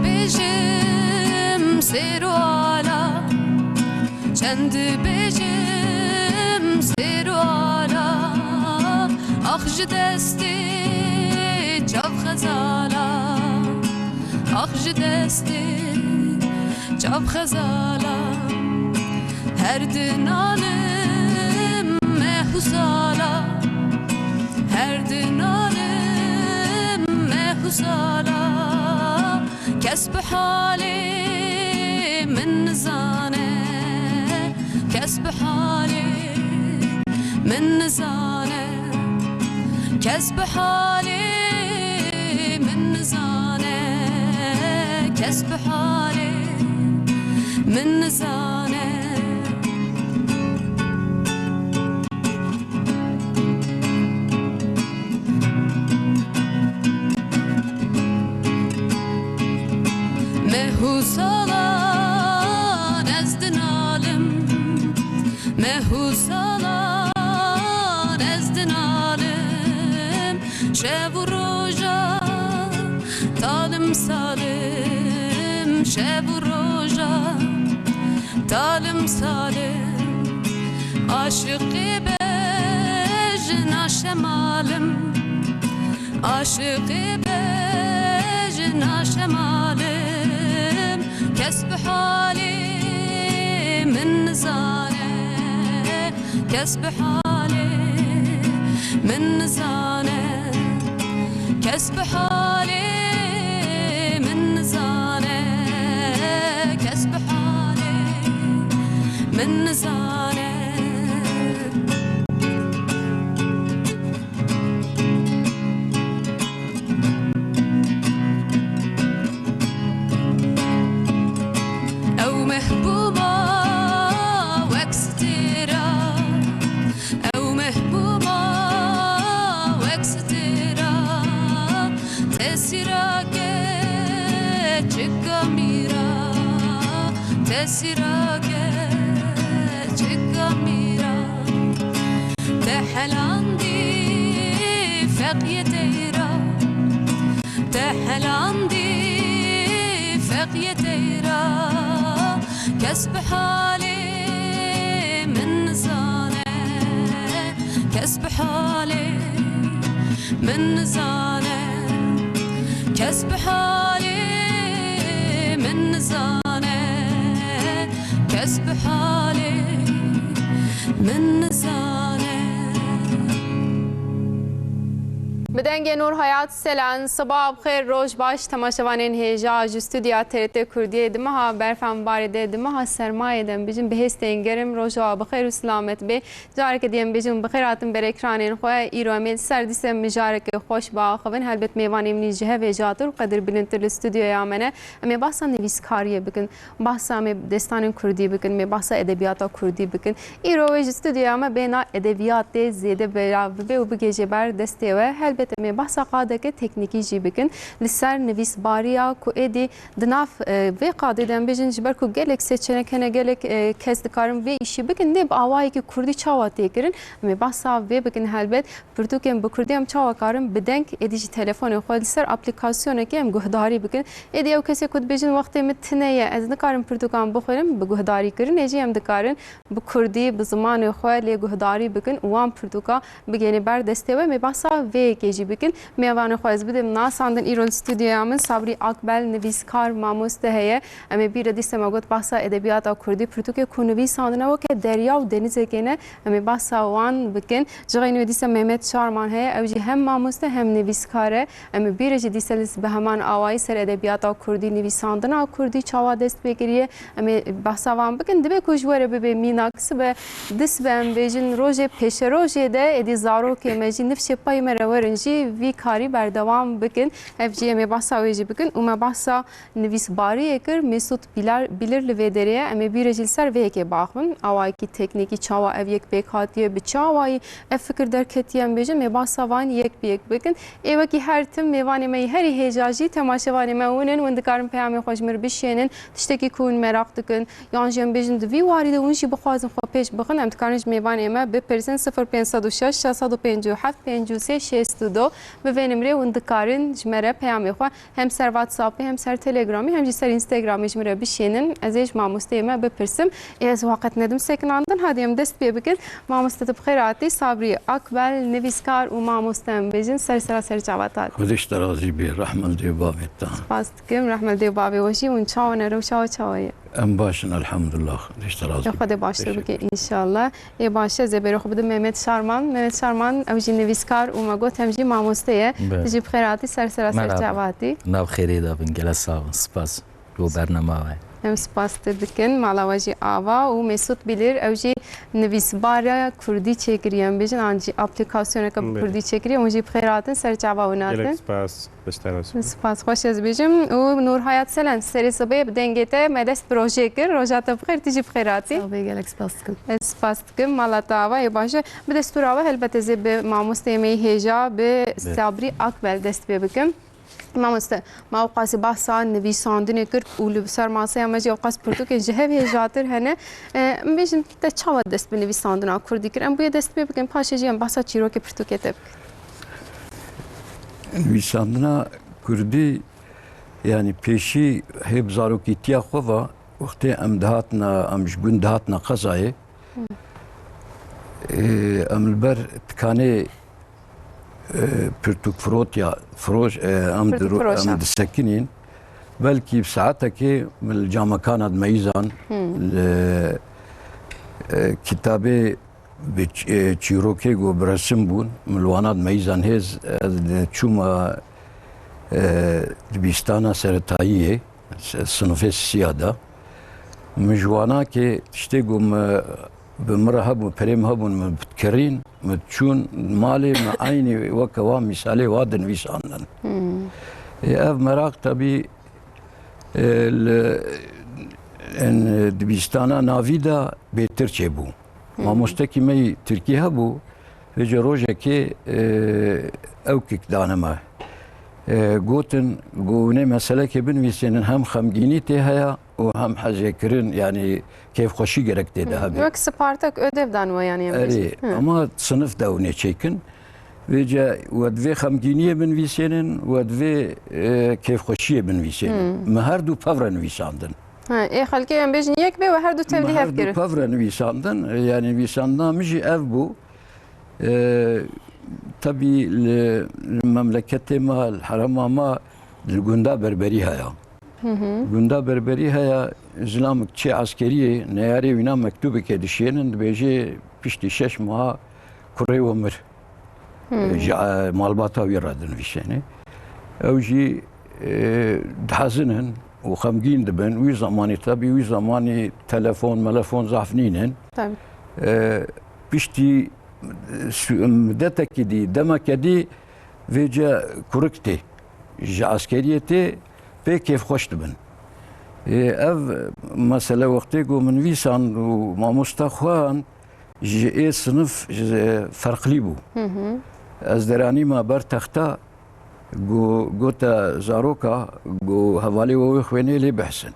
bejim ser u ala, çend bejim ser u ala, ah ji destê çav xezala, ah ji destê çav xezala, her dinalim mehusala, her dinalim mehusala, kesb hali min nizane, kesb hali min nizane, kesb hali min nizane, kesb hali min nizane. Mehusalan ezdin alim, mehusalan ezdin alim, şev roja talim salim, şev roja talim salim, aşıkı bejna şemalim, aşıkı bejna şemalim, kesb hali min nizane, kesb hali min nizane, kesb hali min nizane, kesb hali min nizane. Tesirage çikamira, tehelandi feqyeteyra, tehelandi feqyeteyra, kesb hali min nizane, kesb hali min nizane, kesb hali min nizane, kesb hali min nizane. بدنگ نور حیات سلان صباح بخیر روز باش تماشاوانین هیجا جو استودیا TRT Kürdiye demaha berfem baride demaha sermaye dem bizim behesteyn gerim roja bخیر و سلامت به جارک دیم بجم بخیر اتم بر اکرانین خو ایرامل سردیسم مجارک خوش با خوین هلبت میوانیم نیجه و جاتر قدر بلندتر استودیو یامنه امی بحثا نویسکاریه بکن بحثا می دستان کردی بکن می بحثا ادبیات کردی بکن ایروج استودیو یام بینا ادبیات زیاده براوی و بگیجه بر دسته و هلبت می بحثا قادک تکنیکی جی بکن لسر نویس باریا کو ادی دناف و قاده دم بجن جبر کو گلک سچنه کنه گلک کس دکارم و işi بکن نب آوایی که کردی چاواتی کرن می بحثا و بکن هلبت پرتو که بکردی هم چاوا کارم بدنگ ادیجی تلفن خود سر اپلیکاسیونه که هم گهداری بکن ادی او کسی کد بجن وقتی متنه از نکارم پرتو کام بخورم بگهداری کرن اجی هم دکارن بکردی بزمان خود لی گهداری بکن وام پرتو کا بگینی بر دسته و می بحثا و کیجی بکن میوان خواهز بدم ناساندن ایران استودیومون صبری اکبل نویسکار ماموسته هیه امی بیر دیسم اگوت بحثا ادبیات کردی پرتو که کنوی ساندن و که دریا و دنیز کنه امی بحثا وان بکن جای دیسم مهمت شارمان هیه اوجی هم ماموسته هم نویسکاره امی بیر جدیسلیس به همان آوای سر ادبیات کردی نویساندن کردی چاوا دست بگیریه امی بحثا وان بکن دبی کجوره به میناکس به دست به ام بیجن روز پیش روز ده ادی زارو که مجی نفش پای مرورنجی وی کاری بردوام بکن افجی می بحثا ویجی بکن و ما بحثا نویس باری اکر میسود بیلر لودریه امی بیرجیل سر وی که باخون آوای کی تکنیکی چاوا اف یک بیکاتیه بچاوای اف فکر در کتیم بیجن می بحثا وان یک بیک بکن ایوا کی هر تم میوانی می هری هجاجی تماشاوانی مونن و اندکارم پیامی خوش مر بشینن تشتکی کون مراق دکن یانجم بیجن دوی وارد اونشی بخوازم خو پیش بخون ام تکارنج میوانی ما به پرسن 0506 657 53 62 روجو بفنمره وندکارن جمره پیامی خو هم سر واتساپ هم سر تلگرامی هم سر اینستاگرامی جمره بشینن ازش ماموسته ما بپرسم از وقت ندم سکناندن هادیم دست بی بکن ماموسته بخیراتی صبری اکبر نویسکار و ماموسته بجن سر جواتات خودش درازی بی رحمت دی بابت پاست کم رحمت دی بابی وشی اون چاونه رو چاویه ام باشن الحمدلله خودش درازی خدا باشه بگه انشالله ای باشه زبیر خو بده مهمت شارمان اوجی نویسکار و ما گفت همجی ماموسته تجی بخیراتی سر جواتی ناب خیری دابن گلسا سپاس رو برنامه وای هم سپاس دکن مالا واجی آوا و مسعود بیلر اوجی نویسبار کردی چکریم بیشن آنجی اپلیکاسیون که کردی چکریم اوجی بخیراتن سر جواناتن سپاس بشترس سپاس خوش از بیشم و نور حیات سلام سری صبح دنگته مدست پروژه کر روزات بخیر تجی بخیراتی گلک سپاس کم مالا تاوا ای باشه به دستور آوا هلبته زب ماموسته می هجا به صبری اکبر دست بکم ماموسته ما اوقاس بحثا نویساندن کرد اول بسر ماسه اما جی اوقاس پرتو که جهه هجاتر هنه میشن تچاوت دست به نویساندن کردی کرد بوی دست بکم پاشه جی ام بحثا چیرو که پرتو کتب نویساندنا کردی yani peşi hep zarokitiya xova وقتی ام دهاتنا ام جبون دهاتنا قضایه ام البر تکانه پرتوک فروت یا فروش ام دسکنین بلکه بساعتها که من الجامعة ميزان کتابه بچیروکی گو برسم بون ملوانات ميزان هز چوما دبیستانا سرطاییه صنف سیاده مجوانا که işte گم بمره هبون پریم هبون متکرین متشون مالی ما aynı وکوا مثالی وادن ویساندن ev merak tabi en dibistana navida beter çebu mamostaki me Türkiye bu ve roje ki evkik danama goten gune mesele ki bin visinin hem xemgini te haya و هم حذکرین یعنی کیف خوشی گرفته ده هبی. وقت سپارتک ödev danma yani. اری اما صنف داونه چیکن و جا ودوی خمگینیه بنویسینن ودوی کیف خوشیه بنویسینن. مهر دو پاور نویساندن. ای خالکی ام بیشتر یک به و هر دو تبدیل هف مهر دو پاور نویساندن یعنی نویساندن میشه ev bu. tabi memleketi ma الحرم ما الگنده بربری هیا. گنده بربری هیا زلام چه عسکریه نیاری وینا مکتوبه که دشینن بیجه پیشتی 6 ماه کره و مر مالباتا ویرادن ویشنه او جی دحزنن و خمگین دبن وی زمانی تابی وی زمانی تلفون زعفنینن پیشتی مدته دی دمک دی ویجه کرکتی جا عسکریته به کیف خوش دبن. ev mesela vakti go min visan و mamosta خوان جه sınıf farklı bu. Az derani ma ber taxta gota zaroka go havali و خوینه لی بحثن.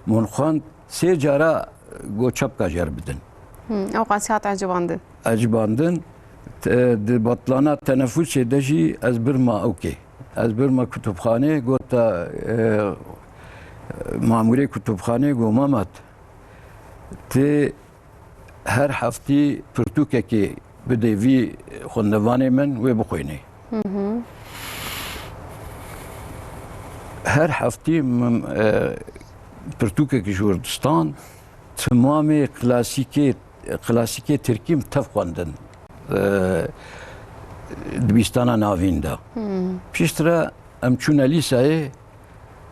من خوان سه جارا go çapka jar bidin. اوقات عجباندن. عجباندن دبطلانه تنفس دجی az bir ma اوکی. از برما کتابخانه گوتا ماموری کتابخانه گو مامت تی هر هفته پرتوکه که بده وی خوندوانه من و بخوینه هر هفته پرتوکه که جوردستان تمام کلاسیک ترکیم تف خواندن دبیستانا ناویندا. پیشتره ام چونه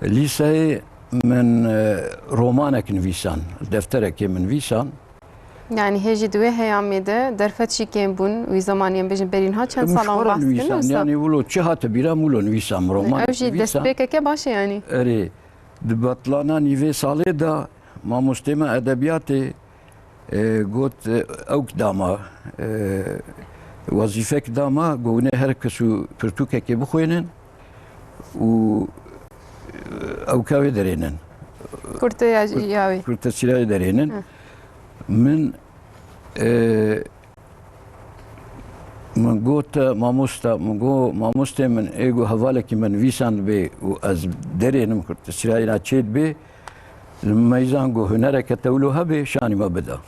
لیسای من رومانک نویسان دفترک من نویسان yani heci دوی هیامیده درفت چی کم بون وی زمانیم بجن برین ها چند سالان نویسان yani ولو چه هات بیرام ولو نویسان رومان اوجی دست بکه که باشه yani اری دبطلانا نیوه ساله دا ما مستمع ادبیات گوت اوک داما وظیفه داما گونه هر کسو پرتوکه که بخوینن و اوکاوی درینن کرته یاوی کرته سیرای درینن من من قلت ماموستا من ايجو هذالك من ويسان بي واز دري نمكر تسراينا تشيد بي لما يزانجو هنرك تولوها بي شاني ما بدا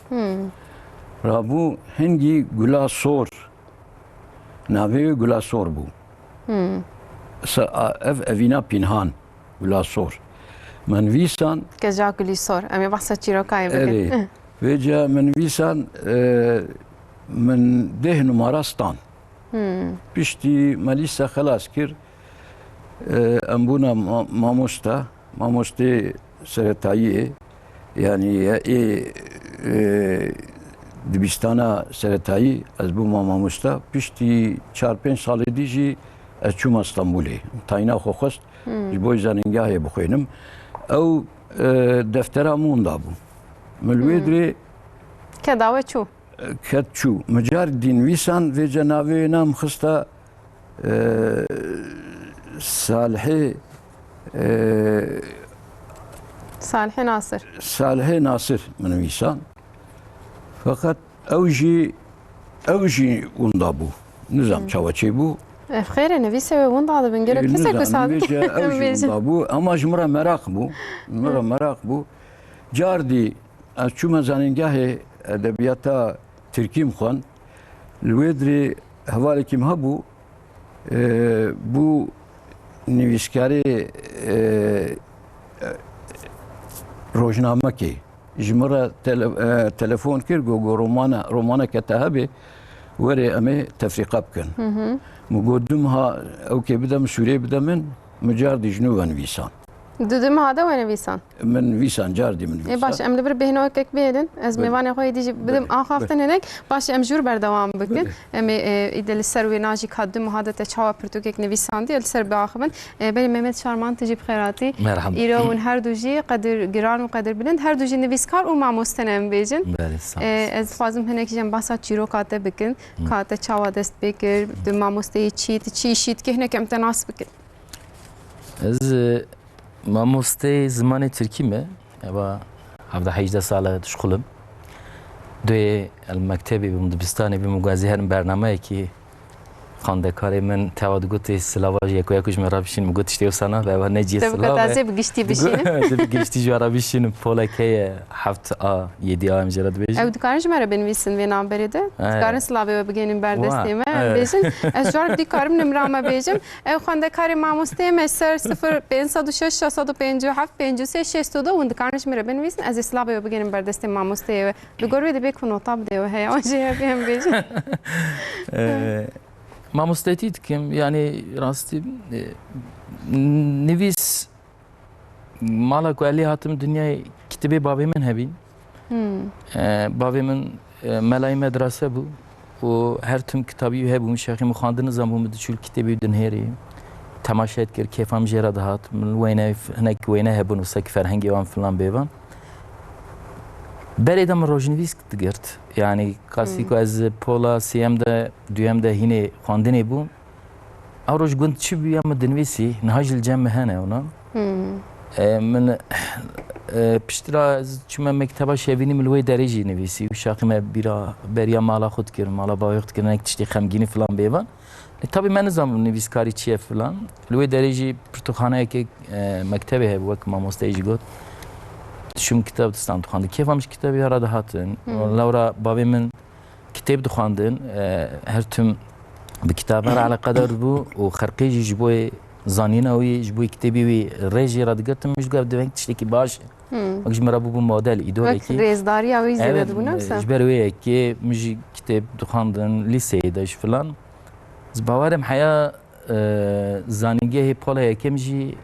رابو هنجي غلاسور نافي غلاسور بو اف افينا بينهان غلاسور من ويسان كجاكولي صور امي بحث تشيروكاي بكن فيجا من ويسان من دهن مارستان بيشتي ماليسا خلاص كير امبونا ماموستي سرطايي يعني دبستانا سرطايي از بو ماموستا بيشتي 4-5 سال ديجي اشوم اسطنبولي تاينا خوخست جبوي زانينغاهي بخوينم او دفترا موندابو ملويدري كداوه شو كتشو مجار دين ويسان في جنابي نام خستا صالحي صالحي ناصر من ويسان فقط اوجي وندابو نظام چاوچي بو خير نفيسه وند هذا بنجرب كسر كساد اوجي وندابو اما جمره مراق بو جاردي اشو مزانينگاه ادبياتا تركيم خان الويدري هوالي كيم هبو بو نویسکاری روزنامه کی جمره تلفون کرد گو رومانه كتهبي وري امي تفريقه بكن مقدمها او كي بدا من سوريا بدا من مجاردي جنوبا نويسان دودم هذا وين ويسان؟ من ويسان جاردي من ويسان. باش ام لبر بهنا كيك بيدن از ميوان خوي ديجي بدم اخافتن هناك باش ام جور بردوام بكن ام اذا السروي ناجي قدم هذا تشاوا برتوكيك نويسان دي السر باخبن بني محمد شارمان تجيب خيراتي مرحبا ايرون هر دوجي قدر جيران وقدر بلند هر دوجي نويسكار ومع مستنم بيجن از فازم هناك جنب باسا تشيرو كاته بكن كاته تشاوا دست بكر مع مستي تشي شيت كه هناك امتناس بكن از ماموسته زمان ترکی مه و 17 ساله دشخلم دوی المکتبی بمدبستانی بمگازی هر برنامه کی خاندکاری من تعود گوتی سلاواج یکویکوش مرابشین مگوت اشتیو سنا و نجی سلاوا تازه بگشتی بشین بگشتی جوارا بشین پولکی 7 7 امجرد بیش او دکارنش مرا بنویسن و نام برده دکارن سلاوی و بگینیم بردستیم بیشن از جوار دیکارم نمرام بیشم او خاندکاری ماموستیم سر 0506 657 53 62 و دکارنش مرا بنویسن از سلاوی و بگینیم بردستیم ماموسته بگوری دی بکن نوتاب دی و هی آنجا بهم بیشن ماموستتی دکم یعنی راستی نویس مالا کولی هاتم دنیای کتابی بابی من هبین بابی من ملای مدرسه بو و هر تم کتابی هبون شیخی مخاندن زمان بود چول کتابی دنهری تماشایت کرد کیفام جرا دهات من وینه هنک وینه هبون و سک فرهنگی وان فلان بیوان بله دم روزنویس دگرت یعنی کسی که از پولا سیم ده دویم ده هینه خواندنی بون آروش گند چی بیام دنویسی نهاج الجمع هنه اونا من پشترا چما مکتبا شوینی ملوی درجی نویسی و شاقیم بریا مالا خود کرد مالا باید کرد نک تشتی خمگینی فلان بیوان tabii من نظام نویسکاری چیه فلان لوی درجی پرتوخانه که مکتبه هب وک ما مستعجی گفت شوم کتاب دستان تو خواندن کیفامش کتابی هر دهاتن لورا بابی من کتاب دخواندن هر تم به کتاب هر علی قدر بو و خرقی جبوی زانینا وی جبوی کتابی وی رجی را دگرتم مش گفت دوینگ تشتی کی باش وقتی مرا بو مدل ایدولی کی رزداری اوی زیاد بو نفسه جبروی کی مش کتاب دخواندن لیسه داش فلان زباورم حیا زانیگه پالا یکمجی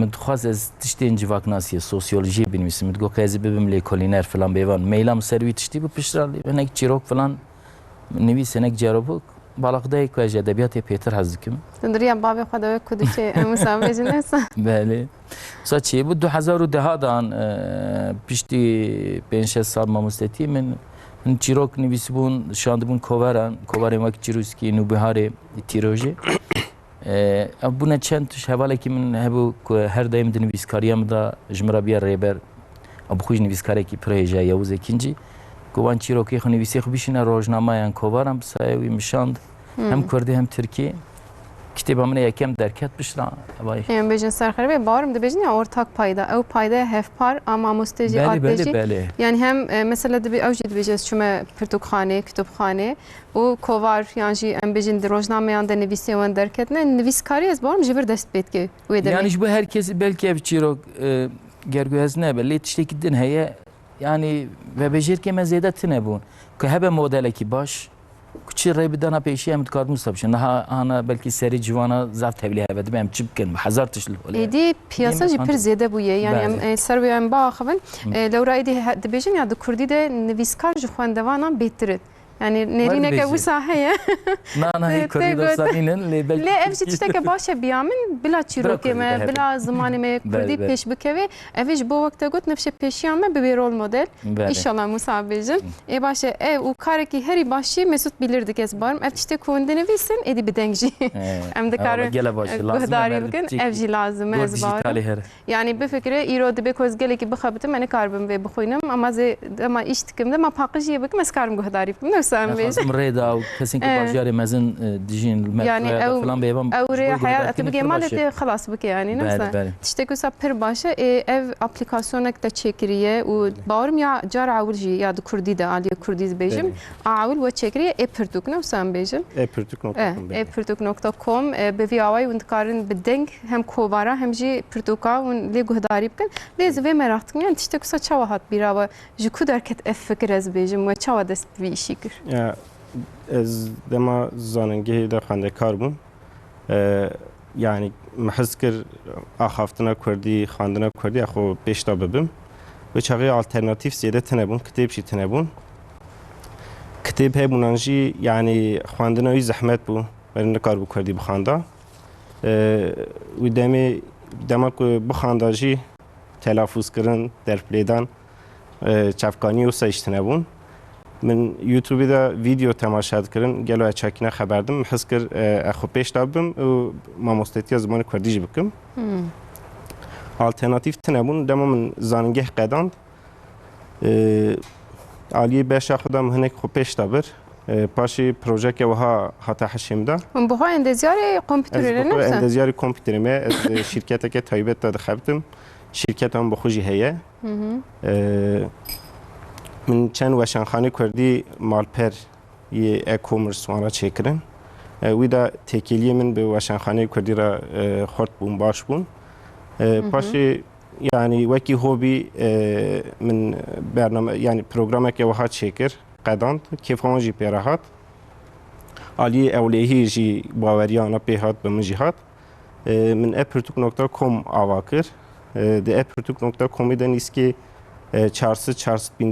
متخصص از تشتین جواک ناسی سوسیولوژی بنویسم متگو قیزی ببیم لیکولینر فلان بیوان میلام سروی تشتی بو پشترالی هنگ چیروک فلان نویس هنگ جرابوک بالاخده که از ادبیات پیتر هزدکم. تندری بابی خدا کدوچه مسابقه جنس. بله. ساچی بود 2010 دان پشتی 5 سال ماموستتی من چیروک نویس بون شاند بون کوارم وقت چیروسکی نوبهاره تیروژه. ابونا چند تش حواله که من هبو هر دایم دنویسکاریم دا جمرا بیار ریبر ابو خوش نویسکاری کی پروژه یوز کینجی کوان چیروکی خونیویسی خو بیشینه روزنامه یان کوارم سایوی مشاند هم کردی هم ترکی کتاب من یکم درکت بشرا وای Yani bejin serxere bağırım da bejin ya ortak payda. O payda hefpar ama musteci adbeji. Yani hem mesela da bir avcı bejez çünkü pertukhane, kütüphane o kovar yani hem bejin de rozname yanda nevisiyon derket ne neviskari ez bağırım jibir dest betki. Yani bu herkes belki ev çiro gergöz ne belli tişteki din heye yani ve bejer ki mezede tine bu. Ki hebe modele ki baş küçük rebidan peşi hem tkar musabşın. Ha ana belki seri civana zaf tevlihe vedim hem çıpken hazar tışlı. Edi piyasa jipir zede bu ye yani hem servi hem bağıxın. Levra edi de bejin ya da Kurdi de neviskar jixwan devanan betirit. Yani nerine ke bu sahaya. Na hey Kurdi dostlarının le ev tişteke başa biyamin bila çiroke me bila zamanı me Kurdi peş bikevi eviş bu vakte got nefşe peşiyan me bir rol model. İnşallah Musa bejin. Başa ev u kareki heri başı Mesut bilirdik ez barım. Ev tişte kondene visin edi bedengji. Hem de karı guhdari bugün evji lazım ez barım. Yani bir fikre iro de bekoz geleki bixabitim ene karbim ve bixoynam ama iştikimde ma paqıjiye bakım ez karım guhdari bugün. مريدا وكسين كبارجاري مازن ديجين يعني فلان بيبام أوري حياة تبقى مالتي خلاص بك يعني نفسها تشتكي سبر باشا ev aplikasyonuk da çekiriye u bağırım ya car avulji ya da Kurdi de aliye Kurdi bejim avul ve çekiriye epirtuk ne sen bejim epirtuk.com beviavay undkarın bedeng hem kovara hem ji pirtuka un le guhdari bkin lez ve meraktim yani tişteki sa çavahat bir ava juku derket fikir ez bejim ve çava dest bir işikir ya ez dema zanengehi de xande karbon yani محزکر آخافتنا کردی خواندنا کردی آخو بیشتر ببیم و چاقی آلترناتیف زیاده تنبون کتاب شی تنبون کتاب های بونانجی یعنی خواندنای زحمت بو برای نکار بو کردی بخواندا و دما که بخوانداجی تلافوز کردن در پلیدان چفکانی و سایش تنبون من یوتیوب دا ویدیو تماشا کردم گلو اچاکینه خبردم حس کرد اخو پیش دابم و مامۆستاییتی زمانی کوردیش بکم آلترناتیف تنبون دما من زانگه قداند عالیه باشا خودم هنک خو پیش دابر پاشی پروژه که وها هاتا حشیم دا من بخواه اندزیاری کامپیوتری نفسه اندزیاری کامپیوتری ما از شرکتی که تایبت داد خبرتم شرکت هم بخوجی هیه من چند وشنخانه کردی مالپر یه اکومرس وانا چکرن ویدا تکیلی من به وشنخانه کردی را خورد بون باش بون پاشی یعنی وکی هوبی من برنامه یعنی پروگرامه که وها چکر قداند کیفان جی پیراهات علی اولیهی جی باوریانا پیهات به من جهات من epirtuk.com آواکر ده epirtuk.com'ی دنیست که 400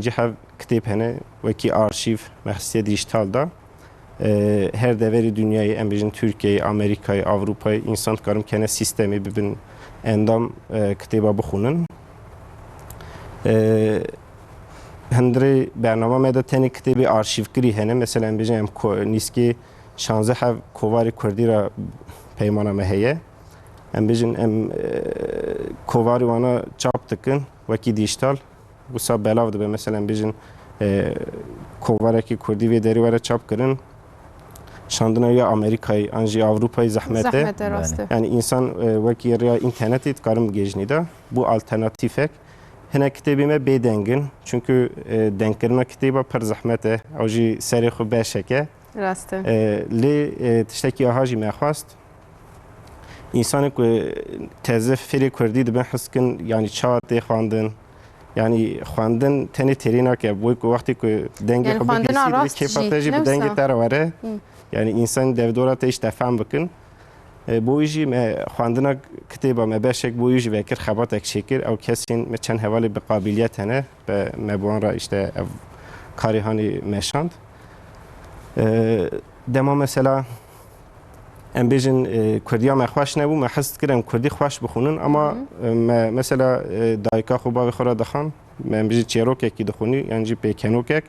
have kitap hene ve ki arşiv mehsiye dijital da her deveri dünyayı embejin Türkiye'yi, Amerika'yı, Avrupa'yı insan karım kene sistemi bibin endam kitaba buxunun. Hendri bernama meda teni kitabı arşiv kiri hene mesela embejin niski 16 have kovari kurdi ra peymana meheye embejin kovari wana çap tıkın ve ki dijital وسا بلاو ده مثلا بیشن کوواره کی کردی و دری واره چاپ کردن شاندنا یا آمریکایی انجی اروپایی زحمته yani insan وکی یا اینترنتی کارم گیجنی ده bu alternatifek هنر kitabime bedengin çünkü denklerine kitaba per zahmete oji seri xu beşeke raste li tişteki ahaji mexwast insanı که تازه فری کردی ده ben حسکن yani çağatı خواندن yani خواندن تنی ترینا که بوی که وقتی که دنگی yani خب بگیسی کیفاتجی به دنگی ترواره yani insan devdora teş tefhem bikin bu işi me خواندنا کتابا me beşek bu işi vekir xabat ek şekir او kesin me çen hevali be kabiliyet hene be me bu anra işte kari hani meşand dema mesela em bejin Kurdiya me xweş nebû me hest kirim Kurdî xweş bixwînin ama me mesela dayika xwe bavê xwe ra dixan me em bijî çêrokekî dixwînî yan jî pêkenokek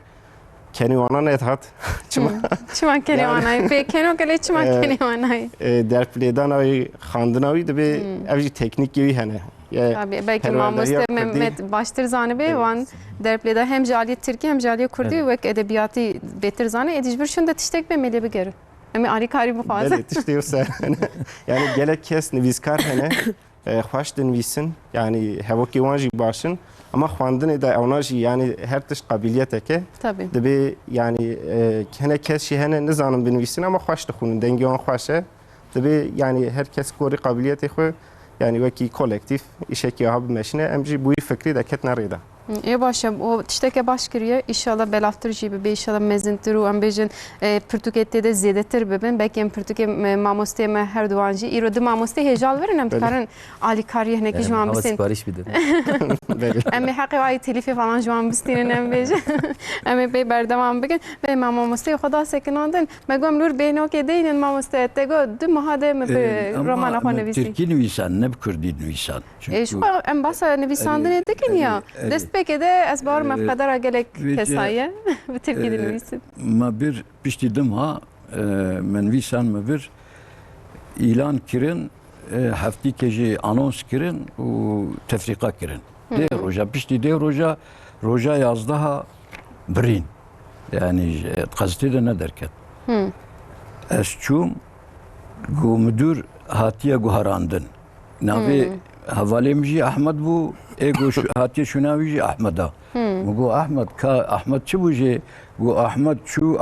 کنیوانا نهات چما چما کنیوانای به کنو کلی چما کنیوانای در پلیدان آی خواندناوی دبی اوجی تکنیکی هنه tabii belki mamoste Mehmet baştır zanı be van derplede hem jaliyet Türkiye hem jaliyet Kürdi ve edebiyatı betir zanı edicbir şunda tiştek be mele begeri. Ama ari kari bu fazla. Evet işte yoksa yani gelek kes nivizkar hene خوش دنویسن یعنی هوا کی وانجی باشن اما خواندن دا اوناجی یعنی هر تش قابلیته که Tabii. دبی یعنی کنه کسی هنه نزانم بنویسن اما خوش دخونن دنگی آن خوشه دبی یعنی هر کس کوری قابلیت خو یعنی وکی کولکتیف işe ki abi meşine emci bu fikri de ket nerede İyi başım o tişteke baş kiriyor inşallah belaftır gibi be inşallah mezintir o ambejin Portekiz'te de ziyadetir beben belki em Portekiz mamoste me her duancı irode mamoste hejal verin em karın ali kariye ne ki Hava juan bisin sipariş bir dedim. em hakkı ay telifi falan juan bistinin em bej em be berdevam bugün ve mamoste xuda sekinandın megam nur beyno ke deyin mamoste tego du mahade me roman xone visi Türkiye nüvisan ne Kürdi nüvisan. şu em basa nevisandın edekin ya dest peki de ezbar mefkadara gelek kesaye bu Türkiye nüvisin Ma bir piştidim ha men visan ma bir ilan kirin hafti keji anons kirin u tefrika kirin. De roja pişti de roja yazdı ha brin. Yani gazetede ne derken. Esçum go müdür hatiye guharandın. Navi havalemci Ahmet bu ego hatiye şunavici Ahmet'a. Go Ahmet ka Ahmet çubuje go Ahmet şu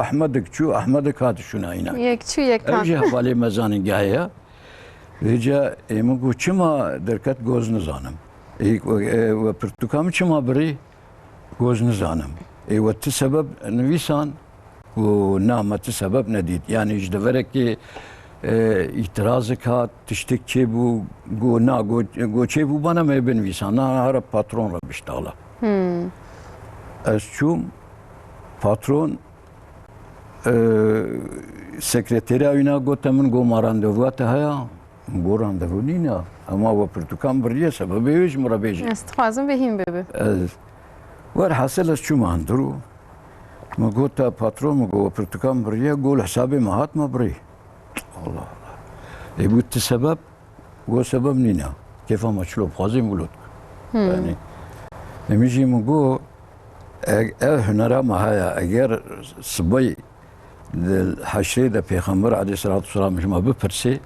Ahmet'e kat şunayına. yek çu yek kan Evci havale mezanın gaya. Veca go çima derkat goz nizanım. Ve Portukam çima biri goz nizanım. Ve te sebep nvisan و نامت سبب ندید یعنی اجدوره که itiraz kat tiştek çe bu go çe bu bana me benvisan ara patron ra biştala az çum patron sekreteri ayına gotamın go marandevu ta haya go randevu nina ama bu Portukan biriye sebebi hiç murabeji استخوازم بهیم ببه var hasıl az çum andru ما قلت باترون ما قلت برتقال بريه قول حسابي ما هات ما بري الله الله يقول السبب هو سبب نينا كيف ما تشلو بخازي مولود يعني نمشي مقو هنرا ما هيا اگر صبي الحشري ده پیغمبر عليه الصلاه والسلام مش ما بفرسي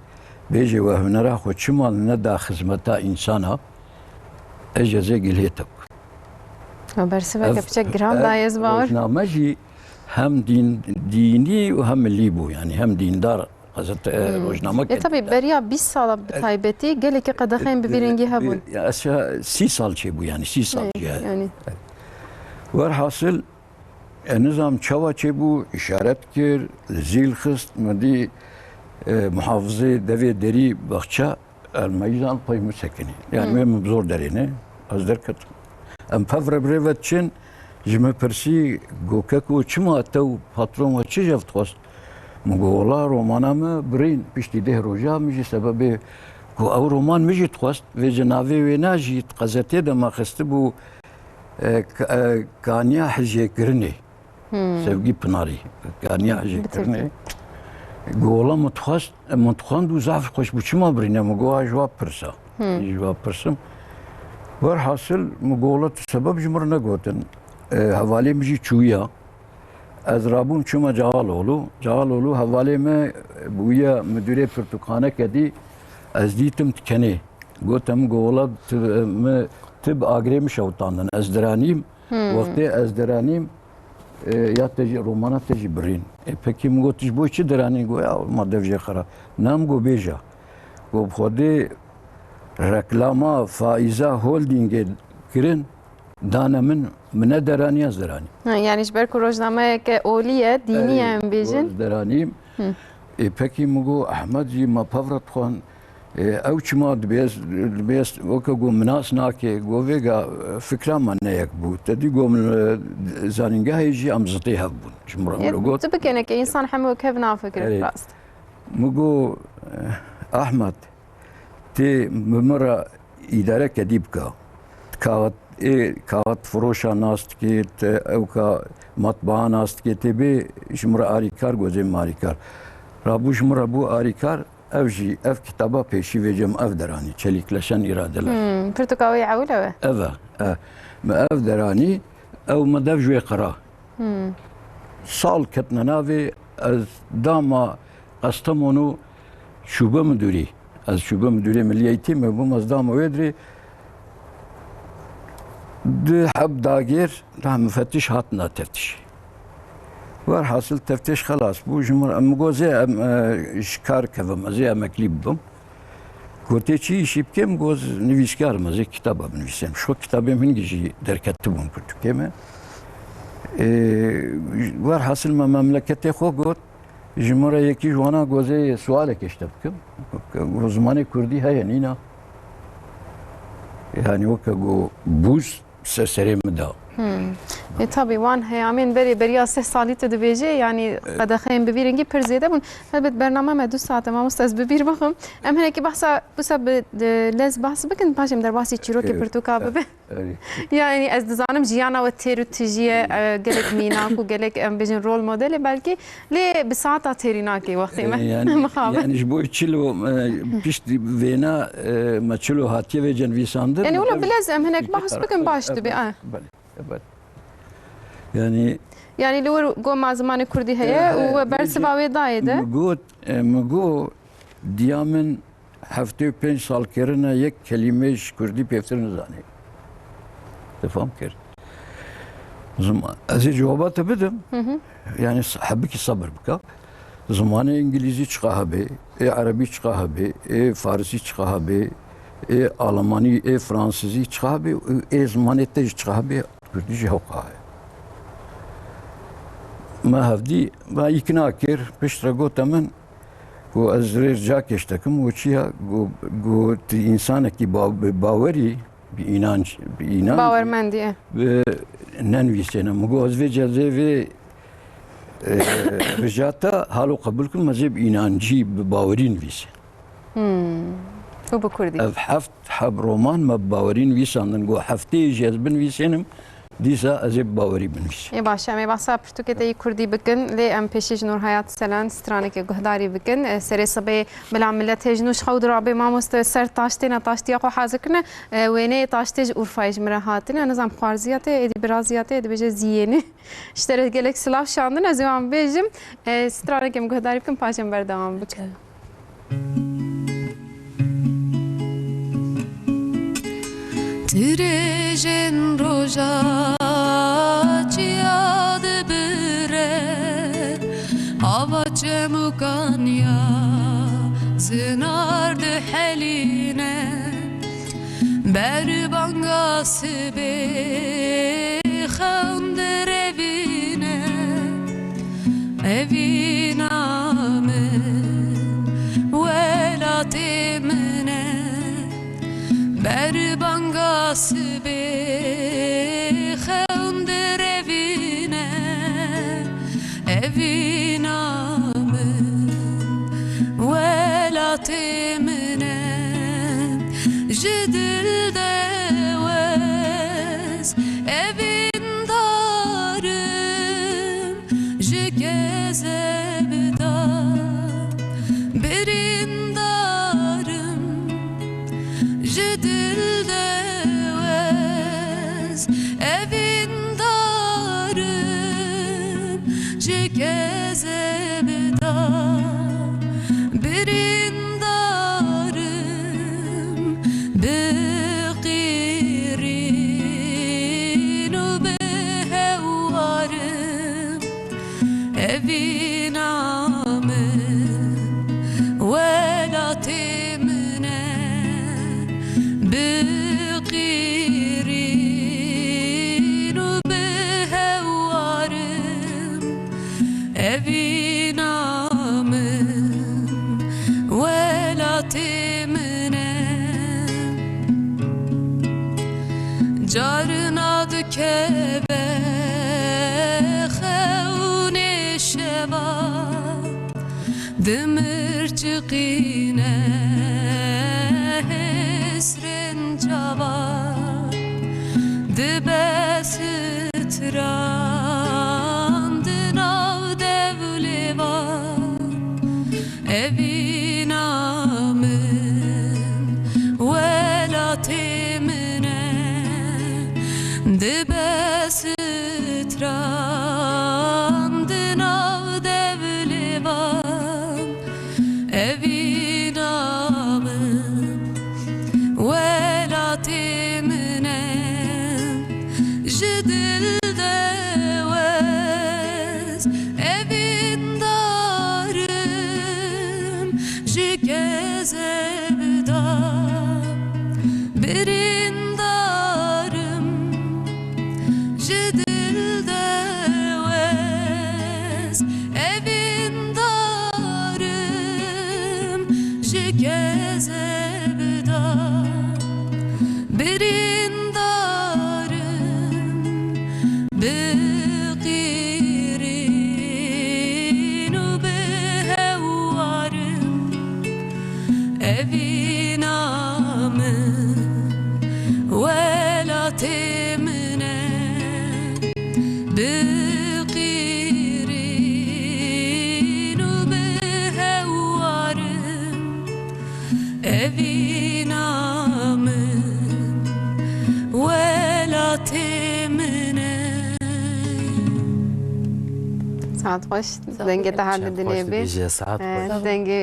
بيجي وهنرا خو شمال ندا خدمتا انسانا اجازه قليتك برسه بچه گرام دایز باور روزنامه‌جی هم dini و هم milli bu yani hem dindar روزنامه tabii beriya 20 sala taybeti geleke qadaxen biringi habun ya aşağı 6 sal şey bu yani 6 sal yani var hasıl nizam çava şey bu işaret kir zil xist medi muhafızı devi deri bahçe el meydan pay müsekini yani benim zor derine az derket ام فور بريفت شن جمع برسي جوكاكو شما تو باترون وشي جفت خواست مقولا رومانا ما برين بيشتي ده روجا ميجي سببه كو او رومان ميجي تخواست في جنافي ويناجي تقزتي ده ما خستبو كانيا حجي كرني سبقي بناري كانيا حجي كرني قولا متخواست دو زعف خوش بو شما برينا مقوها جواب برسا جواب برسم والحاصل مقولة سبب جمر نقوتن حوالي مجي چويا از رابون چوما جغالولو حوالي ما بويا مديري پرتوخانه كدي از ديتم تكني قوتم قولة تب آگري مشوطاندن از درانيم وقتي از درانيم يا تجي رومانا تجي برين پكي مقو تجبوي چي دراني قو يا ما دفجي خرا نام قو بيجا قو بخودي reklama faiza holding kirin dana min derani az derani. Yani işber kurojname ke oliye dini em bejin. Deranim. Peki mugo Ahmed ji ma pavrat khan ew çima dibes vaka go minas nake go vega fikra man ne yak bu. Tedi go zaningah ji amzati habun. Jumra go. Tabii ki ne insan hem kevna fikir rast. Mugo Ahmed تي ممرة إدارة كديبكا كاوت kağıt froşa nast kit evka matbaa nast kitibi jmra arikar gözüm marikar. Rabu jmra bu arikar evji ev kitaba peşi vecem ev derani çelikleşen iradeler. Portukalı yavula ve. Evet. ما اف دراني او ما دف جوي قرا صال كتنا نافي از داما قستمونو شوبه مدوري از شوبه مدوري مليتي مبوم از داما ويدري دي حب داغير راح مفتش هاتنا تفتش var hasıl teftiş خلاص bu jumur amgoze şkar kavım zey ameklibim Goteçi işipkem goz nivişkar mazı kitaba nivişsem. Şu kitabım hingici derketti bunu Türkiye'me. Var hasıl memlekette xo got jmora yeki jwana goze suale keştebkim. Uzmanı Kurdi haya nina. Yani o ka go buz seserim da. Tabii van heyamin beri 6 salı tedbije yani qadaxem bibiringi per ziyade bun elbet bername me 2 saat ama mustaz bibir baxım em heneki bahsa bu sab lez bahs bikin paşem der bahsi çiroki portuka bebe yani az dizanım jiyana ve terutijiye gelek mina ku gelek em bijin rol modeli belki le bisata terina ki vakti me yani bu çilo pişti vena maçilo hatiye ve cenvisandır yani ola bilez em henek bahs bikin baştı bi yani لور گو مازمان کردی هیا و برسباوی دایده مگو دیامن هفته 5 سال کرنا یک کلمهش کردی پیفتر نزانی تفهم کرد زمان از جوابات بدم yani حبی ki sabır بکا zamanı İngilizce çıkahabe Arabi çıkahabe Farsi çıkahabe Almani Fransızı çıkahabe zamanette çıkahabe Kürtçe hokahabe ما هفدي ما يكنا كير بشترا قو تمن قو ازرير جاكش تكم وشيها قو انسانك باوري بإينان باورمندي ننويسينا مقو ازوي جازوي رجاتا حالو قبول كل مزيب إينانجي باوري نويسي هو بكردي اف حفت حب رومان ما باورين ويساندن قو حفتي جازبن ويسينم دیسا ازب باوری بنویس. باشه می بحثا پرتوکتی کردی بکن لی ام پیشش نور حیات سلان سترانه که گهداری بکن سری صبی بلا ملت هجنوش خود رابی ما مست سر تاشتی نتاشتی آخو حاضر کنه وینه تاشتیج اورفایج مرهاتنه نظام خارزیاته ادی برازیاته ادی بجه زیینه اشتره گلک سلاف شاندن از یوان بیجم سترانه که گهداری بکن پاشم بردام بکن. Tirejin roja ciad bire hava cemukanya zinar de heline berbanga sibe khandır evine amin velatimine berbanga sibe khandır evine amin velatimine jidil devez evin darım jigezebda birin darım jidil devez evin darım jigezebda birin darım beqirin u behevarım evin amin velatimine beqirin u behevarım evin amin velatimine carına dükebe xevne şeva demir çıkine hesrin cava دبستران دناو devlevan evinamın velatimine debestran dinav devlevan evinamın velatimine jidilde vez evindarım jigezebda birindarım jidilde vez evindarım jigezebda birindarım بغيرين وبهوارم evinamın velatimine بغيرين وبهوارم evinamın velatimine. Saat hoş. Denge tahaddü dilebi. saat Denge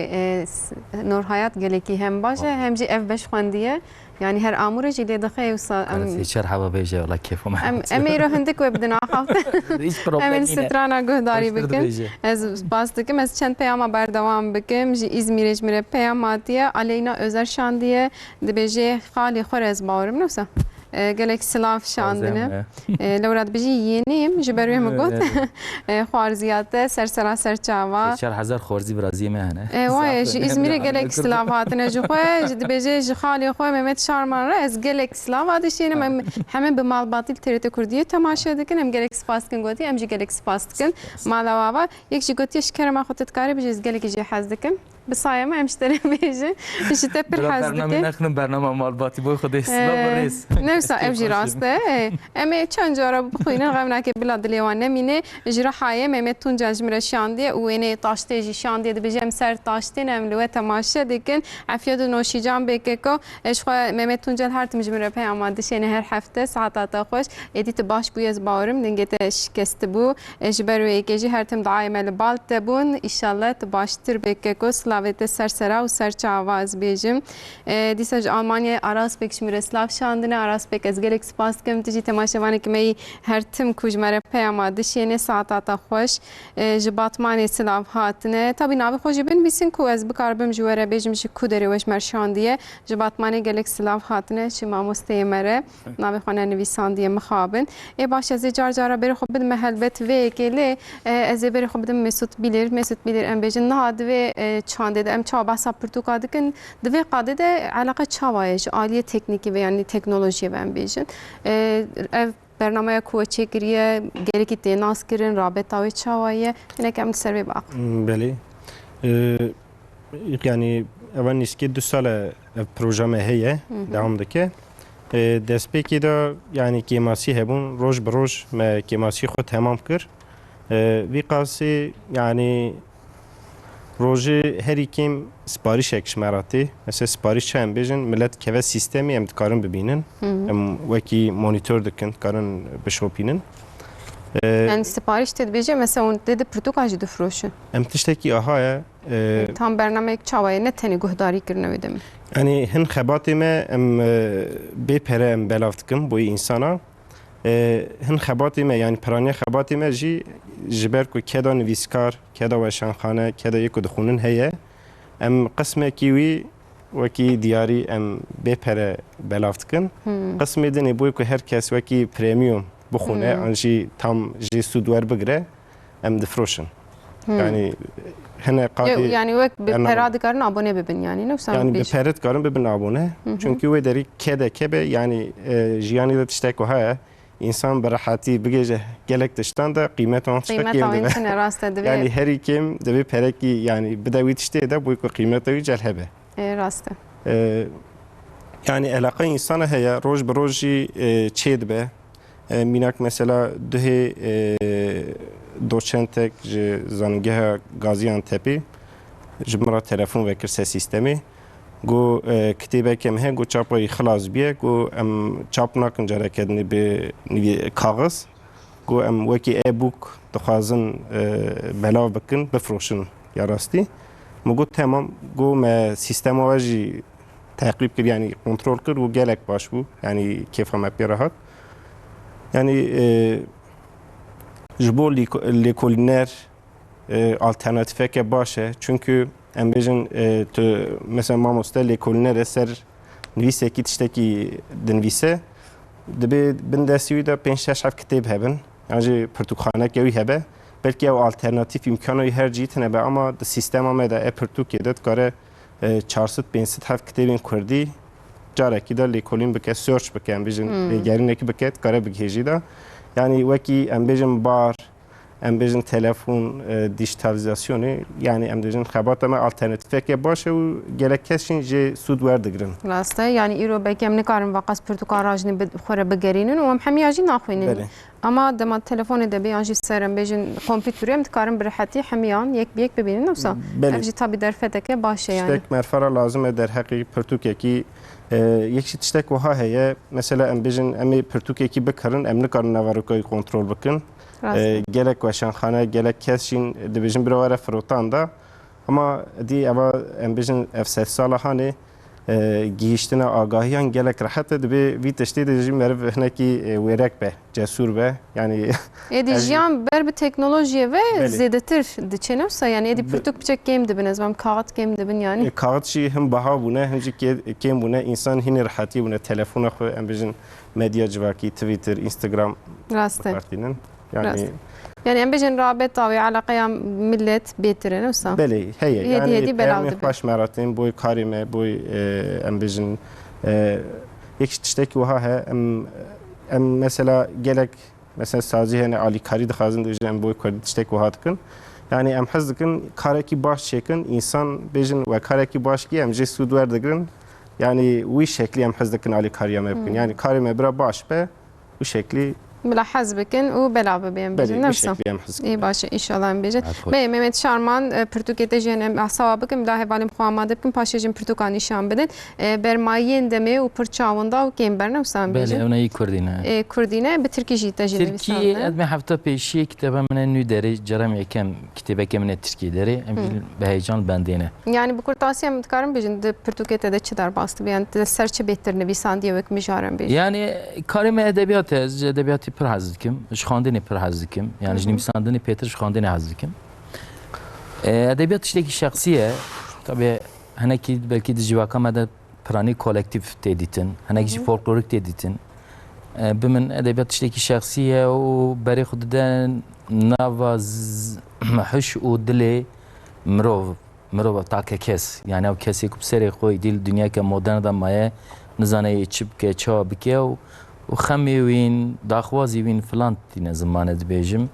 Nur Hayat geleki hem başa hem ji ev beş xwendiye. Yani her amure jî daxê wisa چهار حوا بیجه ولی کیفم em ê hindik we bidin axafte. هیچ Em پروبلمی ên strana guhdarî bikin. Ez bas dikim, ez çend peyama berdewam bikim. Ji İzmirê ji me re peyam hatiye. Aleyna Özer şandiye. Dibêje xalê xwe re ez bawerim newsa. Gelek silav şandine. Lewra dibêjî yênîm ji ber wê min got. Xwarziyate sersera serçava. 4000 خورزی برازی مهنه Waye ji İzmirê gelek silav hatine ji xwe. Ji dibêje ji xalê xwe Mehmet Şarman re ez gelek silav adişînim. Em heme bi malbatî TRT Kurdiyê temaşe dikin. Em gelek spas dikin gotî. Em jî gelek spas dikin. Mala wava. Yek jî gotiye ji kerema xwe te dikarî bijî ez gelekî jî hez dikim. Bi sayema em ji te re bêje. Ji te pir hez برنامه dikim. نخنم برنامه مالباتی boy خود استلام ریس Nefsa ev jî rast e. Em ê çend cara bixwînin xewnakê bila dilê wan nemîne. Ji Rihayê Mehmet Tuncel ji me re şandiye û wênê taştê jî şandiye dibêje em ser taştên em li we temaşe dikin. Efiyet û noşîcan bêkeko. Ji xwe Mehmet Tuncel her tim ji me re peyama dişêne her hefte saata te xweş. Êdî tu baş bûye ez bawerim dingê te şikesti bû. Ji ber wê jî her tim daî me li bal te bûn. İnşallah tu baştir bêkeko slavê te sersera û serçava ez bêjim. Dîsa ji Almanyayê Araspek ji me re slav şandine. Araspek ez gelek spas dikim. Tu jî temaşevanekî me yî her tim ku ji me re peyama dişêne saata te xweş. Ji Batmanê silav hatine. Tabii navê xwe jî binivîsin ku ez bikaribim ji we re bêjim ji ku derê weş me şandiye. Ji Batmanê gelek silav hatine ji mamosteyê me re. Navê xwe nenivîsandiye mixabin. Baş ez ê car cara berê xwe bidim me helbet vêyekê lê ez ê berê xwe bidim Mesut Bilir. Mesut Bilir em bêjin niha divê çandê de em çawa behsa pirtûka dikin. Divê qadê de eleqa çawa ye ji aliyê teknîkî ve yani teknolojiyê ve em bêjin. Ev برنامه کو چیکریه گلی که ناس کردن رابطه و چاویه اینه که هم سر به باق. بله. یعنی اول نیست که 2 سال پروژه هیه دوام دکه. دسپیکی دا یعنی کیماسی هبون روز به روز ما کیماسی خود تمام کرد. وی قاسی یعنی روزی هری کیم سپاریش اکش مراتی مثلا سپاریش چه هم بیشن ملت که و سیستمی هم دکارن ببینن هم وکی مانیتور دکن دکارن بشوپینن yani sipariş tedbirci mesela on dedi portakalcı dufroşu. هم تشتکی آهای Tam برنامه çavaya ne teni guhdari kirne vedim. yani هن خباتی ما هم بپره هم بلافتکم بوی انسانا هن خباتی ما yani پرانی خباتی ما جی جبر کو کدا نویسکار کدا وشانخانه کدا یکو دخونن هیه ام قسمه کیوی وکی دیاری ام بپره بلافتکن قسمه دنی بوی که هر کس وکی پریمیوم بخونه انجی tam جی سودور بگره ام دفروشن yani هنه قادی yani vek peradikarın abone bebin yani ne yani bir peret karın bebin abone çünkü ve deri kede kebe yani jiyani da tiştek o ha insan berahati bigece gelek dıştan da kıymet on tiştek yemde yani her ikim de bir pereki yani bir de tişte de bu kıymet de celhebe rastı yani alaka insana heye roj be roji çed be Minak mesela duhe doçentek ji zangeha Gaziantep'ê ji min re telefon vekir se sistemê got kitêbeke me heye got çapayê xilas biye got em çap nakin careke bi kaxiz got em wekî e-book dixwazin belav bikin bifroşin ya rastî min got temam got me sistema we jî teqrîb kir yani kontrol kir û gelek baş bû yani kêfa me pê rehat yani ji bo lêkolîner alternatîfeke baş e çünkü em bêjin tu mesela mamoste lêkolîner e ser nivîsekî tiştekî dinivîse dibe bin destî wî de 5-6 kitêb hebin yani jî pirtûkxaneke wî hebe belkî ew alternatîf imkana wî her cî hebe ama di sîstema me de e-pirtûkê de dikare 400-500 kitêbên Kurdî carekî de lêkolîn bike search bike em bêjin lêgerînekî bike dikare bigihêjî de yani wekî em bêjin bar em bêjin telefon dijitalizasyonê yani em dêjin xebata me alternatîfeke baş e û gelek kes jî jê sûd werdigirin. Rast e yani îro belkî em nikarin veqas pirtûkan rajinê xwe re bigerînin û em hemiya jî naxwînin. Ama dema telefonê de bê yan jî ser em bêjin kompîterê em dikarin bi rehetî hemiyan yek bi yek bibînin wisa ev jî tabî derfeteke baş e yani. Tiştek merfera lazım e derheqî pirtûkekî yek jî tiştek wiha heye mesela em bêjin em ê pirtûkekî bikirin em nikarin nevarokayî kontrol bikin. Gelek weşanxane gelek kes jîn dibêjin bir were firotan da ama dî eva em bêjin ev sed sala hanê gihîştina agahiyan gelek rehet e dibe vî tiştê de jî meriv hinekî wêrek be cesûr be yani êdî jiyan ber bi teknolojiye ve zêdetir diçe wisa yani êdî pirtûk biçek kêm dibin ez kaxit kêm dibin yani kaxit jî him biha bûne him jî kêm bûne însan hinê rehetî bûne telefona xwe em bêjin medya civakî Twitter Instagram rast e yani em bêjin rabeta ve alaqeya millet bêtir wisa belê heye yani belav dibe baş meratên boy karê me boy em bêjin yek tiştekî wiha he em mesela gelek mesela sazî hene alîkarî dixwazin dibêjin em boy Kurdî tiştek wiha dikin yani em hez dikin karekî baş çêkin însan bêjin we karekî baş kî em jê sûd werdigirin yani wî şeklî em hez dikin alîkariya me bikin yani karê me bira baş be wî şeklî ملاحظ بکن و بلعب بیم بجن نفسم. ای باشه ایشالله ام بجن. به مهمت شارمان پرتوکت جن احساب بکن مداه بالیم خوامده بکن پاشه جن پرتوکان نشان بدن برمایین دمی و پرچاوندا و کیم برنه وسام بجن. بله اونایی کردینه. کردینه به ترکی جیت جن وسام. ترکی ادم هفته پیشی کتاب من نوداری جرام یکم کتابه که من ترکی داره به heyecan bendine. Yani bu kurtasiye mi tıkarım bejin de Pürtükete de çıdar bastı. Yani de serçe betir nevisan diye vek mijarım bejin. Yani karime edebiyat ez, edebiyatı pir haz dikim, şxandini pir haz dikim. Yani nivîsandinê pêtir şxandinê haz dikim. Edebiyat tiştekî şexsiye, tabii hinekî belkî di civaka me de piranî kolektif tê dîtin, hinekî jî folklorik tê dîtin. Bi min edebiyat tiştekî şexsiye û berê xwe dide nava hiş û dilê mirov take kes. Yani ew kesê ku serê xwe dîl dunyayeke modern de maye nizane çi bike, ça bike û xemê wîn, daxwazî wîn filan tîne zimanê dibêjim.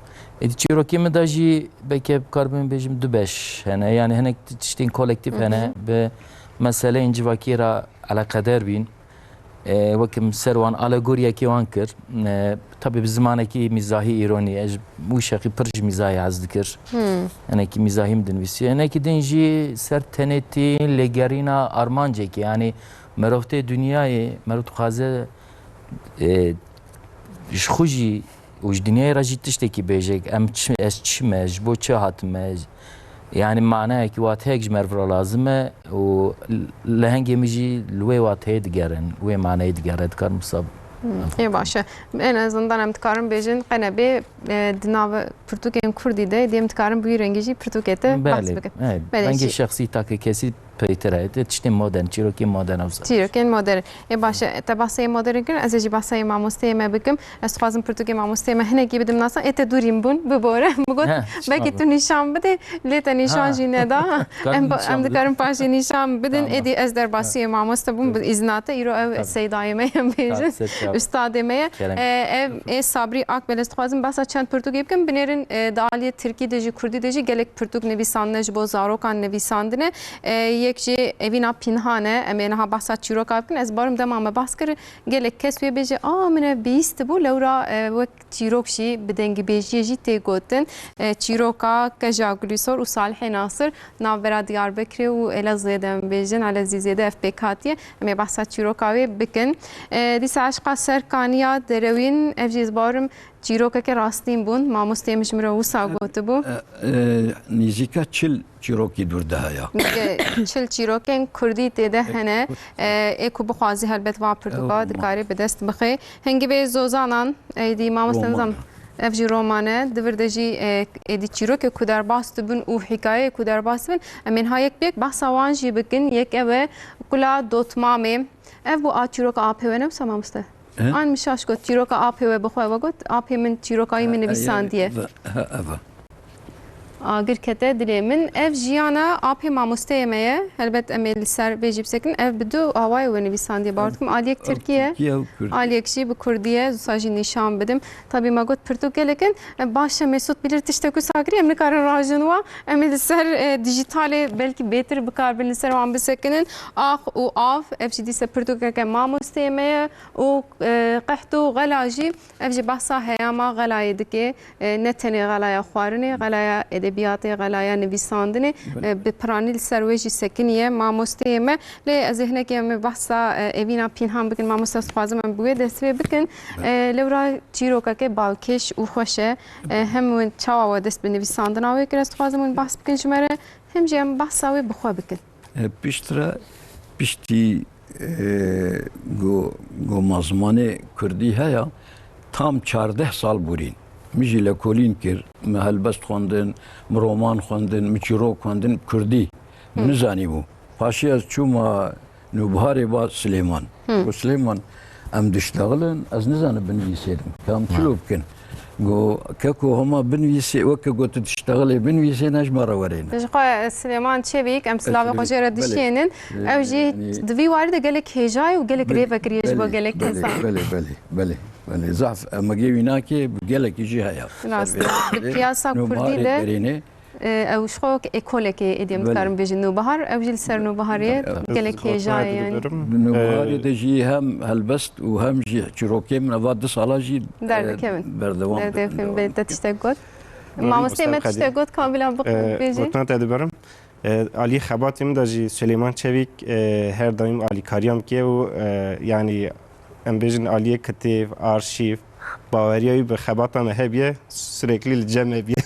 Êdî çîrokê me de jî belkî bikar bin bêjim du beş hene yani hinek tiştên kolektif hene bi meseleyên civakî re eleqedar bîn. Wekim ser wan alegoriyekî wan kir. Tabii bi zimanekî mîzahî îronî ez wî şeqî pir ji mîzahê hez dikir. Hinekî mîzahî min dinivîsî. Hinekî din jî ser tenêtî lêgerîna armancekî yani merov tê dunyayê merov dixwaze ji xwe jî û ji dinyayê re jî tiştekî bêjek em ez çi me ji bo çi hatime yani manayekî wateyek ji merv re lazim e û lehengê min jî li wê wateyê digerin wê manayê digere dikarim wisa İyi başa. En azından em dikarim bêjin qenebê di nav Pirtûkên Kurdî de diyem dikarim bu rengî jî Pirtûkete bahs bikin. Rengê şexsî take kesî peytir e tiştên modern çîrokên modern wisa. Çîrokên modern. Ê başa te bahseyê modern kirin ez ê jî bahseyê mamosteyê me bikim. Ez dixwazim Pirtûkê mamosteyê me hinekî bidim nasa ê te dûrîn bûn bibore. Bigot belkî tu nîşan bidê lê te nîşan jî neda. Em dikarim paşê nîşan bidin êdî ez derbasiyê mamoste bûm bi îznate îro ev seydayê me em bêjin. Üstadê me ye. Ev Sabri Akbel ez dixwazim bahsa çend Pirtûkê bikim binêrin di aliyê Tirkî de jî Kurdî de jî gelek Pirtûk nivîsandine ji bo zarokan nivîsandine. gelek jî evîna pînhane em ê niha behsa çîroka bikin ez barim dema me behs kir gelek kes wê bêje a min ev bîst bû lewra wek çîrok jî bi dengîbêjiyê jî tê gotin çîroka Keja Gulîsor û Salihê Nasir navbera Diyarbekirê û Elazığê de em bêjin Elazîzê de ev pêk hatiye em ê behsa çîroka wê bikin dîsa eşqa serkaniya derewîn ev jî ez barim çîrokeke rastîn bûn mamosteyê min ji min re wisa gotibû نزیکا چل چیروکی دورده هیا çil çîrokên Kurdî tê de hene ê ku bixwazî helbet va pirtûka dikarî bi dest bixe hingî vê zozanan êdî mamoste nizam ev jî romane divir de jî êdî çîrokê ku derbas dibin û hikayeyê ku derbas dibin em ên ha yek pêk behsa wan jî bikin yek ev e kula dotmamê ev bu a çîroka apê we ne wisa mamoste an mişaş got çîroka apê we bixwe ve got apê min çîrokayî min nivîsandiye agir kete dilê min ev jiyana apê mamosteyê me ye helbet em ê li ser vê jî bisekin ev bi du awayê we nivîsandiye bar dikim aliyek Tirkiye aliyek jî bi Kurdiye wisa jî nîşan bidim tabî me got pirtûk gelekin başa Mesut bilir tiştek wisa kirî em nikarin rajin wa em ê li ser dijîtalê belkî bêtir bikarbin li ser wan bisekinin ax û av ev jî dîse pirtûkeke mamosteyê me ye û qeht û xela jî ev jî behsa heyama xelayê dike ne tenê xelaya xwarinê xelaya edebiyatê xelaya nivîsandinê bi piranî li ser wê jî sekiniye mamosteyê me lê ez ê hinekê em ê behsa evîna pînhan bikin mamoste ez dixwazim em bi wê dest vê bikin lewra çîrokeke balkêş û xweş e hem wên çawa we dest bi nivîsandina wê kir ez dixwazim wên behs bikin ji me re hem jî em behsa wê bi xwe bikin piştre piştî goma zimanê Kurdî heya tam 14 sal bûrîn min jî lekolîn kir me helbest xwendin min roman xwendin min çîrok xwendin Kurdî nizanîbû paşê ez çûma nûbiharê ba Silêman got Silêman em diştexilin ez nizanim binivîsêrim kam çilo bikin got keko hema binivîsê weke got diştexilê binivîsê ne ji me re werêne ji xwe Silêman çêvîk em silavê xwe jê re dişênin ew jî di vî warî de gelek hêjayî û gelek rêvekiriye ji bo gelek kesan belê zaf emegê wî nake gelekî jî heya di piyasa Kurdî de ew ji xwe ekolekê êdî em dikarin bêjin nûbihar ew jî li ser nûbiharê gelek hêjayî yani nûbiharê de jî hem helbest û hem jî çîrokê min eva 2 sala jî derdikevin berdewam derdikevin bê te tiştek got mamosteyê me tiştek got kamîlan bêjî gotina te dibirim alî xebatê min de jî Silêman Çevîk her daîm alîkariya me kiye û yanî em bêjin aliyê kitêv arşîv baweriya wî bi xebata me hebiye süreklî li cem hebiye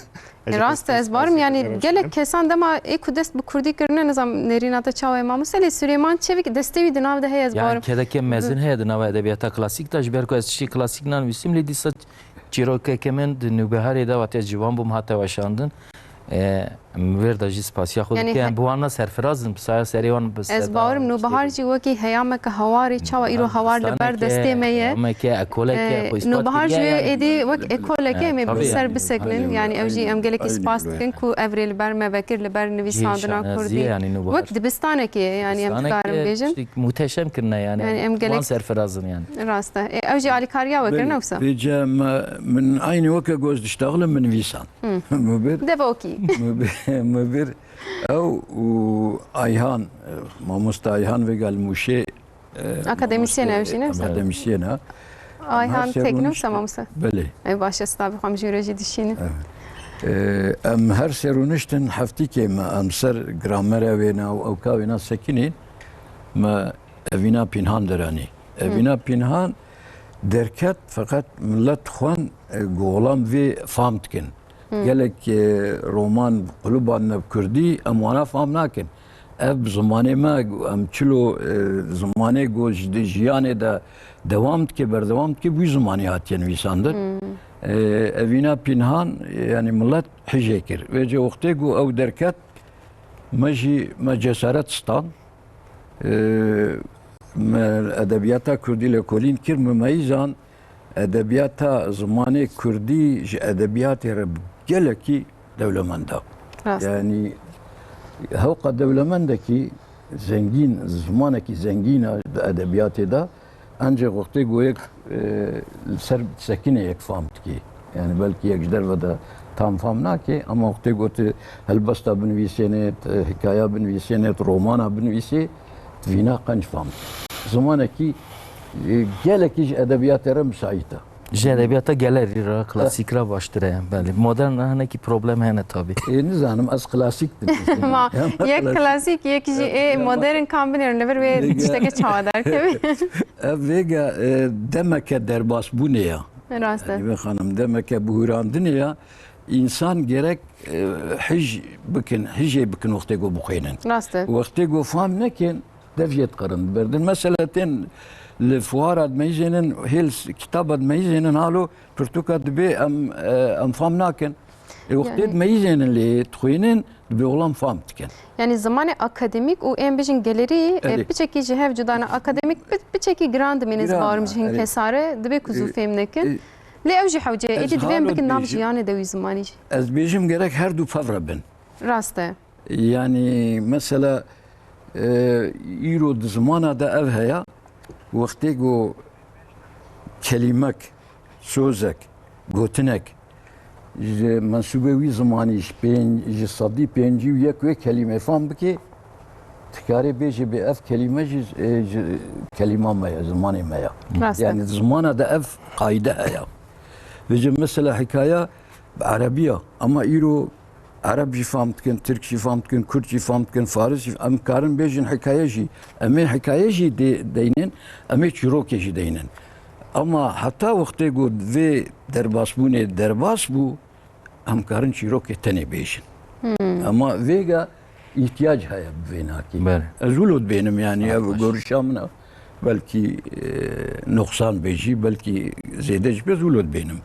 rast ez barim yani gelek kesan dema ê ku dest bi Kurdî kirine nizam nêrîna te çawa mamoste lê Silêman Çevîk destê wî di nav de heye ez barim yani kedeke mezin heye di nava edebiyata klasîk da ji ber ku ez tiştî klasîk nanivîsim lê dîsa çîrokeke min di nûbiharê de watê ez ciwan bûm hate weşandin wêr de jî spasiya xwe dikim bi wan ne serfirazin pisaya serê wan ez barim nûbihar jî wekî heyameke hewarê çawa îro hewar li ber destê me ye nûbihar jî êdî wek ekoleke em ê bi ser bisekinin yani ew jî em gelekî spas dikin ku evrê li ber me vekir li ber nivîsandina Kurdî wek dibistanekê yani em dikarim bêjin muhteşem kirine yani em gelek serfirazin yani rast e ew jî alîkariya wekirine wisa bêje min aynî weke goz diştexilim min nivîsan devokî مبر او ayhan mamoste ayhan ve gelmuşe akademisyen evşine akademisyena ayhan tekno samamusa beli ev başa stabi xam jüreci dişini em her seruniştin haftikê me em ser gramera wê na ew ka wê na sekinîn me evîna pînhan deranî evîna pînhan derket feqet millet xwan golam vê fam dikin gelek roman quluban nev Kurdî em wana fam nakin ev zimanê me em çilo zimanê got ji jiyanê de dewam dike berdewam dike bu zimanê hatiye nivîsandin evîna pînhan yani millet hijê kir vê ce wextê got ew derket me jî me cesaret stan me edebiyata Kurdî lekolîn kir mimeyîzan edebiyata zimanê Kurdî ji edebiyatê re gelekî dewlemenda yani hewqa dewlemendekî zengîn zimanekî zengîn e edebiyatê de ancak wextê got yek li ser sekinê yek fam dikî Yani belki yekjder ve da tam fam nake ama vakti gotu helbasta binivîsêne, hikaya binivîsêne, romana binivîsê vîna qenc fam. Zamanekî gelekî ji edebiyatê re müsait e. Ji edebiyata gelir ra klasikra baştır yani. Belli. Modern haneki problem hene tabi. Nizanim ez klasik Ma yek klasik yek ji modern kombinêrin li vir wê tiştekî çawa derkevî. Vêga demeke derbasbûnê ya. Rast e. Yani xanım demeke buhurandinê ya insan gerek hij bikin, hijê bikin wextê ku bixwînin. Rast e. Wextê ku fam nekin deviyet qerin berdin. Mesela tên li fuara dmeyîzênin hêl kitaba dmeyîzênin halo pirtûka dibe em fam nakin. Wextê dmeyîzênin lê dixwînin dibe oğlan fam dikin. Yani zamanı akademik û em bijin gelerî biçekî ji hev cudana akademik biçekî girand dimêniz barim ji hin kesare dibe ku zû fêm nekin. Lê ew jî hewce êdî divêm bikin nav jiyanê de wî zimanî jî. Ez bêjim gerek her du fevre bin. Rast e. Yani mesela îro di zimana da ev heye wextê ku kelimek, sözek, gotinek ji mensûbê wî zimanî ji sedî pêncî û yek wê kelîme fam bike tikarê bêje bê ev kelîme ji kelîma me ye, zimanê me ye. Rast e. Yani zimana da ev qaîde heye. Ve mesela hikaya Arabiya ama îro Arab jî fam dikin, Türk jî fam dikin, Kürt jî fam dikin, Faris jî em karin bêjin hikaye jî. Em ê hikaye jî deynin, em ê çîrokê jî deynin. Ama heta wextê ku vê derbasbûnê derbas bû, em karin çîrokê tenê bêjin. Ama vêga ihtiyac heye bi vê nakî. Bele. Ez wilo dibênim yani ev görüşa min e. Belki noksan bêjî, belki zêde jî bez wilo dibênim.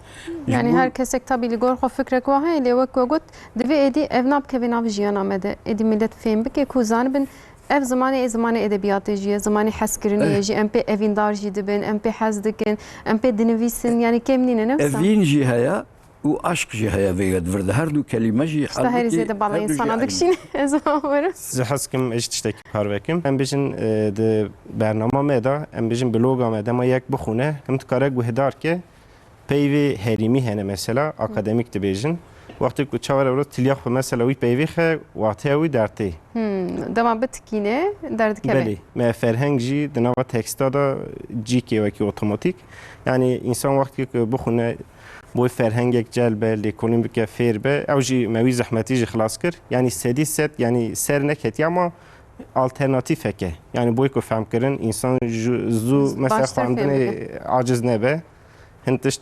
Yani her kesek tabii li gor xwe fikrek wa heye lê wek got divê êdî ev nabikeve nav jiyana me de êdî millet fêm bike ku zanibin ev zamanê zamanê edebiyatê jî ye, zamanê hezkirinê jî em pê evîndar jî dibin, em pê hez dikin, em pê dinivîsin yani kemnîne ne wisa. Evîn jî heye û aşk jî heye vêga divirde. Her du kelîme jî İşte her zêde bala insana dikişîne ez werim. Ji hezkim eş tiştekî parvekim. Em bêjin di bernama me da em bêjin bloga me dema yek bixûne him dikare guhdar ke peyvê herîmî hene mesela akademik dibêjin. Wextê ku çawa ew tilya xwe mesela wî peyvê xe wateya wî dertê. Dema bitikîne derdikeve. Belê. Me ferheng jî di nava teksta da cîkê wekî otomatik. Yani insan wextê ku bixûne boy ferhengek celbe, lêkolîn bike fêr be, ew jî me wî zehmetî jî xilas kir. Yani sedî set yani ser neketiye ama alternatîfek e. Yani boy ku femkirin insan zû mesela xwandinê aciz nebe. Hin tişt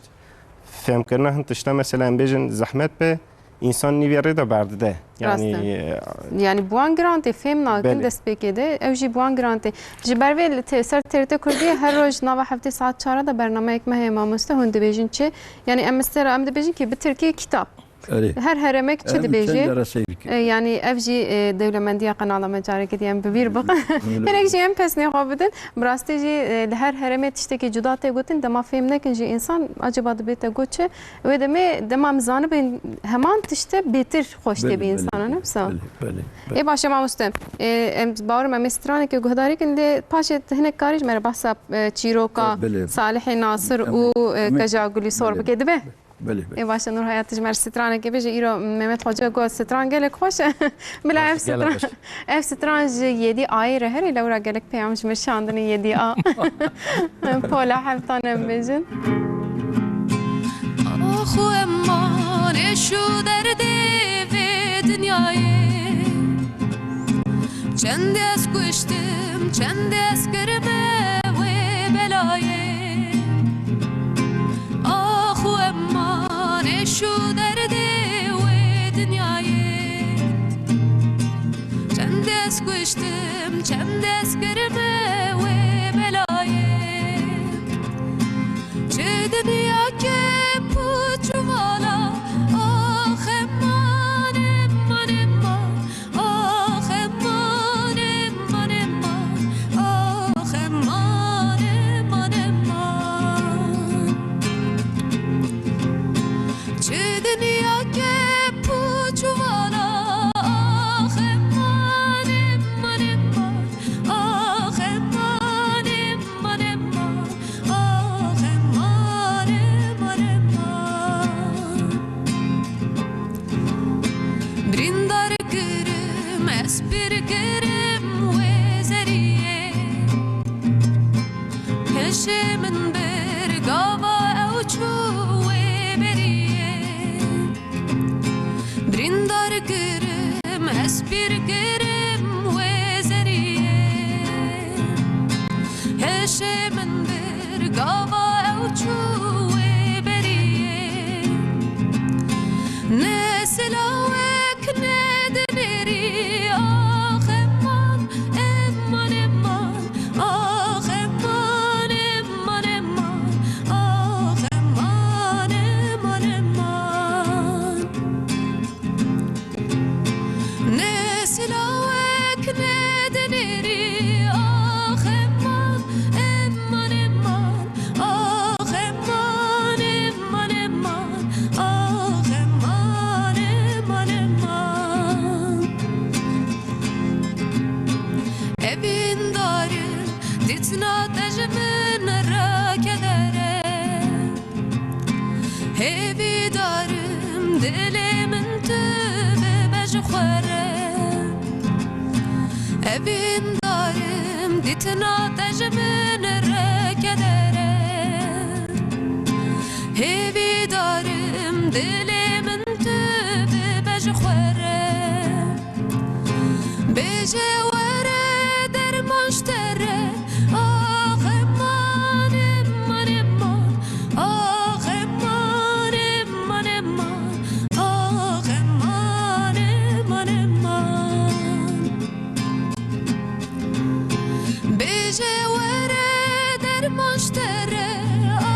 femkirina hin tişta mesela em bêjin zehmet be insan nîvê rê da berdide. Yani buan girantê fêm nakin Belê. destpêkê de ew jî buan girantê. Ji ber vê ser TRT Kurdiyê her roj nava heftê saat 4 da bernameyek me heye mamoste hûn dibêjin çi. Yani em mesela em dibêjin ki bi Tirkiyê kitap. Her heremek çi dibêje. Yani ev jî dewlemendiya qenala me carekê diyem bi bîr biqin. Hinek jî em pesnê xwe bidin. Bi rastî jî li her heremê tiştekî cuda tê gotin dema fêm nekin jî insan acaba dibe te got çi. Wê demê dema em zanibin heman tişte bêtir xweş tê bi insana ne wisa. Ê baş e mamoste. Em bawerim em ê stranekê guhdarî kin lê paşê hinek karî ji me re behsa çîroka Salihê Nasir û Keja Gulî Sor bike dibe. Ê baş e Nur Hayat ji me re stranekê bêje îro Mehmet Hoca got stran gelek xweş e. Bila ev stran ji 7 ayê re herê lewra gelek peyam ji me şandinê 7 a. Pola hevtan em bêjin. آخو امان شو درده و دنیای چند از کشتم چند از کرمه و بلای آخو امان شو درده و دنیای چند از کشتم چند از کرمه و بلای چه دنیا که پوچوالا آخه مانم مانم مان آخه مانم مانم مان آخه مانم مانم مان چه دنیا که پوچوالا آخه مانم مانم مان آخه هیوی دارم دل من تو به بجخوره evin darım ditna tecmen rekedere hevi darım dilimin tübü bejxwere bejewere dermanştere ah eman eman eman ah eman eman eman ah eman eman eman بجواره در مشتره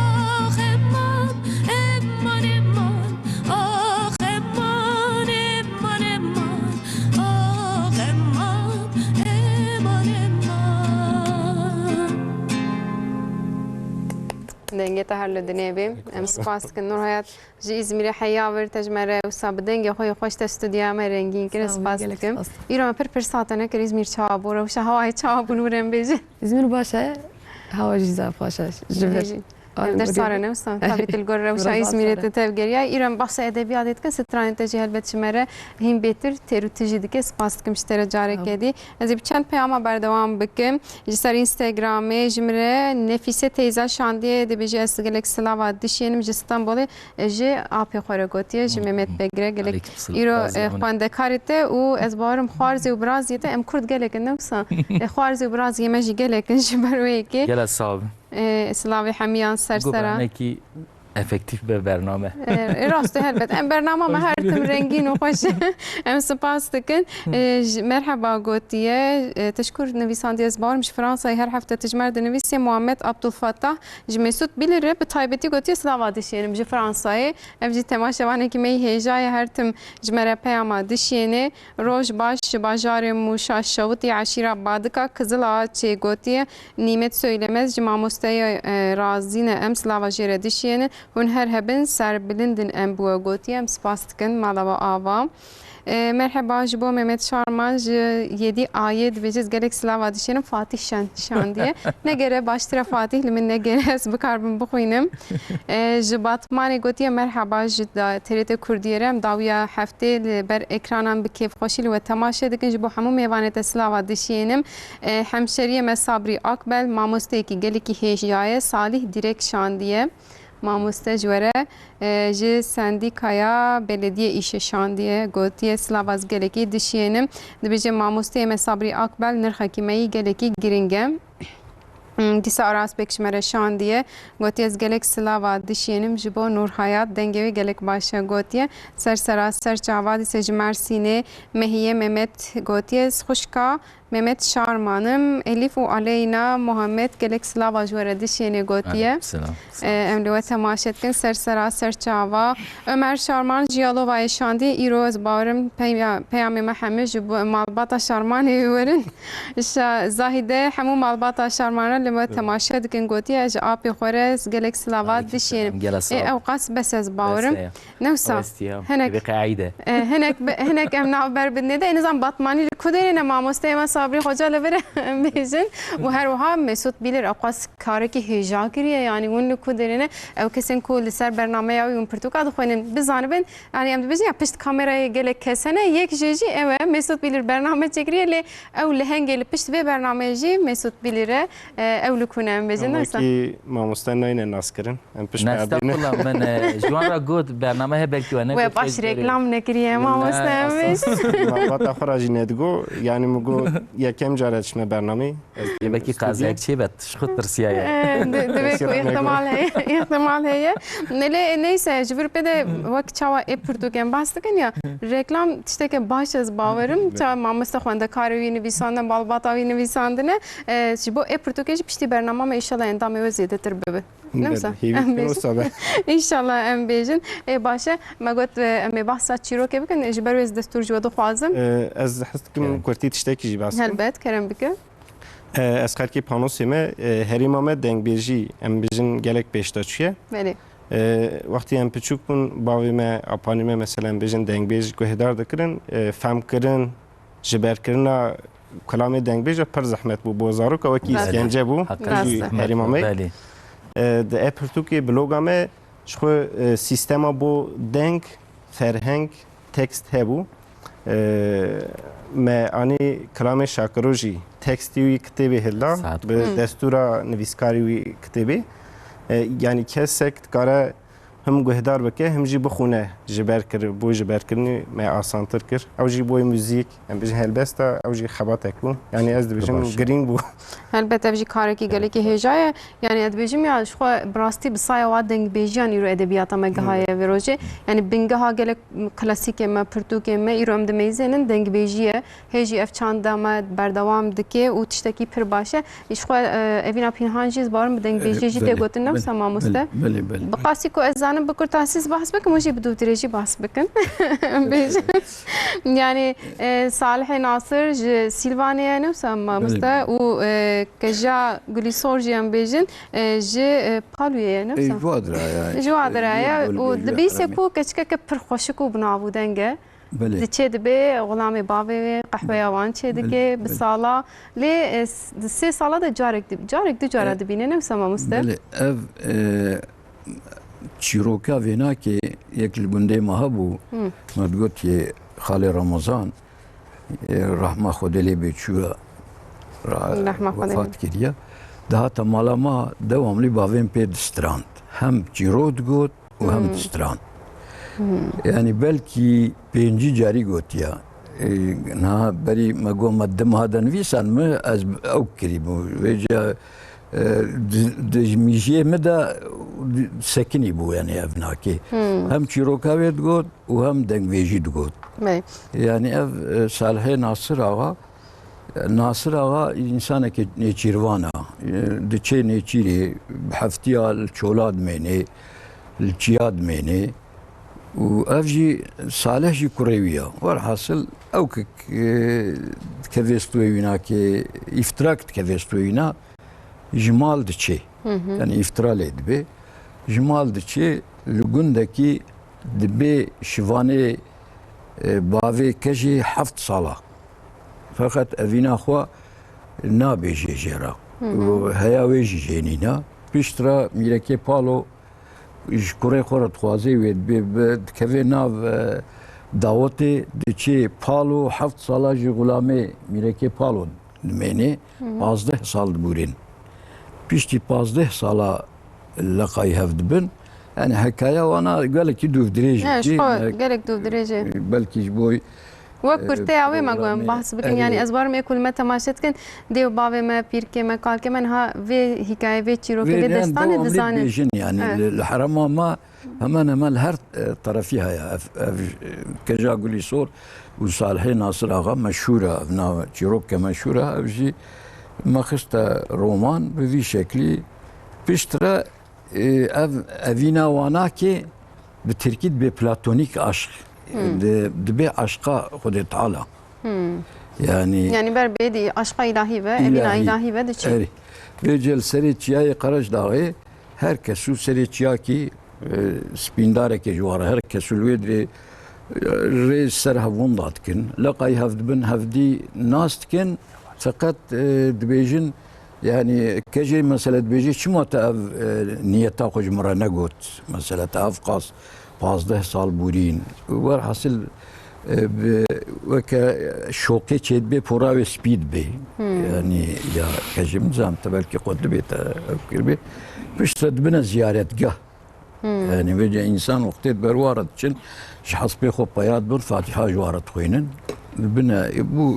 آخ امان امان امان آخ امان امان امان آخ امان امان امان دنگه تهرلو دنیبیم ام سپاس کن نور حیات جی ازمیری حیا ور تجمره و ساب دنگه خوی خوش تستودیا ما رنگین کن سپاس کن ایران پر ساعتانه که ازمیر چابور و شهوای چابون ورم بیجه İzmir باشه هوا جیزا باشه جبر در سارنه وستان تابیت الگوره و شای ازمیری تتفگریه ایران بخش ادبیات که ستران تجهل بتشمره هم بهتر ترو تجدید که سپاس کم شتر جاره کردی از این چند پیام بردوام بکم جسر اینستاگرام جمره نفیسه تیزا شاندیه دبیجی استگلک سلاوا دشینم جستان بوله جی آپی خوره گوتیه جی ممت بگره گلک ایرو خوانده کارته و از بارم خوارزی و برازیته ام کرد گلک نوسا خوارزی و برازی مجی گلک جبروی که گل صاحب سلاوی حمیان سرسره گفتم افکتیو به برنامه راسته هلبت ام برنامه ما هر تم رنگین و خوش ام سپاس دکن مرحبا گوتیه تشکر نویسنده از بار مش فرانسه هر هفته تجمر نویسی محمد عبدالفتاح جمسود بیلره به تایبتی گوتیه سلاوا دشینم مش فرانسه ام جی تماشاوانه کی می هجای هر تم جمره پیام دشینه روز باش باجار موشا شوتی عشیره بادکا کزلا چه گوتیه نیمت söylemez cimamostaya razine em slava jere dişiyene hon her hebben ser bilindin em bu gotiyem spastkin malava ava merhaba jibo Mehmet Şarman 7 ayet veciz gerek slava dişenim Fatih Şan diye ne gere baştıra Fatih limin ne gere ez bu karbon bu kuynem jibatmani gotiye merhaba jida TRT Kurdiyerem dawiya hafte ber ekranan bi keyf xoşil ve temaşa dikin jibo hamu mevanet slava dişenim hemşeriye mesabri akbel mamosteki geliki hejaye Salih Direk Şan diye مامۆستا جوەرە ji sendîkaya belediye îşe şandiye gotiye slavaz gelekî dişiyênim dibêje mamosteyê me Sabrî Akbel nirxekî me yî gelekî giring e dîsa Arasbek ji me re şandiye gotiye ez gelek slava dişiyênim ji bo Nûrhayat dengê wê gelek baş e gotiye sersera ser çava dîse ji Mersînê Mehiye Mehmet gotiye ez xuşka Mehmet Şarmanım, Elif ve Aleyna Muhammed gelek slava jwere dişiyene gotiye. Emli ve temaş etkin sersera serçava. Ömer Şarman Jiyalova şandi İroz bağırım peyami Mehmet jibu malbata Şarman everin. Zahide hemu malbata Şarman'a lime temaş etkin gotiye. Api xorez gelek slava dişiyene. Evqas bes ez bağırım. Nevsa. Henek em navber bidne de enizan batmani kuderine mamosteyma صابری خوجا لبره بیشن و هر وها مسعود بیلر اقاس کاری که هجا کریه یعنی اون کودرینه او کسین کول سر برنامه یا اون پرتوکاد خوینن بزانبن یعنی ام بیشی پشت کامرای گله کسنه یک جیجی او مسعود بیلر برنامه چکریه لی او لهنگل پشت به برنامه جی مسعود بیلره او لکنم بیشن نسا کی ماموستان ناینه ناس کرن ام پشت کردینه من جوان را گود برنامه بلکی و نه و باش رکلام نکریه ماموستان بیشن ما تا خراجی ندگو یعنی مگو یکم جارش می برنامه belki kazak şey bet şut Rusya'ya. Demek ki ihtimal heye. Neyse jüvürpede vak çava epurtuken bastıkın ya reklam işte ki başız bavarım çava mamasta xwende karî nivîsandin balbata wî nivîsandine ji bo epurtukê jî piştî bername me inşallah endamê we zêdetir bibe. İnşallah em bêjin başe me got em ê behsa çîrokê bikin ji ber wê ez destûr ji we dixwazim. Ez hestim kurtî tiştekî jî baskim. Helbet kerem bike. Ez xelkê panosê me herîma me dengbêjî em bijin gelek pêştaçûye. Belê. Wextî em piçûk bûn bavê me apanî me mesela em bijin dengbêj guhêdar dikirin femkirin ji berkirina kelamê dengbêj pir zehmet bû bo zarok wekî îskence bû herîma me di e pirtûkê bloga me شخو سیستما بو دنگ فرهنگ تکست هبو ما آنی کلام شاکروجی تکستی وی کتابی هلا ساعت. به دستورا نویسکاری وی کتابی یعنی کسک کاره هم گهدار بکه هم جی بخونه جبر کر بو جبر کرنی ما آسانتر کر او جی بوی موزیک ام بجی هلبستا او جی خبات اکبو یعنی از دبیجم باشه. گرینگ بو البته بجی کارکی گلی که هجای یعنی ادبیجم یا شخو براستی بسای واد دنگ بیجان ایرو ادبیات ما گهای ویروجه یعنی بنگه ها گل کلاسیک ما پرتوک ما ایرو ام دمیزنن دنگ بیجیه هجی اف چند ما بردوام دکه و تشتکی پر باشه شخو اوینا پینهانجیز بارم دنگ بیجی جی تگوتن نفس ما مسته بله بله بقاسی کو ازانم بکر تاسیس بحث بکن مجی بدو تریجی بحث بکن يعني صالح ناصر سيلفانيا نفسها مستا و كجا جليسور جيان بيجن جي بالويا ای نفسها جوادرا يعني جوادرايا و دبيسه كو كچك پر خوشكو بنابو دنگه بله دچه دبي غلامي بابي قحوه وان چه دگه بسالا لي سي سالا da جارك دي جارا دبينه نفسها مستا بله ev چیروکا وینا که یک لگنده ماه بو مدگوت یه خال رمضان رحمه خودلی بیچوه رحمه خودلی. وفات کردیا daha tamala ma devamlı bavim pe distrand. Hem çirod got و هم distrand. Yani belki penci cari got ya. Na beri mago madde mahadan visan mı az avkiri bu. Veca دژمیجیه مده سکنی بو یعنی evnaki. Hem çirokavet got و hem dengveji got. بله Yani ev Salih Nasır Ağa insana ki neçirvana. Diçe neçiri haftiya çolad meni, çiyad meni. و افجي صالح جي كوريويا والحاصل او كفيستوينا كي افتراكت كفيستوينا جمال دچي يعني افترا لدبي جمال دچي لغوندكي دبي شيفاني باوي كجي حفت صالح فقط افينا خو نابيجي جيرا هيا ويجي جينينا بيشترا ميركي بالو جکره خورد خوازی وید به کفی ناو دعوتی دیچه پالو 7 ساله جی غلامی میرکی پالو دمینی 15 سال بورین پیشتی 15 ساله لقای هفت بن yani hikaye ona belki dövdüreci. Ne şu gerek dövdüreci. Belki boy وقت كرتي عوي ما قوم بحث بكن يعني أزبار ما يكون متى ما شت كن ديو بابي ما بير كي ما قال كمان ها في حكاية في تشيرو في دستان دزانة يعني الحرام ما همان هر طرفيها يا كجا قولي صور وصالحين ناصر آغا مشهورة ابنا تشيروك مشهورة أبجي ما خست رومان بفي شكلي بيشترى أفينا واناكي بتركيد ببلاتونيك عشق دبي عشقا خود تعالى يعني بر بيدي عشقا إلهي ve evina ilahi ve de çi. Vecel seriçiyayı Karaç Dağı herkesu seriçiyaki spindare jwara herkesu lwedri reis ser havun datkin laqay havdbin havdi nastkin fakat dibejin yani keji mesela dibejin çima tav niyeta xujmara negot mesela tav qas 15 sal burin var hasıl وك شوقي تشد بي بورا سبيد بي يعني يا كجم زام تبلكي قد بيت افكر بي باش تدبنا زيارة جه يعني بيجي انسان وقت بروارد تشن شحص بي خو بياض بر فاتحه جوارد خوينن بنا بو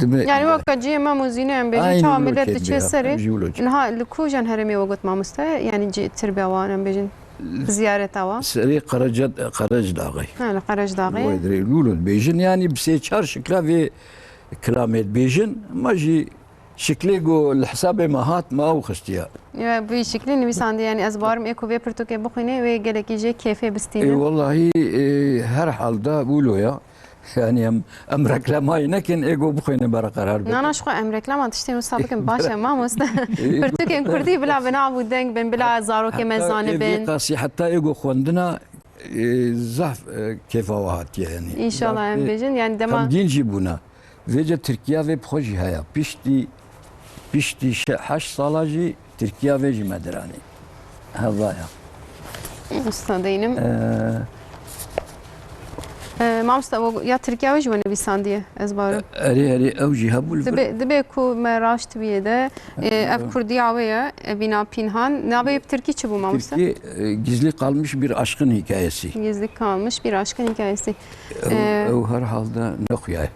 يعني وقت جي ما موزينه ام بيجي شامل تشسري انها لكوجن هرمي وقت ما مستا يعني جي تربيه وانا بيجي زيارة توا سري قرج داغي ها قرج داغي ويدري لولو بيجن يعني بسيتشار شكلها في كلامات بيجن ما جي شكلي جو الحساب مهات ما هو خشتيا في شكلي نبيساندي يعني ازبارم ايكو في برتوكي بخينه وجلك يجي كيفي بستينه والله هر حال دا بقولوا يا يعني ام ركلماي لكن ايجو بخينه برا قرار انا شخو ام ركلام تشتي مسابقه باشا ما مست برتوكي كردي بلا بنا ودنگ بن بلا زارو كما زانبن قاسي حتى ايجو خوندنا زحف كيف وهات يعني ان شاء الله ام بيجن يعني دما دين جيبونا فيجا تركيا في بخوجي هيا بيشتي 8 سالاجي تركيا فيجي مدراني هذا استادینم مامستا یا ترکیه و جوانی بیساندیه از بارم اري اوجي هبول دبی کو مراشت بیده ev Kurdi avaya bina pinhan nabe Türkiye çu bu mامستا Türkiye gizli kalmış bir aşkın hikayesi. gizli kalmış bir aşkın hikayesi. O her halde nokya.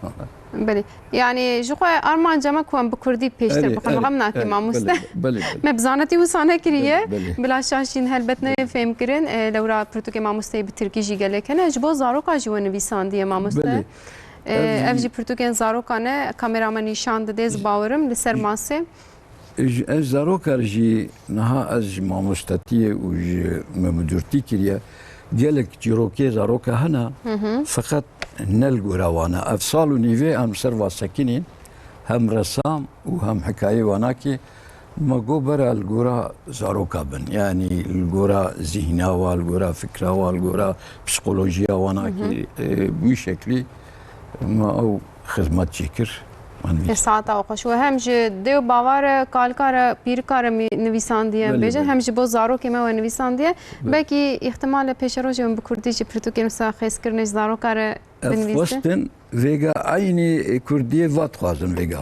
بله يعني جو ارمان جمع كون بكردي بيشتر بخم غمنا كي ماموستا بله ما بزانتي وسانه كريه بله. بلا شاشين هلبتنا فهم كرين لورا برتوكي ماموستا بتركي جي قال لك انا جبو زاروكا جوان بيسان دي ماموستا بله. اف جي برتوكي زاروكا نه كاميرامان نشان دز باورم لسر ماسه از زاروکر جی نها از ماموستاتیه و مدورتی کریه gelek ciroke zaroka hana fakat nel guravana efsal u nive hem serva sakinin hem ressam u hem hikaye vanaki ما gober el gura zaroka bin yani el gura zihna ve el gura fikra ve el gura psikolojiya vanaki bu şekli ma o hizmet çekir ساعت اوقاش و هم جه دیو باور کالکار پیرکار نویسان دیه بیشتر هم جه با زارو که ما نویسان دیه بلکه احتمال پیش رو جم بکردی جه پرتو که نسا خیس کرنش زارو کار بنویسه. فاستن ویگا aynı Kürdiye vat khazın vega.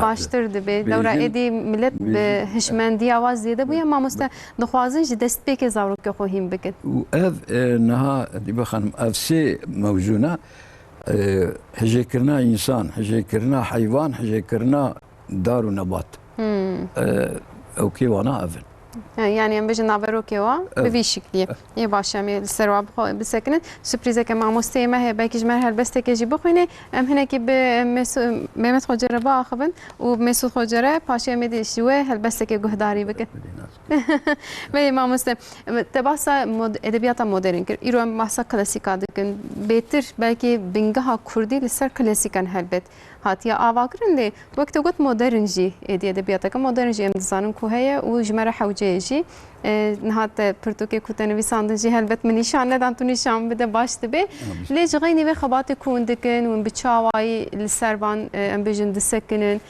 باشتر دبی لورا ایدی ملت به هشمندی آواز زیاده بویا ما مست دخوازن جه دست به که زارو که خویم بکن. و اف نها دی بخانم اف سه موزونه هجيكرنا انسان هجيكرنا حيوان هجيكرنا دار ونبات او كيوانا افن yani em bejin navero ke wa be vi şekliye ye başam ye serwa bisekinin sürprize ke mamoste me he belki jmer helbeste ke jibo khine em hene ki be Mehmet Hoca'ra ba axbin u Mesut Hoca'ra paşa me şiwe helbeste ke guhdari beke ve mamoste tebasa edebiyata modern kir iro masa klasik adın betir belki bingaha kurdi ser klasikan helbet هاتیا آواگرن دی وقت وقت مدرن جی ادبیات که مدرن جی امتزانن کوهیه و جمره حوجه جی نهات پرتوکه کوتن ویساندن جی هلبت من نشان ندان تو نشان بده باش دبی لیج غینی و خبات کوندکن و بچاوای لسربان ام بجن دسکنن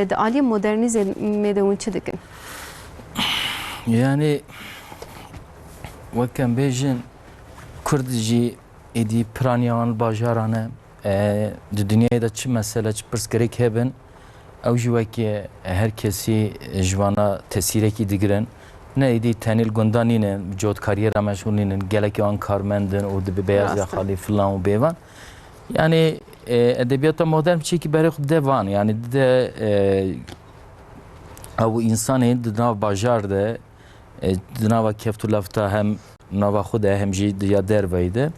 د عالی مدرنیزم مدون چدکن yani وکم بیجن کرد جی ادی پرانیان باجارانه di dünyada çi mesele çi pirsgirêk hebin ew jî wekî her kesî ji vana tesîrekî digirin ne êdî tenîl gundan nînin cotkariyê re meşhûr nînin gelekî an karmendin û dibe beyaz yaxalî filan û bêvan yani edebiyata modern çêkî berê xwe devan yani de ew însanê di nav bajar de di nava keftûlafta hem nava xwe de hem jî ya derveyî de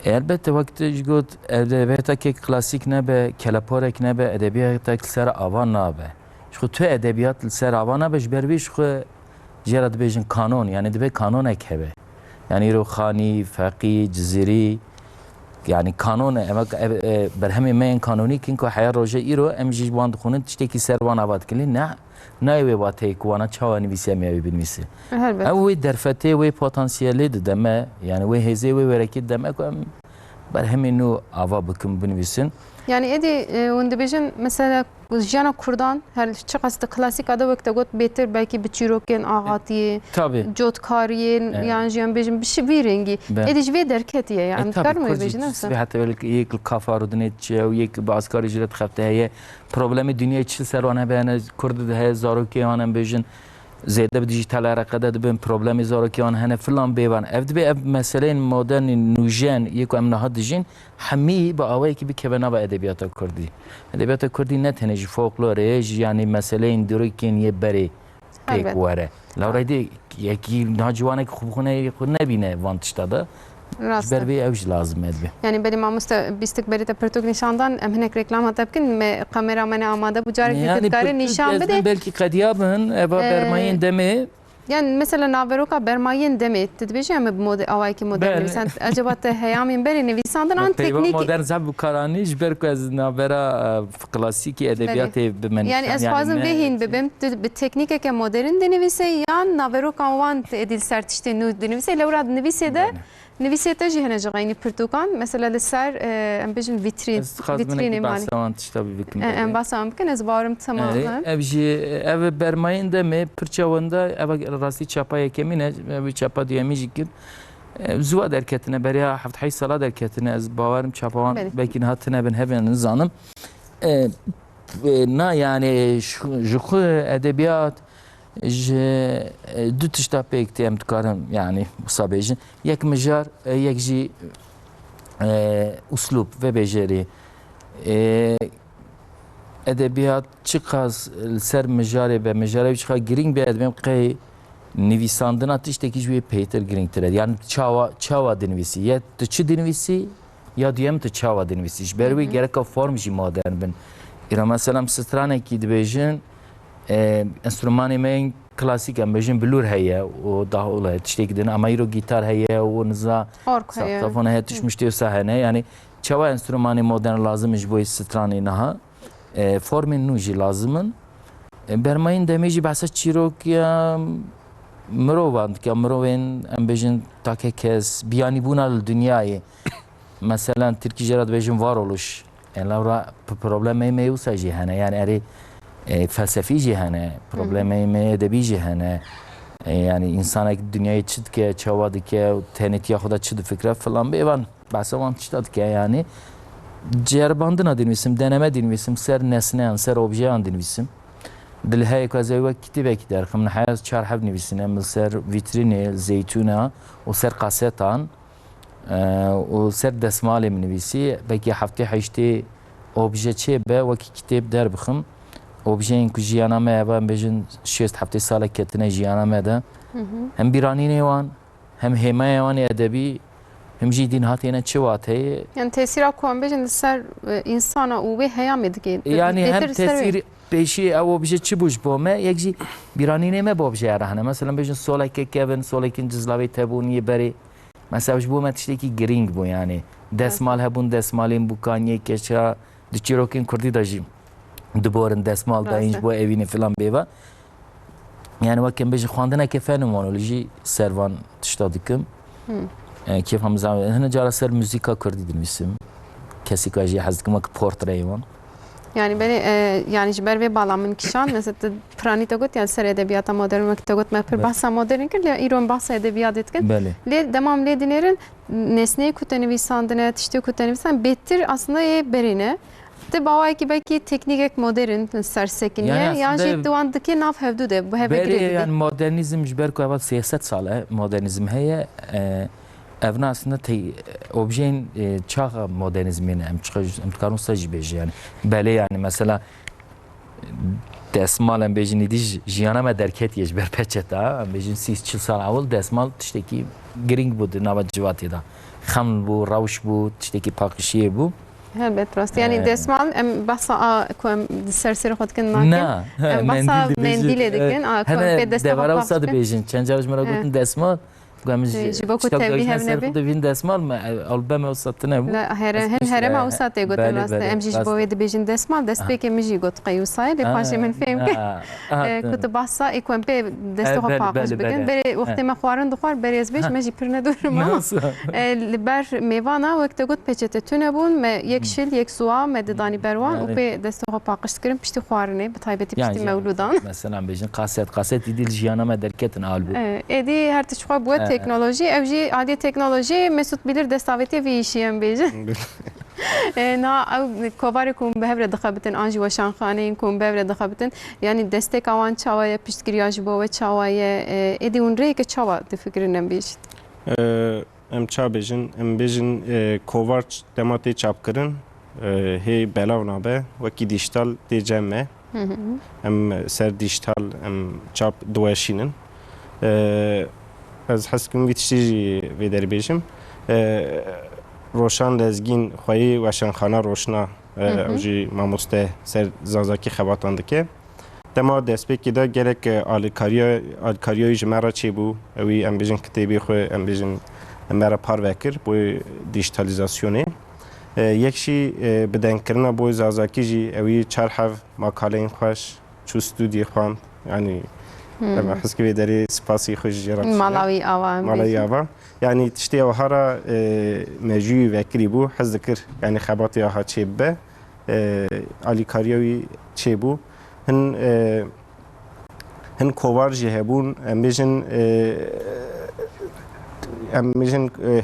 elbette vakti jgot edebiyata klasik nebe kelaporek nebe edebiyata ser avan nabe şu tu edebiyat ser avan nabe jbervi şu cerad bejin kanon yani dibe kanon ekhebe yani ruhani faqih ciziri yani kanon emek berhemi men kanoni kinko hayar roje iro emji wand khunun tişteki servan avat kili ne ve batay kuana çavani bisemiye bilmisi ev derfete ve potansiyeli deme yani ve heze ve vereki demek berhemi nu ava bakım bilmisin yani edi und bejin mesela jana kurdan her çıkası klasik adı vakti got beter belki biçiroken ağatiye jotkariye yani jan bejin bir şey rengi edi jve derketiye yani karmı bejin nasıl hatta belki yek kafarudnet ve yek bazkar ücret xafteye problemi dünya içi servane bana kurdu da zaroki yanan bejin زیاده به دیجیتال عرقه دبیم پروبلمی زاره که آن هنه فلان بیوان افت به مسئله مدرن نوجن یک و امنها دیجین همی با آوایی که بکبنا با ادبیات کردی نه تنج فولکلوره یعنی مسئله این دوری که یه بری پیک واره لورایدی یکی ناجوانه که خوب خونه نبینه وانتشتاده بربی اوج لازم ادبی yani benim amusta bistikberi de pertuk nişandan emhenek reklam hatabkin me kameramana amada bu jarek dikare nişan bede belki kadiyabın eva bermayın deme yani mesela naveroka bermayın deme tedbeci ama mod avayki modern sen acaba te hayamin beri nevisandan an teknik modern zab karani jberku az navera klasiki edebiyatı bimen yani az fazla behin bebem bir teknik ke modern denevise yan naveroka want edil sertişte nu denevise lavrad nevise de نویسیت جی هنجا غینی پرتوکان مثلا لسر ام بجن ویترین Ez xazım ویترین ki مالی bahsevan tişta bir bikim. ام باسام بکن از بارم تمام Ev jî ev bermayinde me pirçavanda ev rastî çapaya kemine ev çapa diyemî jî kir. Zuva derketine beriya heft hay sala derketine ez bawarım çapawan Belli. belki hatine ben heben zanım. Na yani ji xwe edebiyat ji du tişta pek tem dikarim yani sabêjin. Yek mijar yek jî uslup ve beceri. Edebiyat çıkaz ser mijarê ve mijarê çıka giring be edebiyat qey nivîsandina tiştekî ji wê pêtir giringtir e. Yani çawa dinivîsî. Ya tu çi dinivîsî ya duyem tu çawa dinivîsî. Ji ber wê gereka form jî modern bin. İra mesela stranekî dibêjin enstrümanê me klasîk em bêjin bilûr heye û daha ola tiştekî din ama îro gîtar heye û niza ork heye saxofon heye tişmiştê sahene yani çawa enstrümanê modern lazım ji bo stranê niha formên nû jî lazim in bermayîn demê jî behsa çîrokiya mirovan dike mirovên em bêjin take kes biyanîbûna li dunyayê mesela Tirkî jê re dibêjin varoluş lawra problemê me wisa jî hene yani erê felsefî jî hene problemê me edebî jî hene yani insanek dünyayê çi dike çawa dike tenêtiya xwe de çi difikre filan bêvan behsa wan tişta dike yani ceribandina dinivîsim deneme dinivîsim ser nesneyan ser objeyan dinivîsim dil heye ku ez ê wek kitêbekî derxim min heya çar hev nivîsîne min ser vîtrînê zeytûna û ser kasetan û ser desmalê min nivîsî belkî heftê heştê obje çê be wekî kitêb derbixim objeyên ku jiyana me heve em bêjin şêst heftê salek ketine jiyana me de hem bîranînê wan hem hêmayê wan ê edebî hem jî dîn hatîne çi wat heye yani tesira ku em bejin ser insana û wê heya me dike yani hem tesîr peşî ew obje çi bû ji bo me yek jî bîranînê me bi objeya re hene mesela bêjin solekek kevin solekên cizlavê tebûniyê berê mesela ji bo me tiştekî giring bû yani desmal hebûn desmalên bûkaniyê keça di çîrokên Kurdî de jî diborin desmal dayîn ji bo evînê filan bêva yani wek em bêjin xwandineke fenomenolojî servan tişta dikim kêfam zam hine cara ser müzîka Kurdî dinivîsim kesîka jî hez dikim wek portreyê wan yani beni yani ji ber vê bala min kişan mesela pranî te got yani ser edebiyata modern wekî te got me pir behsa modern kir ya îro behsa edebiyatê dikin belê lê demam lê dinêrin nesneyê ku te nivîsandine tiştê ku te nivîsan bêtir aslında yê berîne te bawayekî belkî teknîkek modern ser sekiniye Yani yan aslında jî diwan dike nav hevdû de bu heve berê girê yani modernîzm ji ber ku eva 300 sal e modernîzm heye evna aslında objeyên çaxa modernîzmê em dikarin wisa jî bêje yani belê yani mesela desmal em bêjin êdî jiyana me derketiye ji ber peçeta em bêjin 30 sal awil desmal tiştekî giring bû di nava civatê de xem bû rewş bû tiştekî paqişiyê bû helbet rast yani desmal em behsa ku em ser serê xwe dikin na em behsa mendîlê dikin ku em pê destê devara xwe wisa dibêjin çend car ji me re gotin desmal ji bo ku tevlî hev nebe divîn desmal me albeme wisa tune bû herema wisa tê gotin Belê, rast belê, em jî ji rast. bo wê dibêjin desmal destpêkê min jî got qey wisa lê paşê min fêm kir ku tu behsa ku em pê destê xwe paqij bikin berê wextê me xwarin dixwar berê ez bêj me jî pir nedorim li ber mêvana wek te got peçete tune bûn me yek şil yek suwa me didanî berwan û pê destê xwe paqij dikirin piştî xwarinê bi taybetî piştî mewlûdan mesela bêjin qaset îdî jiyana me derketin albû êdî her tişt xwe bûye teknolojî ev jî adî teknolojî Mesut bilir destavêtiye vî îşî em bêjin na ew kovarê ku bi hev re dixebitin an jî weşanxaneyên ku bi hev re dixebitin yani desteka wan çawa ye piştgiriya ji bo we çawa ye êdî hûn rêyeke çawa difikirin em bêjin em ça bêjin em bêjin kovar dema tê çapkirin hê belav nabe wekî dîjîtal tê cem me em ser dîjîtal em çap diweşînin ez hes dikim vî tiştî jî vê derbêjim roşan lezgîn xweyî weşanxana roşna ew jî mamoste ser zazakî xebatan dike dema destpêkê de gelek alîkariya ji me re çêbû ewî em bêjin kitêbê xwe em bêjin em me re par vekir bo dijitalizasyonê yek jî bi dengkirina bo zazakî jî ewî çar hev makaleyên xweş çû stûdiyê xwand yani Dema hezki vê derê spasî xwe ji cêra bişîne. Malawi ava em Malay bêjin. ava. Yani tiştê hara mecûyî vekirî bû hez dikir yani xebatê ha çêbibe alîkariya wî çêbû hin kovar jî hebûn em bêjin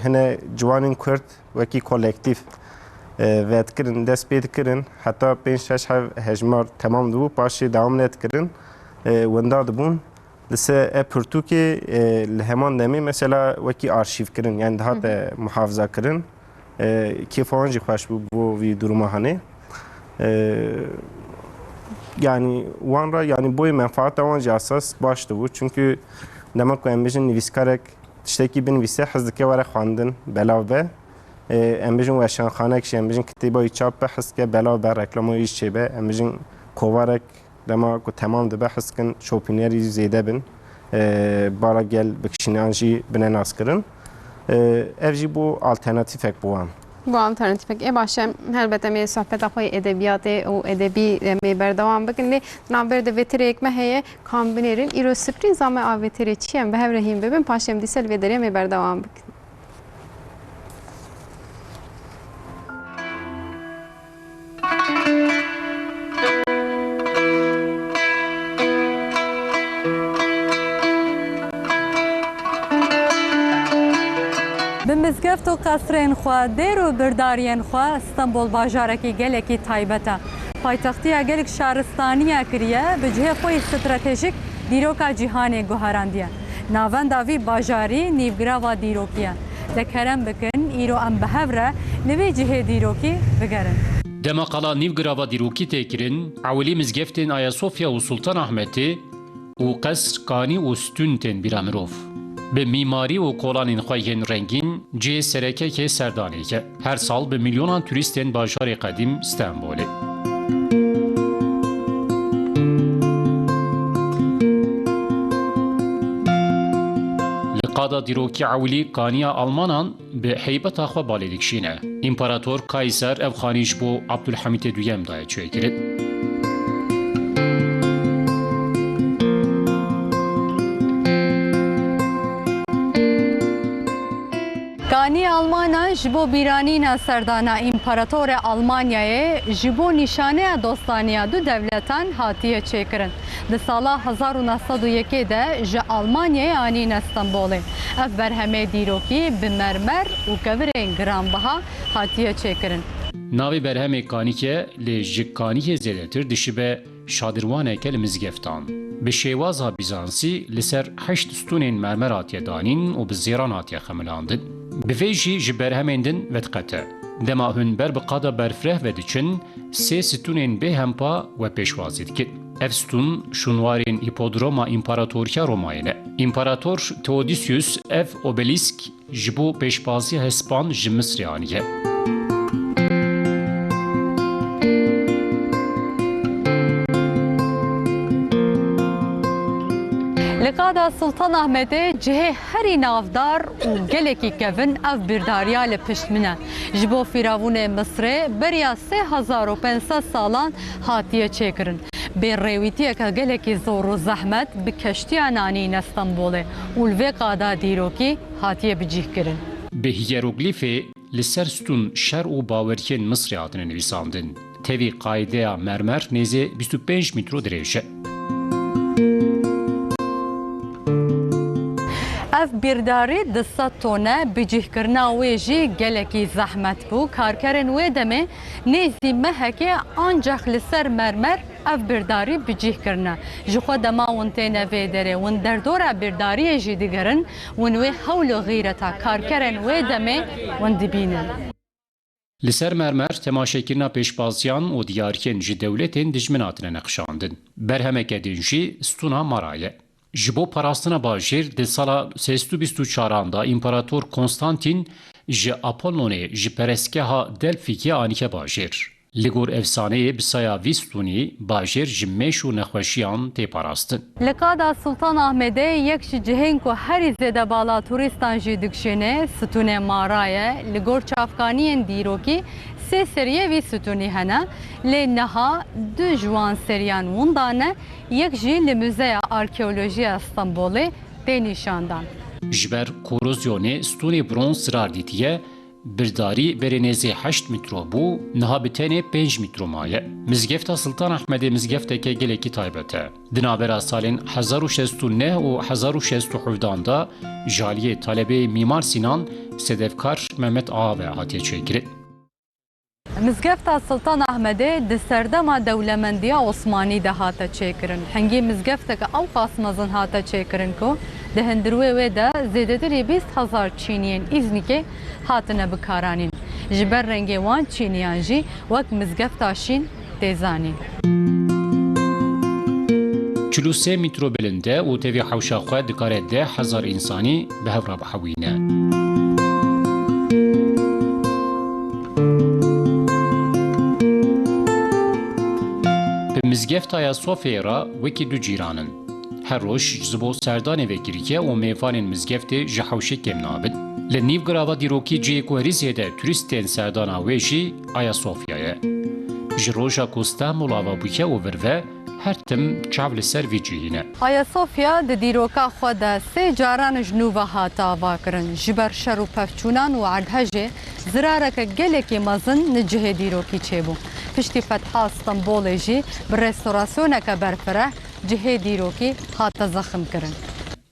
hine ciwanên Kurd wekî kolektif vedkirin dest pê dikirin heta 5-6 hev hejmar temam dibû paşê dewam nedikirin wenda dibûn li ser pirtûkê li heman demê mesela wekî arşîvkirin yani dihate muhafizakirin kêfa wan jî xweş bû bo vî duruma hanê yani wan ra yani boyê menfaata wan jî esas baş dibû çünkü dema ku em bêjin nivîskarek tiştekî binivîse hez dike were xwandin belav be em bêjin weşanxanek jî em bêjin kitêba wî çap be hez dike belav be reklama wî jî çêbe em bêjin kovarek dema ku temam dibe hez dikin şopînerî zêde bin bara gel bikişînan jî bine naskirin ev jî bo alternatîfek bû wan. Bu alternatifek e başa helbette me sohbeta xwe edebiyatê û edebî me berdewam bikin lê navber de veterek me heye kombinêrin îro sürprîza me a veterê çi em bi hev re hîn bibin paşê em dîsel vê derê me berdewam bikin. Bi mizgeft û qesrên xwe dêr û birdariyên xwe Stenbol bajarekî gelekî taybet e. Paytextiya gelek şaristaniya kiriye bi cihê xwe stratejîk dîroka cîhanê guherandiye. Navenda vî bajarî nîvgirava dîrokî ye. Lekerem bikin îro em bi hev re li vê cihê dîrokî bigerin. Dema qala nîvgirava dîrokî tê kirin, ewilî mizgeftên Ayasofya û Sultan Ahmetê û qesr kanî û stûn tên bîra mirov. Bi mîmarî û kolanên xwe yên rengîn cihê serekekê serdanêke. Her sal bi milyonan turîstên bajarê qedîm Stenbolê. Li qada dîrokî ewilî kaniya Almanan bi heybeta xwe balê dikişîne. İmparator Kayser ev xanî ji bo Abdulhamîtê Duyem daye çêkirin. Kanî Almana ji bo bîranîna serdana İmparatora Almanyayê ji bo nîşaneya dostaniya du devletan hatiye çêkirin. Di sala 1901 de ji Almanyayê anîne Stenbolê. Ev berhemê dîrokî bi mermer û kevirên giranbiha hatiye çêkirin. Navê berhemê kanîke lê ji kanîkê zêdetir dişibe şadirwaneke li mizgeftan. Bi şêwaza Bizansî li ser 8 stûnên mermer hatiye danîn û bi zêran hatiye xemilandin. Bi vê jî ji berhemên din vediqete. Dema hûn ber bi qada berfreh vediçin, sê stûnên bêhempa we pêşwazî dikin. Ev stûn şûnwarên hipodroma İmparatorya Romayê ne. İmparator Theodosius ev obelisk ji bo pêşbaziya hespan ji Misrê aniye. Li qada Sultan Ahmetê cihê herî navdar û gelekî kevin ev birdariya li pişt min e. Ji bo Firavûnê Misrê beriya 3500 salan hatiye çêkirin. Bê rêwîtiyeka gelekî zor û zehmet bi keştiyan anîne Stenbolê û li vê qada dîrokî hatiye bicihkirin. Bi hieroglîfê li ser stûn şer û baweriyên Misrê hatine nivîsandin. Tevî qaydeya mermer nêzê 25 mîtro dirêj e. Ev birdarî di sed tone bicihkirina wê jî gelekî zehmet bû. Karkerên wê demê nêzî mehekê ancak li ser mermer ev birdarî bicihkirine. Ji xwe dema hûn têne vê derê hûn derdora birdariyê jî digerin hûn wê hewl û xîreta karkerên wê demê hûn dibînin. Li ser mermer temaşekirina pêşbaziyan û diyariyên ji dewletên dijmin hatine nexşandin. Berhemeke din jî stûna Mara ye. Ji bo parastina bajêr di sala 324 da İmparator Konstantin ji Apollonê ji perestgeha Delfikê anîke bajêr. لگور افسانه بسایا ویستونی باجر جمعش و نخوشیان تیپاراستن. لقادا سلطان احمده یک جهین کو هر زده بالا توریستان جی دکشنه ستون مارایه لگور چافکانی دیروکی سه سریه وی ستونی هنه لی نها دو جوان سریان وندانه یک جی لموزه آرکئولوژی استانبولی دنیشاندان. جبر کوروزیونه ستون برونز سرار دیتیه برداری برنزی 8 متر بو نها بتنه 5 متر مایه. مزگفت سلطان احمد مزگفت که گلکی تایبته. دنابرا سالین 1609 و 1617 دا جالیه طالبه میمار سینان صدفکار محمد آوه هاتیه چیکرد. مزگفت سلطان احمده د سردما دولمندیا عثمانی ده هاته چیکرن. هنگی مزگفت که او قاسمزن هاته چیکرن کو ده هندروه و ده زیدتری 20,000 چینیین ایزنی که هاتنه بکارانین. جبر رنگی وان چینیان جی وک مزگفت آشین دیزانین. 43 متر بلنده و تیوی حوشا خواه دکاره 10,000 انسانی به هفرا بحوینه. مزگفت آیا صوفیه را وکی دو جیرانن. هر روش زبو سردان وکریکه و میوان مزگفت جحوشه کم نابد. لنیو گراوا دیروکی جی کوهریزیه ده توریستین سردان آویجی آیا صوفیه. جروجا کوستا ملاوا بوکه و وروه هر تم چاول سر وی جیهینه. آیا صوفیا د دیروکا خود سه جاران جنوب هاتا واکرن. جبر شر و پفچونان و عردهجه زرارک گلکی مزن نجه دیروکی چیبو. پشتی فتح استانبول جی بر رستوراسیون که برفره جهه دیروکی هات زخم کرن.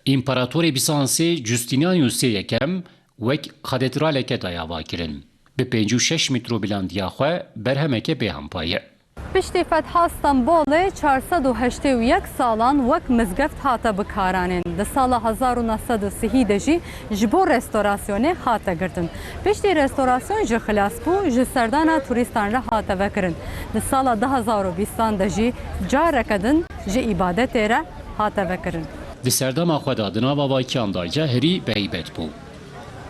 امپراتور بیزانسی جوستینیانوس یکم وک کاتدرال که دایاوا کرن. به 56 متر بلندیا خو برهمه به همپایه. پشتی فتح استانبول 481 سالان وک مزگفت هاتا بکارانین. ده سال 1930 دجی جبو رستوراسیونه هاتا گردن. پشتی رستوراسیون جه خلاص بو جه سردانا توریستان را هاتا وکرن. ده سال 2020 دجی جارکدن جه عبادت را هاتا وکرن. ده سردام خدا دناوا واکیان دایجه هری بهیبت بو.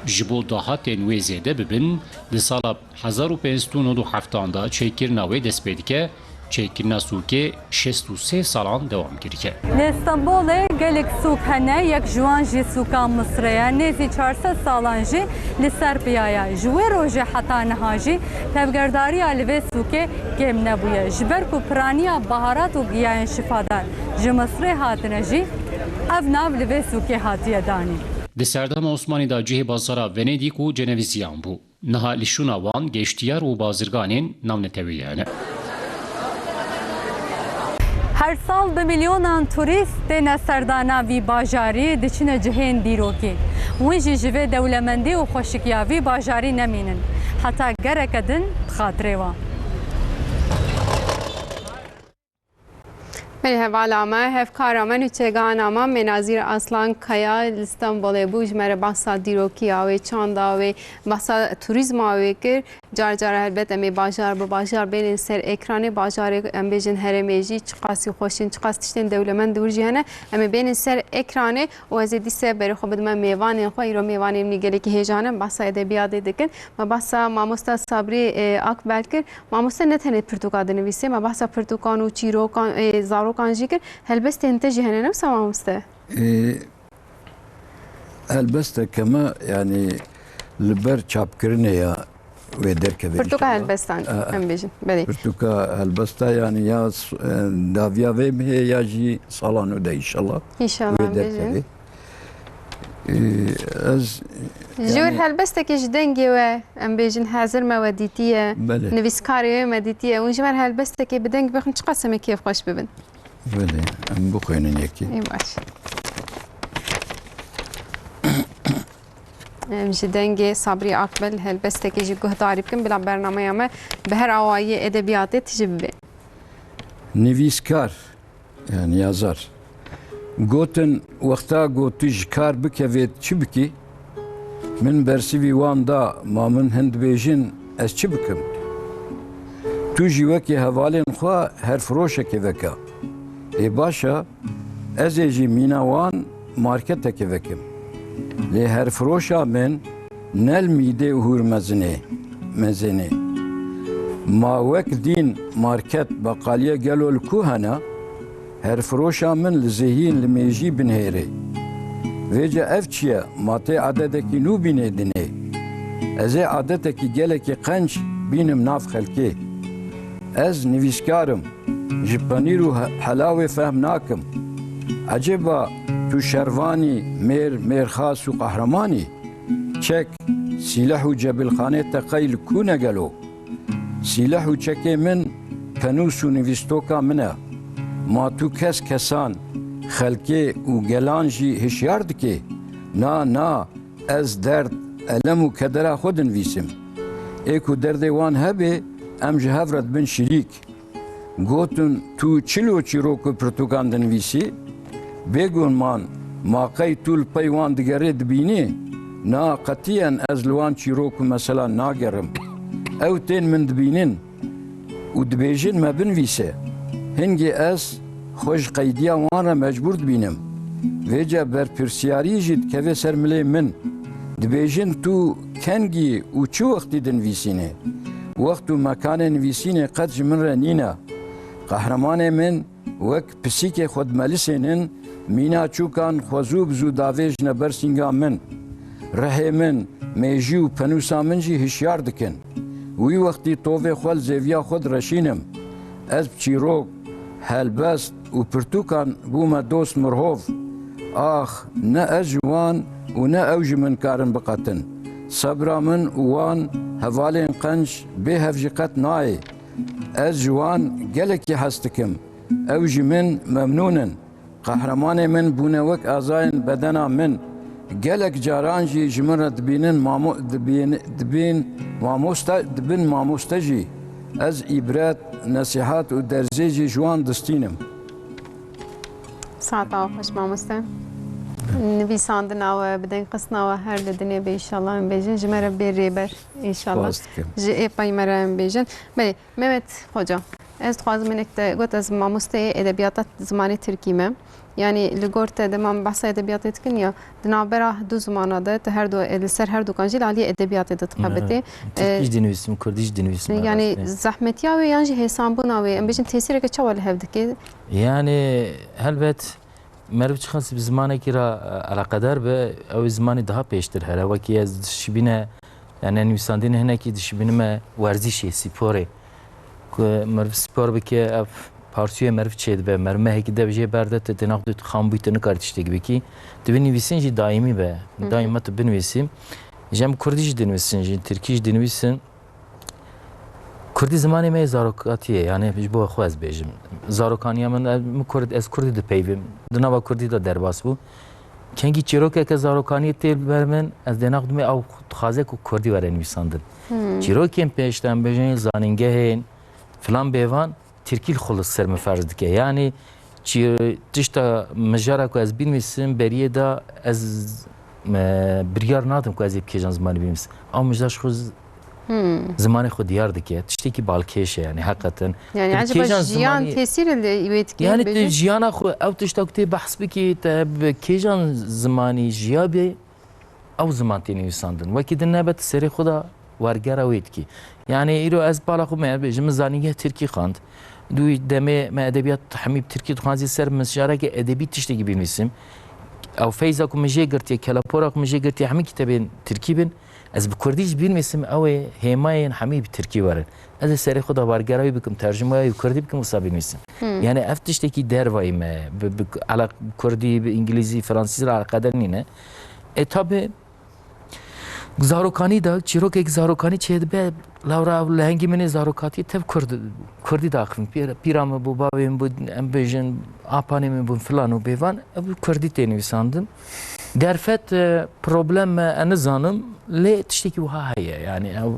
جبو داهاتین وی زیده ببین ده سال 1597 دا چیکرنا وی دست بیدکه چیکرنا سوکه 63 سالان دوام کرده. لستانبول گلک سوک هنه یک جوان جی سوکا مصریه نیزی 400 سالان جی لسر بیایه جوی روژه حتا نها جی تفگرداری آلوه سوکه گم نبویه جبر کو پرانیا بهارات و گیاین شفادار جی مصری هاتنه جی او ناو لوه سوکه هاتیه دانی. د سردام عثمانی دا جه بازارا ونیدیک و جنویزیان بو. نها لشونا وان گشتیار و بازرگانین نام نتویانه. هر سال به میلیونان توریست دین سردانا وی باجاری دچین جهین دیروکی. ویجی جوه دولمندی و خوشکیاوی باجاری نمینن. حتی گرکدن خاطره وان. بله حوالامه هفکارامه نوچگانامه مناظر اصلان کیا استانبول بوج مره بحثا دیروکی آوی چاند آوی بحثا توریزم آوی کر جار جار البته می باجار با باجار بین سر اکران باجار ام بیجن هرمیجی چقاسی خوشین چقاس تشتین دولمند دور جهنه ام بین سر اکران و از دیسه بر خود من میوان خو ایرو میوان نیگلی که هجانه بحثا ادبیات دکن و بحثا ماموستا صبری اکبر کر ماموستا نتنه پرتوکا دنویسه ما بحثا پرتوکان و چیروکان زارو كان هلبست انتاجي هنا نفسه ما مسته هلبست كما يعني لبر چاپ کرنه یا ودر که برتوكا هلبستان هم بيجن بدي برتوكا هلبستا يعني يا دافيا ويم هي يا جي صالانو ده ان شاء الله بيجن از جور هلبستك جدنجي و ام بيجن حاضر موديتيه نويسكاري موديتيه ونجمر هلبستك بدنج بخن قسمه كيف خوش ببن بله ام بخوینن یکی باش جدنجي صبري اقبل هلبستك جي گهداری بکن بلا برنامه ما به هر اوایه ادبیات تجربه نویسکار yani yazar goten وقتا گوتیج کار بکوید چی بکی من برسیوی وان دا ما من هند بیجین از چی بکم تو جیوکی حوالین خواه هر فروشه که وکا ای باشا از ایجی میناوان مارکت که وکم لی هر فروشا من نل میده هور مزنه ما وەک دین مارکەت بەقالیە گەلۆ کو هەنا هەرفرۆشا من li zêhîn li mêjî binhêrê vêce ev çi ye matê adedekî nû bînê dinê ez ê adetekî gelekî qenc bînim nav xelkê ez nivîskarim ji penîr û helavê fehm nakim eceba tu şervanî mêr mêrxas û qehremanî çek sîleh û cebilxanê te qey li ku ne gelo sîleh û çekê min penûs û nivîstoka min e ma tu kes kesan xelkê û gelan jî hişyar dikê na ez derd elem û kedera xwe dinivîsim ê ku derdê wan hebe em ji hev re dibin şîrîk gotin tu çilo çîrok û pirtûkan dinivîsî bêgun man ma qey tu li pey wan digerê dibînî na qetiyen ez li wan çîrok û mesela nagerim ew tên min dibînin û dibêjin me binivîse hingê ez xwe ji qeydiya wan re mecbûr dibînim vêce berpirsiyarî jî dikeve ser milê min dibêjin tu kengî û çi wextî dinivîsînê wext û mekanê nivîsînê qet ji min re nîne qehremanê min wek pisîkê xwedmelisênin mîna çûkan xwezû bi zû davê ji nebersînga min rehê min mêjî û penûsa min jî hişyar dikin wî wextî tovê xwe li zêviya xwe direşînim ez bi çîrok helbest û pirtûkan bûme dost mirhov ax ne ez ji wan û ne ew ji min karin biqetin sebra min û wan hevalên qenc bê hev jî qet nayê ez ji wan gelekî hes dikim ew ji min memnûnin qehremanê min bûne wek azayên bedena min gelek caran jî ji min re dibin mamoste jî ez îbret nesihat û derzê jî ji wan distînim ساعتا خوش مامۆستا نویساندنەوە بدەین قستنەوە هەر لە دنێ بێ ئینشاڵڵا ئەم بێژن ji me re bê rêber ئینشاڵڵا ji êpayî me re em bêjin belê Mehmet Hoca ez dixwazim hinek te got ez mamosteyê edebiyata zimanê Tirkî me yani li gor te deman behsa edebiyatê dikin ya di navbera du zimana de te her du li ser her dukan jî li aliyê edebiyatê de dixebitê Tirkî dinivîsim Kurdî jî dinivîsim yani zehmetiya wê yan jî hêsanbûna wê em bêjin tesîreke çawa li hev dike yani helbet merv çixas bi zimanekî ra eleqedar be ew zimanê daha pêştir here wekî ez dişibîne yani nivîsandînê hinekî dişibînime werzîşê sporê ku merv spor bike ev partiye merv çê dibe merv mehekî de jê berde te tênax du xambûyî te nikare tiştekî bikî divê nivîsîn jî daîmî be daîma tu binivîsî ji em Kurdî jî dinivîsin jî Tirkî jî dinivîsin Kurdî zimanê me zarokatiye yani ji bo xwe ez bêjim zarokaniya min ez Kurdî dipeyvim di nava Kurdî de derbas bû kengî çîrokeke zarokaniyê tê ber min ez dênax dimê ew dixwaze ku Kurdî were nivîsandin çîrokên pêşte em bêjin zanîngehên filan bêvan Tirkî xwe li ser min ferz dike yani tişta mijara ku ez binivîsim beriyê da ez biryar nadim ku ez ê bikêjam zimanê binivîsim ew mijda ji xwe zimanê xwe diyar dike tiştekî balkêş e yani heqetin yani acaba jiyan tesîrê li wê dike yani tu jiyana xwe ew tişta ku tê behs bikî te bi kêjan zimanî jiya bê ew ziman tê nivîsandin wekî din nebe tu serê xwe da wergera wê dikî yani îro ez bala xwe me bêjim min zanîngeh Tirkî xwand dû demê me edebiyat hemî Tirkî dixwazî ser min şareke edebî tiştekî binivîsim ew feyza ku min jê girtiye kelepora ku min jê girtiye hemî kitêbên Tirkî bin ez bi Kurdî jî binivîsim ew ê hêmayên hemî bi Tirkî werin ez ê serê xwe da wergera wî bikim tercümeya wî Kurdî bikim wisa binivîsim yani ev tiştekî dervayî me bi Kurdî bi İngilîzî Fransî re eleqedar nîne tabi zarokanî da çîrokek zarokanî çê dibe lawra lehengî min ê zarokatî tev Kurdî daxivin pîra min bû bavê min bû em bêjin apanê min bûn filan û bêvan ew Kurdî tê nivîsandin derfet problem me nizanim lê tiştekî wiha heye yani ew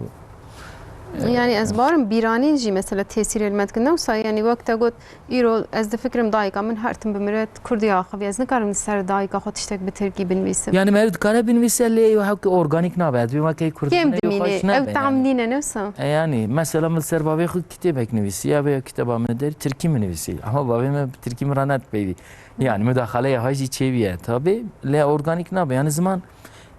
yani ez barim bîranîn jî mesela tesîrê li me dikin newsa yani wek te got îro ez difikirim dayîka min her tim bimire Kurdî axivî ez nikarim li ser dayîka xwe tiştek bi Tirkî binivîsim yani merv dikare binivîse lê hewkê organik nabe ez bê wekî Kurdî kêm dimîne ew tam nîne newsa yani mesela min ser bavê xwe kitêbek nivîsî ya vê kitêba min derî Tirkî min nivîsî ama bavê me Tirkî min ra nedipeyvî yani müdaxaleya hay jî çêviye tabi lê organik nabe yani ziman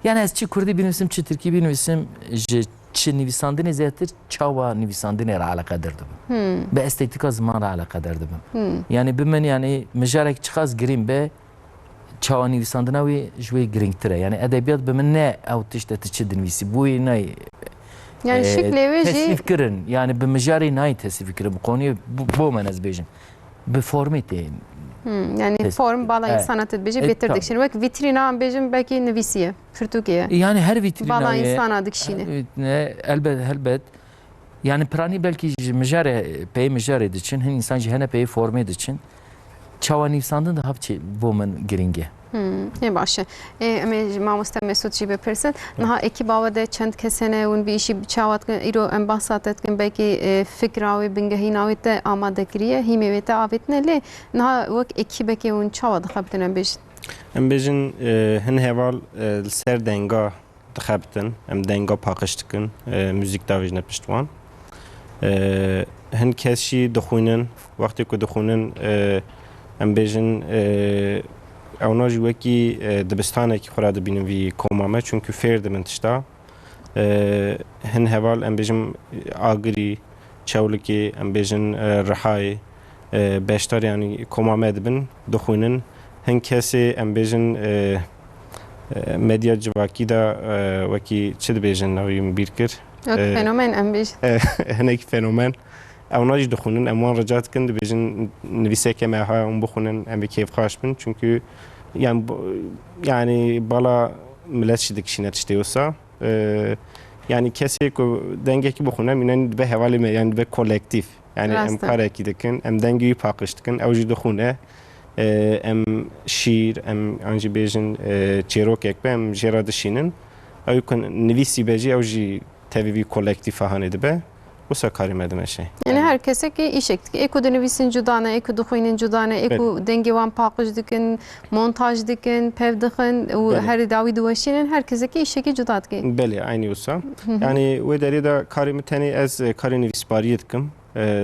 yani ez çi Kurdî binivîsim çi Tirkî binivîsim ji çi nivîsandinê zêtir çawa nivîsandinê re alaqedar dibim. Bi estêtika ziman re alaqedar dibim. Yani bi min yani mijarek çiqas girîn be çawa nivîsandina wê ji wê girîngtir e. Yani edebiyat bi min ne ew tişt te çi dinivîsî bûyê nayê Yani şekli tesvîf kirin. Yani bi mijarê nayê tesvîf kirin. Bu konuyê bo min ez bêjim. Bi formê tê. Yani form bala insanat bêje betirdik. Şimdi bak vitrina bêjim belki nivîsiye. Türkiye. Yani her vitrina Bala insana dikşine. Elbet. Yani pranî belkî ji mijare peyê mijarê diçin, hin insan jî hene peyê formê diçin. Çawa nivîsandin de hapçê bo min giring e. Ne başı. Em mamoste Mesut jî bipirsin. Niha ekîba de çend kesene hûn bir işî çavat kin îro em bahsat kin belkî fikra wê bingehîna wê te amade kiriye, hîmê wê te avêtine lê niha wek ekîbekê hûn çawa dixebitin em bêjin. Em bêjin hin heval li ser denga dixebitin, em denga paqij dikin, müzik davêjine piştwan. Hin kes jî dixwînin, wextê ku dixwînin em bêjin Evna jî wekî dibistanekî xwe re dibînin vî koma me çünkü fêr dimin tişta. Hin heval em bêjim agirî, çewlikê, em bêjin Rihayê, beşdar yani koma me dibin, dixwînin. Hin kesê em bêjin medya civakî de wekî çi dibêjin navî min bîr kir. Fenomen em bêjin. Hinekî fenomen. Evna jî dixwînin, em wan rica dikin dibêjin nivîsekê me haya hûn bixwînin em ê kêfxweş bin çünkü yani bala millet jî dikişîne tiştê wisa. Yani kesê ku dengekî bixwîne mîne dibe hevalê me yani dibe kolektif. Yani em karekî dikin, em dengê wî paqij dikin, ew jî dixwîne. Em şîr, em an jî bêjin çêrokek be em jê re dişînin. Ew ku nivîsî be jî ew jî tevî vî kolektif hanê dibe. Wisa karî me dime şey. Yani her kesek işek. Eko dinivîsîn cudane, eko dixwînin cudane, eko dengê wan paqij dikin, montaj dikin, pev dixin û her dawî diweşînin her kesek işekî cuda dikin. Belê aynı wisa. Yani wê derê de karî min tenê ez karê nivîsbariyê dikim.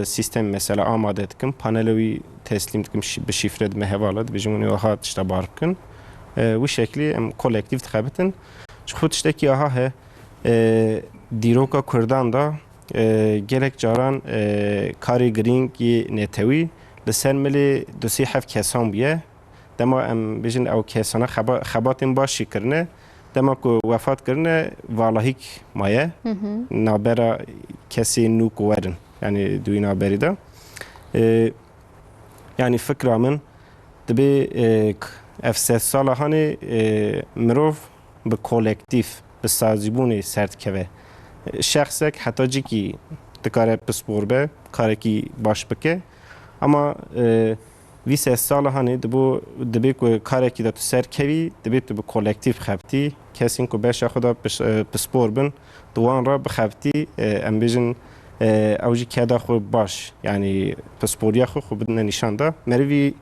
Sistem mesela amade dikim. Panela wî teslim dikim bi şifre dime hevala dibêjin hûn ê wiha tişta bar bikin. Wî şeklî em kolektif dixebitin. Ji xwe tiştekî aha he dîroka Kurdan da gelek caran karê girîng yê netewî li ser milê du sê hev kesan bûye. Dema em bêjin ew kesana xebatên baş jî kirine. Dema ku wefat kirine valahîk maye. Nabera kesê nû ku werin. Yani duî naberî de. Yani fikra min dibe ev sed sala hanê mirov bi kolektif bi sazîbûnê ser dikeve. Şexsek heta cikî dikare pispor be, karekî baş bike. Ama vî sed sala hanê dibe ku karekî de tu serkevî, dibe tu bi kolektif xebtî. Kesên ku beşa xwe de pispor bin, di wan re bixebtî em bêjin ew jî keda xwe baş. Yani pisporiya xwe xwe bidine nîşan da. Merivî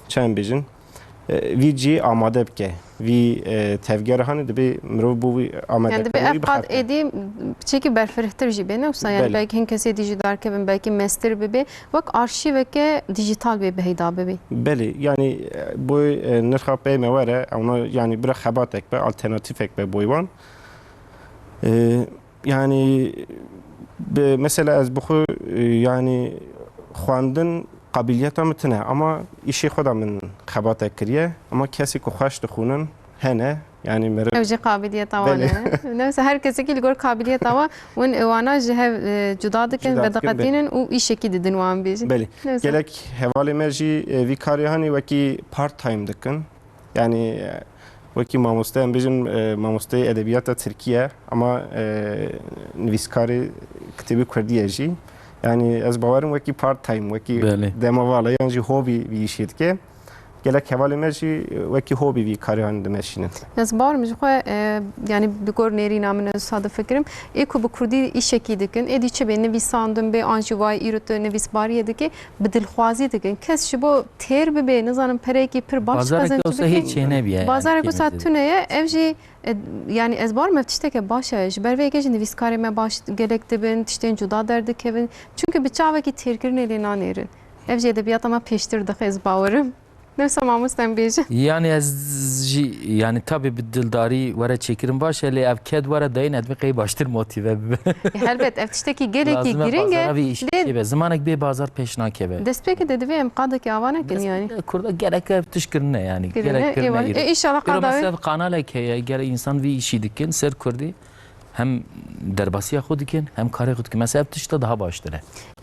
çi em bêjin? Vî cî amade bike. Vî tevgera hanê dibe mirov bû wî amade. Yani dibe ev qad edî çekî berfirehtir jî bê newsa yani belki hin kesê dijî darkevin belki mester bibe wek arşîveke dijital bê bihêda bibe. Belê yani bu nirxa pey me were ewna yani bir xebatek be alternatîfek be boy wan. Yani mesela ez bixwe yani xwandin qabiliyeta min tune ama işê xwe da min xebatek kiriye ama kesî ku xweş dixwînin hene yani meriv ew jî qabiliyeta wan e. Newsa her kesekî li gor qabiliyeta wan hûn wana ji hev cuda dikin ve diqetînin û îşekî didin wan bêjin. Belê. Gelek hevalê me jî vî karê hanê wekî part time dikin. Yani wekî mamoste em bêjin mamosteyê edebiyata Tirkiye ama nivîskarê kitêbê Kurdî jî. Yani ez bawerim wekî part time, wekî demavala yan jî hobî vî işê dike. Gelek hevalê me jî wekî hobî vî karê hanê dimeşînin. Ez bawerim ji xwe yani bi gor nêrîna min ez sade fikirim. Ê ku bi Kurdî îşekî dikin, êdî çi bê nivîsandin bê an jî wayî îro tu nivîsbariyê dikî bi dilxwazî dikin. Kes ji bo têr bibe nizanim perekî pir baş kazancı bikin. Bazarek wisa tune ye ev jî yani ez bawerim ev tişteke baş e. Ji ber vê jî nivîskarê me baş gelek dibin, tiştên cuda derdikevin. Çünkü bi çavekî têrkirinê lê nanêrin. Ev jî edebiyata me pêştir dixe ez bawerim. Newsa mamostem bêje. Yani ez جی یعنی tabi bir dildari vere çekirim baş hele ev ked vere dayın etme kayı baştır motive Helbet ev tiştekî gelekî lazım giringe bazara bir iş kebe zamanek bir bazar peşna kebe destpêkê de divê em qadekî ava nekin yani. kurda gerek ev tişkirine yani Girine, gerek eyvallah. kirine İnşallah Pero qada mesela kanalek heye gerek insan bir işi dikin ser kurdi hem derbasiya xud dikin hem kare xud dikin mesela tişte daha baştır.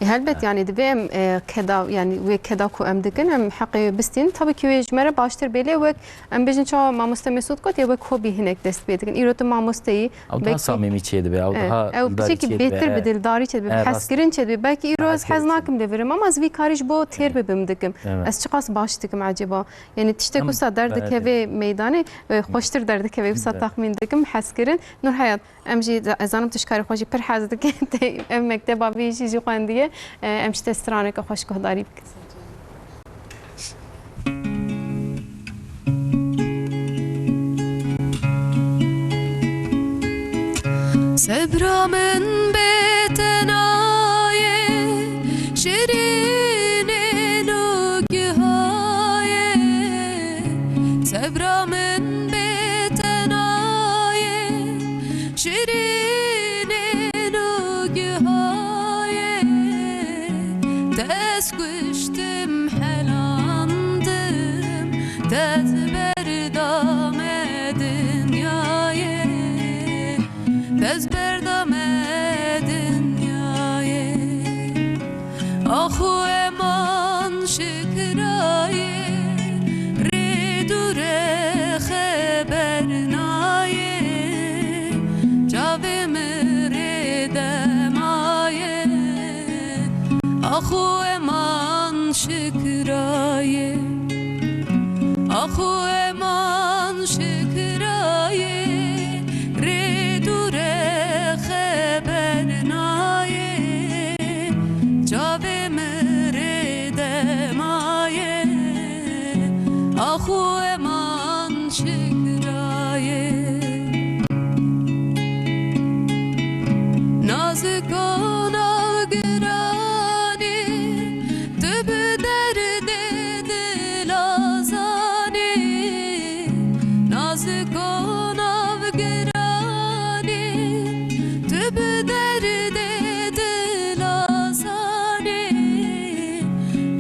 helbet yani divê em keda yani wê keda ku em dikin em heqê bistîn tabii ki wê ji me re baştir belê wek em bêjin çawa mamoste Mesûd got ya wek hobî hinek dest pê dikin. Îro tu mamosteyî Ev daha samimi çeydi be ev daha ew biçekî bêtir bi dildarî çê bi heskirin çê bi belkî îro ez hez nakim devirim ama ez vî karî ji bo têr bibim dikim. Ez çiqas baş dikim acaba. Yani tiştek wisa derdikeve meydanê xweştir derdikeve wisa taxmîn dikim heskirin. Nur Hayat em jî ez zanim tişkarî xwe jî pir hez dikin ev mekteba vî jî xwendiye em ji te straneke xweşguhdarî bikin. Sebra min betenaye şirinin o gihaye Sebra min betenaye şirinin o gihaye Tez kuştum helandım Tez berdam dünyaya Tez berdam dünyaya Ahu eman şıkraye Redure haber naye Cavim redemaye Ahu eman şıkraye Ahu eman şıkraye Redure haber naye Cavim redemaye Ahu eman şıkraye Nazik ona girani Tübü derde dilazani Nazik ona girani Tübü derde dilazani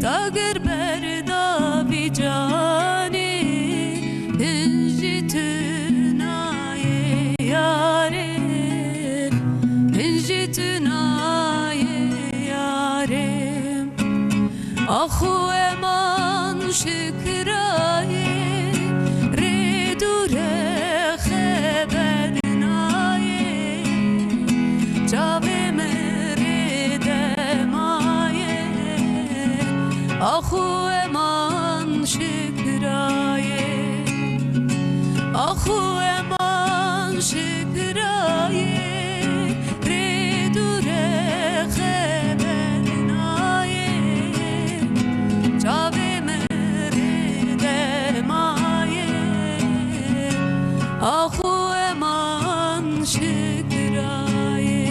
Tagir berda bicani Hinci tünaye yare Hinci tünaye yare Ahu eman şıkraye Redure haber naye Cavim redemaye Ahu eman şıkraye Ahu eman şıkraye Redure haber naye Cavim redemaye Ahu eman şıkraye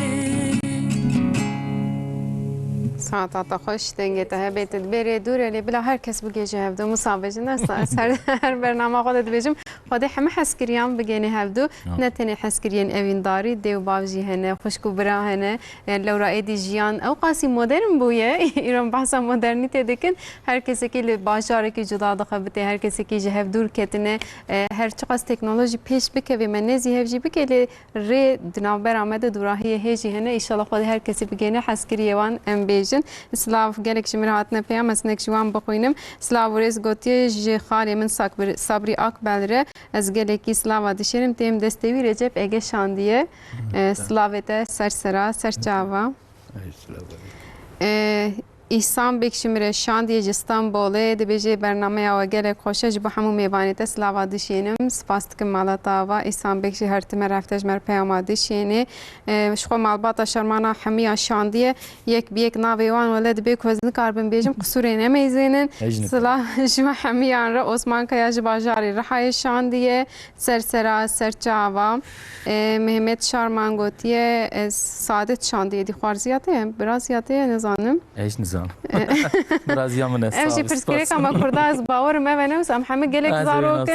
Saat hoş dengete hebet beri dureli bila herkes bu gece hevdu musabecin her bername xwe dibêjim xwedê heme heskiriyan bigêne hevdu ne tenê heskiriyên evîndarî dêw bav jî hene xweşkûbira hene lewra êdî jiyan ew qasî modern bûye îro behsa modernîtê dikin her kesekî li bajarekî cuda dixebite her kesekî ji hevdûr ketine her çiqas teknolojî pêş bikeve me nezî hev jî bike lê rê di navbera me de dûrahiyê hê jî hene îşallah xwedê her kesî bigêne heskiriyê wan em bêjin Slav gelek ji min hatine peyam ez nek ji wan bixwînim Slav rêz gotiye ji xalê min Sabrî Akbel re ez gelekî slava dişêrim têm destê wî Recep Ege şandiye Slavê te sersera serçava İhsan Bekşimre şandiye ji Stenbolê dibêje bernameya we gelek xweş e ji bo hemû mêvanê te slava dişênim spas dikim mala tava İhsan Bekşî her time refte ji me re peyama dişênê ji xwe malbata şermana hemiya şandiye yek bi yek navê wan wele dibe ku ez nikarbim bêjim qisûrê nemeyzênin sila ji me hemiyan re Osman Kaya ji bajarê Rihayê şandiye sersera serçava Mehmet Şarman gotiye ez Saadet şandiye dîxwar ziyate biraz ziyate nizanim جان برازیا من است امشي برسكريك اما كرداز باور ما بنوس ام حمد قالك زاروك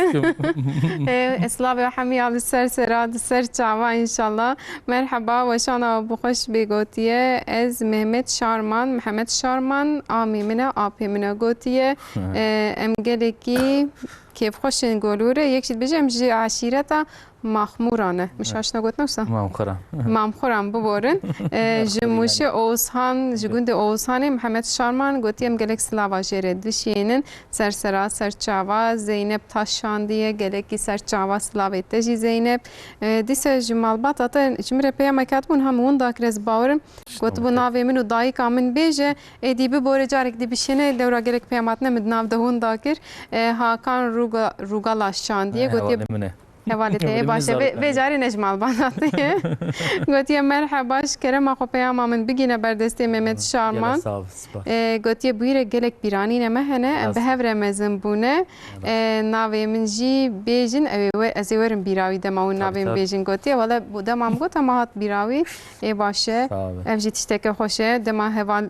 اسلام وحمي عبد السر السر چاوا ان شاء الله مرحبا وشانا بخوش بگوتیه از محمد شارمان آمی منه آپی منه گوتیه ام گلکی كيف خوش نقولوا يك شد بيجي امجي عشيرتا مخمورانه مش عشنا قلت نفسه مامخوران ببورن جموشي اوسهان جگوند اوسهاني محمد شارمان قلت يم قالك سلاوا جيرد بشينن سرسرا سرچاوا زينب تاشانديه قالك سرچاوا سلاوا تجي زينب ديسه جمال باطا جمره بيا كاتبون هم ون داكرز باورن قلت بو ناوي منو دايك من بيجه دي ببور جارك دي بشينه دورا قالك بياماتنا مدناو دهون داكر ها كان روغالاش شانديه قلت هوالته باشه بجاری نجمال باناته گویی مرحباش کرم آخو پیام من بگینه بردسته محمد شارمان گویی بویره گلک بیرانی نمهنه به هفره مزنبونه ناوی من جی بیجن ازیورم بیراوی دماون ناوی بیجن گویی ولی بودم هم گویی ما هات بیراوی باشه افجی تشتکه خوشه دما هوال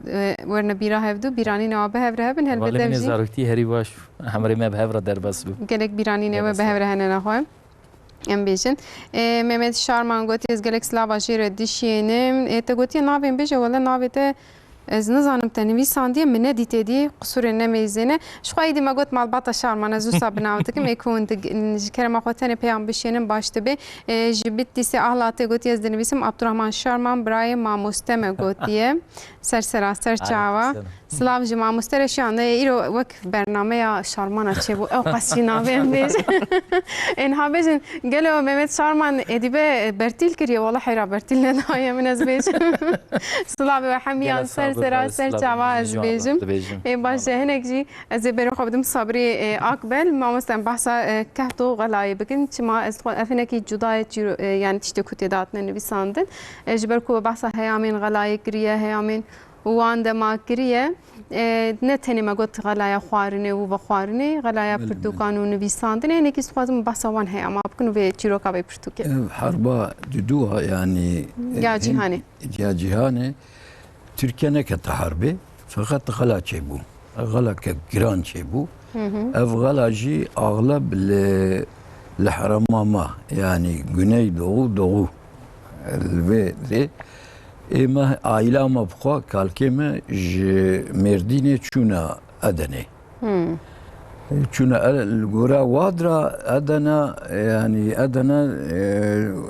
ورن بیرا هفدو بیرانی نوا به هفره هبن هل بدم جی زاروکتی هری باش همری ما به هفره در بس بود گلک بیرانی نوا به هفره هنه نخواه ام بیشن محمد شارمان گویی از گلک سلاوا جیره دیشینم تا گویی ناویم بیشه ولی ناویته از نزانم تنویساندی من ندیته دی قصور نمیزنه شخوایی دی ما گویی مالباتا شارمان از اوسا بناوته که میکوند کرم آخوتن پیام بشینم باشته به جبیت دیسی احلاته گویی از دنویسم عبدالرحمن شارمان برای ماموستم گویی سر چاوا سلام جماعة مسترشان إيرو وك برنامج شارمان أشيبو أو قصينا بين بيج إنها بيجن قالوا محمد شارمان إديبه برتيل كريه والله حيرة برتيل ندايا من أزبيج سلام وحميان سر جوا أزبيجم باش هناك جي أزبيرو خبدم صبري أقبل ما مستن بحثا كهتو غلاي بكن ما أفناكي جداية يعني تشتكو تداتنا نبيساندن جبركو بحثا هيامين غلاي كريه هيامين وعندما كريه نتني ما قلت غلايا خوارني وبخوارني غلايا برتقال ونبيساندني يعني كيس خوازم بحثوان هي أما بكونوا في تشيروكا ببرتقال حربا دودوها يعني يا جهاني تركيا نكت حربي فقط غلا تشيبو غلا كجران تشيبو اف غلا جي اغلب الحرمامة يعني جني doğu البيت اما عائله ما بخوا كالكيما مرديني تشونا ادني تشونا الغورا وادرا ادنا يعني ادنا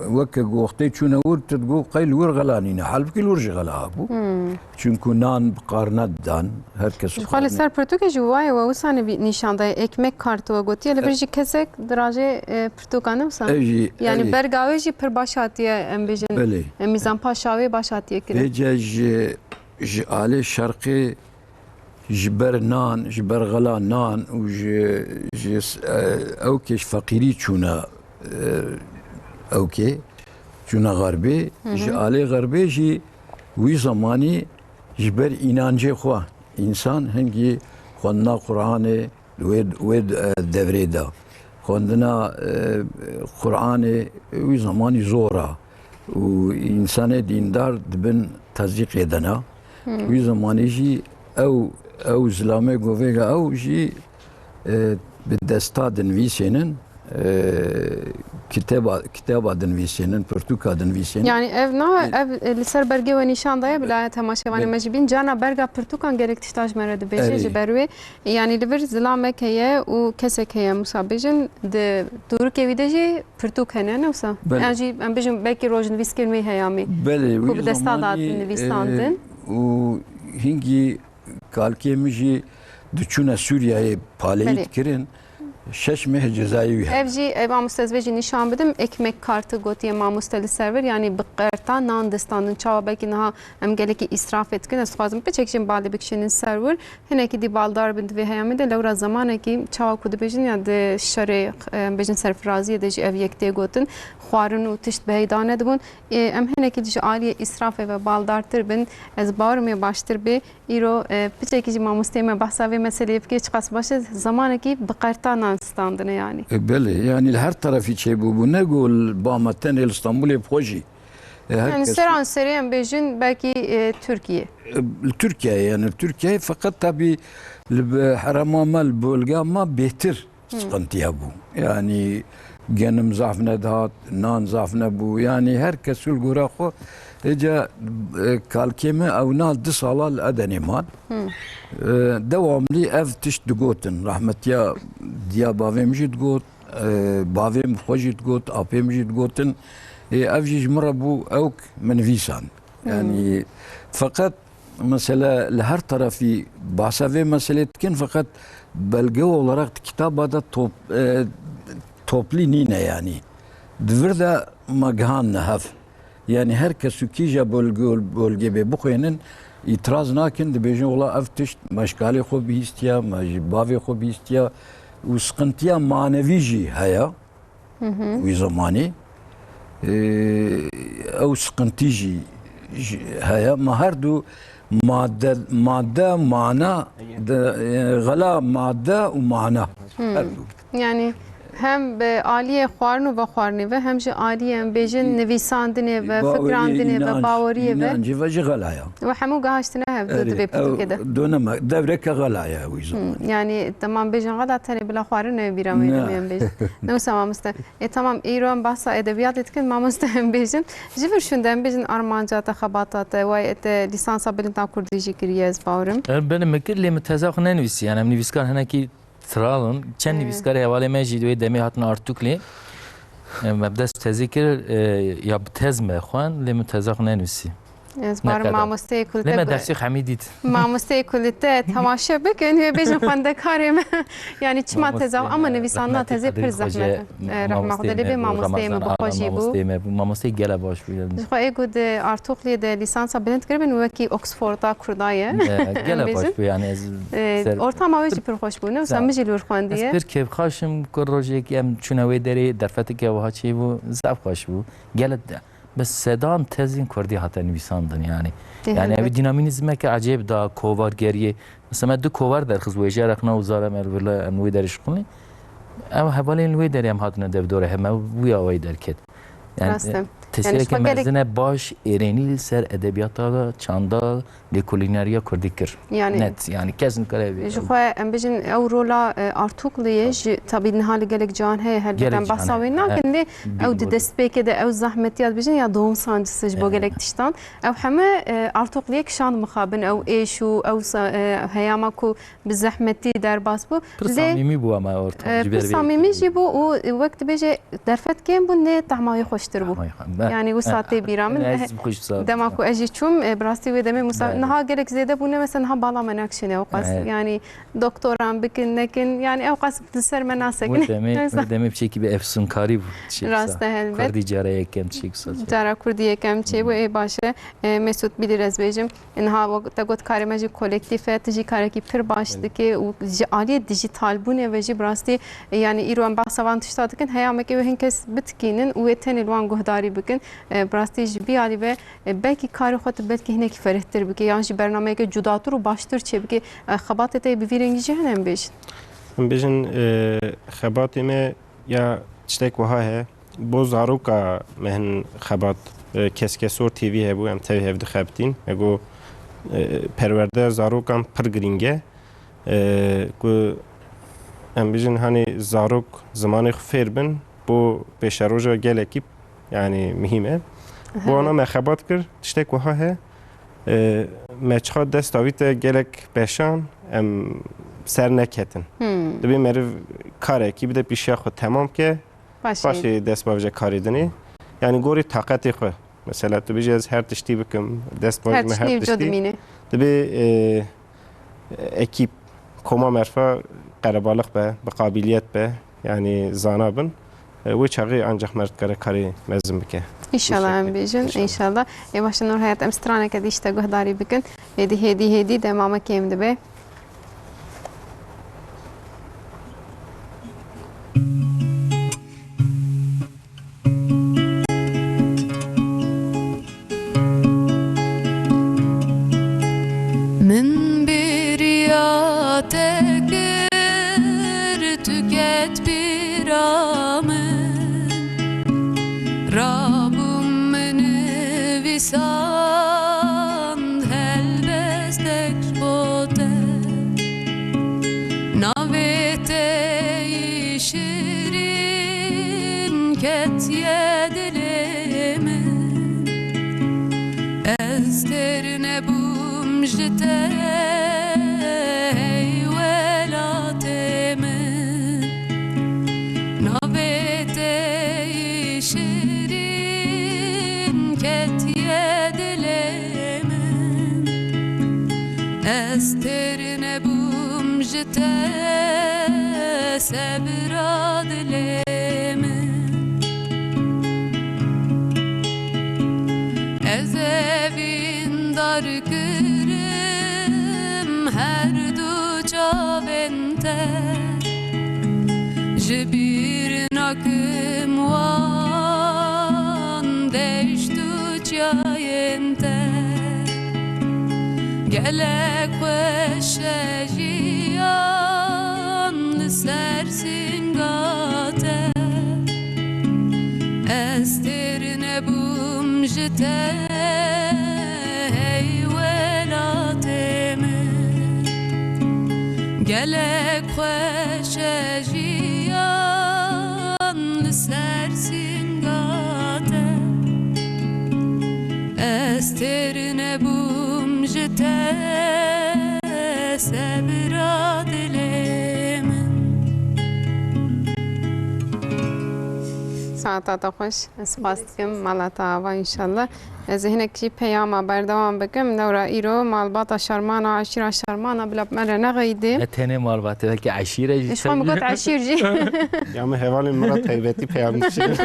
وك وقتي تشونا ورت تقول قيل ورغلانين حلب كل ورج غلابو چونكو نان بقارنات دان هركس خالص سر برتوكي جواي ووسانه نشان داي اكمك كارتو غوتي اللي برجي كسك دراجه برتوكانه وسان يعني برغاوي جي پر باشاتي ام بيجن ميزان باشاوي باشاتي كده بيجي علي شرقي جبر نان جبر غلا نان اوكي فقيري تشونا اوكي تشونا غربي علي غربي جي وی زمانی جبر اینانجه خوا انسان هنگی خوندنا قرآن وید دوره دا خوندنا قرآن وی زمانی زورا و انسان دیندار دبن تزیق edena وی زمانی جی او زلامه گوهگا او جی به دستا دنویسینن كتاب دنویسینن پرتوکا دنویسینن يعني ev لسر برگه و نشان دايا بلا تماشاواني مجبين جانا برگا پرتوکان گرك تشتاج مرد بيجي جبروي يعني لبر زلامك هي و كسك هي مسابجن د دورك ويدجي پرتوک هنن وسا يعني ام بيجن بلكي روج نويس كلمه هيامي بله و بدستا داد نويساندن و هنگي kalkemiji دچونا سوریه پالیت کرن شش مه جزایی evji eva mustezveci nişan bidim ekmek kartı gotiye ma musteli server yani bıqerta nan destandın çava belki naha em geleki israf etkin es fazım peçekşin balde bikşinin server heneki di baldar bint ve hayamide levra zamana ki çava kudu bejin ya de şare bejin serfrazi de ev yekte gotin xwarın u tişt beydane dibun em heneki di aliye israf ve baldartır bin ez bağırmaya baştır be iro peçekşi ma musteme bahsa ve meseleye fikir çıkas başı zamana ki bıqerta standını yani. بله يعني هر طرفی چه بو نقول بامتن الاسطنبول بخوجي Yani seran seriyen bejin belki Türkiye. Türkiye yani Türkiye fakat tabi haramamal bölge ama beter sıkıntıya bu. Yani genim zafne dağıt, nan zafne bu. Yani herkes ülgüre ko Ece kalkeme evnal disalal edeniman. Devamlı ev tiş digotin. Rahmetiya diya bavim jid got, bavim xojid got, apim jid gotin. Ev jimra bu evk menvisan. Yani fakat mesela her tarafı bahsede mesele etkin fakat belge olarak kitabada toplu nine yani. Dvirda maghan nehaf. Yani herkes ki bölge be bu kıyının itiraz nakin de bejin ola eftiş meşgale xo bistiya, bavi xo bistiya u sıkıntıya manevi ji haya. U zamani o sıkıntı ji haya ma her du madde mana gala madde u mana. Yani hem be aliye xwarnu ve xwarni ve hem ji aliye bejin nevisandine ve fikrandine ve bawariye ve inanci ve galaya. Ve hemu gahaştine hevdu ve Türkiye'de. Döneme devreke galaya o zaman. Yani tamam bejin gada tane bila xwarı ne biramayım bejin. Ne samamıştı. Tamam İran bahsa edebiyat etkin mamıştı hem bejin. Jivir şundan bejin Armanca tahabatata ve lisansa bilinta Kurdiji kiriyez bawrim. benim mekirli mütezak nenvisi yani nivîskar henekî Tralın, çen nivîskar hevale me jî wê demê hatin artûklê me bi dest tezî kir ya bi tez me xwan lê min tezak nenivîsî. Ez bar mamosteyê Lê me dersê hemî dît. Mamosteyê kulîte temaşe bikin ve bejin xwendekarê me yani çima tezav ama nivîsandina tezê pir zehmet. Rahmetli bê mamosteyê me bixweşî bû. Mamosteyê gele baş bû. Ji xwe got artûklê de lisansa bilind kiribin wekî Oxforda Kurdaye. Gele baş bû yani ez ortama wê jî pir xweş bû ne sen mijî lûr xwendiye. Ez pir kevxaşim ku rojekî em çûne wê derê derfetekê wiha çê bû zaf xweş bû. Gele بس سدان تزین کردی حتی نویساندن یعنی اون دینامیزم که عجیب دا کوارگریه مثلا دو کوار در خزویجه رخنا و زاره مروله انوی درش کنی اما حوالی انوی داری هم حتما دبدوره همه ویا وی درکت yani tesiri ki mezine baş ereni ser edebiyata çanda lekulinaria kurdikir net yani kesin karevi. Jixwe em bijin ew rola artûkliyê ji tabi nihali gelek can heye helbeten bahsa wê nakin lê ew di destpêkê de ew zehmetiyat bijin ya doğum sancısı ji bo gelek tiştan ew heme artûkliyek şan mixabin ew êş û ew heyama ku bi zehmetî derbas bû pir samîmî bû ama ortam pir samîmî jî bû û wek dibêje derfetkên bû nê tehmayê xweştir bû. Yani bu saatte biramın demek ki ejiçum brasti ve deme musa naha gerek zede bunu mesela naha bala menakşine o kas yani doktoran bikin nekin yani ev kas ser menasekin deme bir şey gibi efsunkari bu rasta helbet kurdi caraya kem çik cara kurdiye kem çe bu başe Mesut bilir ezbecim naha tagot karimeci kolektife tiji kareki pir baştaki o ali dijital bu ne veji brasti yani İran bahsavan tiştadıkın heyameki ve henkes bitkinin ueten ilvan guhdari bikin براستی جبی علی و belki کار خود belki هنگ فرهتر بکی یعنی برنامه که جداتر و باشتر چه بکی خبات تی بیرنگی جهنم بیشن. بیشن خبات ما یا چتک وها ہے باز عروقا مهن خبات کسکسور تیوی هبو ام تیوی هفت خبتین اگو پرورده زاروکم پرگرینگه کو ام بیشن هنی زاروک زمانی خفیر بن بو بشروجا گلکی yani mühime. Bu ana mexabat kir, tiştek wiha he. Meçxa dest davîte gelek beşan em ser neketin. Dibê meriv karekî bide pîşiya xwe temam ke başê dest bavêje karê dinê. Yani gorî taqetê xwe. Mesela tu bêjî ez her tiştî bikim, dest bavêje her tiştî. Dibê ekîp koma merfa qerebalık be, bi qabiliyet be, yani zana bin. و چاقی انجام مرد کار کاری مزم بکه. İnşallah em bejin inşallah. Başta nur hayat em strana kedi işte guhdari bikin. Hedi demama kemdi be. Min bir yatekir tüket biramı Rabbim beni دیسان هلبستک بوده ناویته شیرین کتیه دلمه از درنه بوم جده ولاتمه ناویته شیرین کتیه دلمه از درنه بوم جده سبرا دلمه از evin dar kırım her du çavente jibir nakım wan deştu çayente gelek veşejiyan sersin gate استرنه بوم جته ای ولاتمه گلک خوش جیان لسر سنگاته استرنه بوم جته سبرا دلمه ساعتات خوش سپاس دکم مالتا و انشالله از هنک چی پیام بردوام بکم نورا ایرو مالباتا شرمانا عشیرا شرمانا بلا مره نغیدی اتنه مالباته که عشیره جی ایش خواهم بگوت عشیر جی یا من هوال مرا تایبتی پیام نشید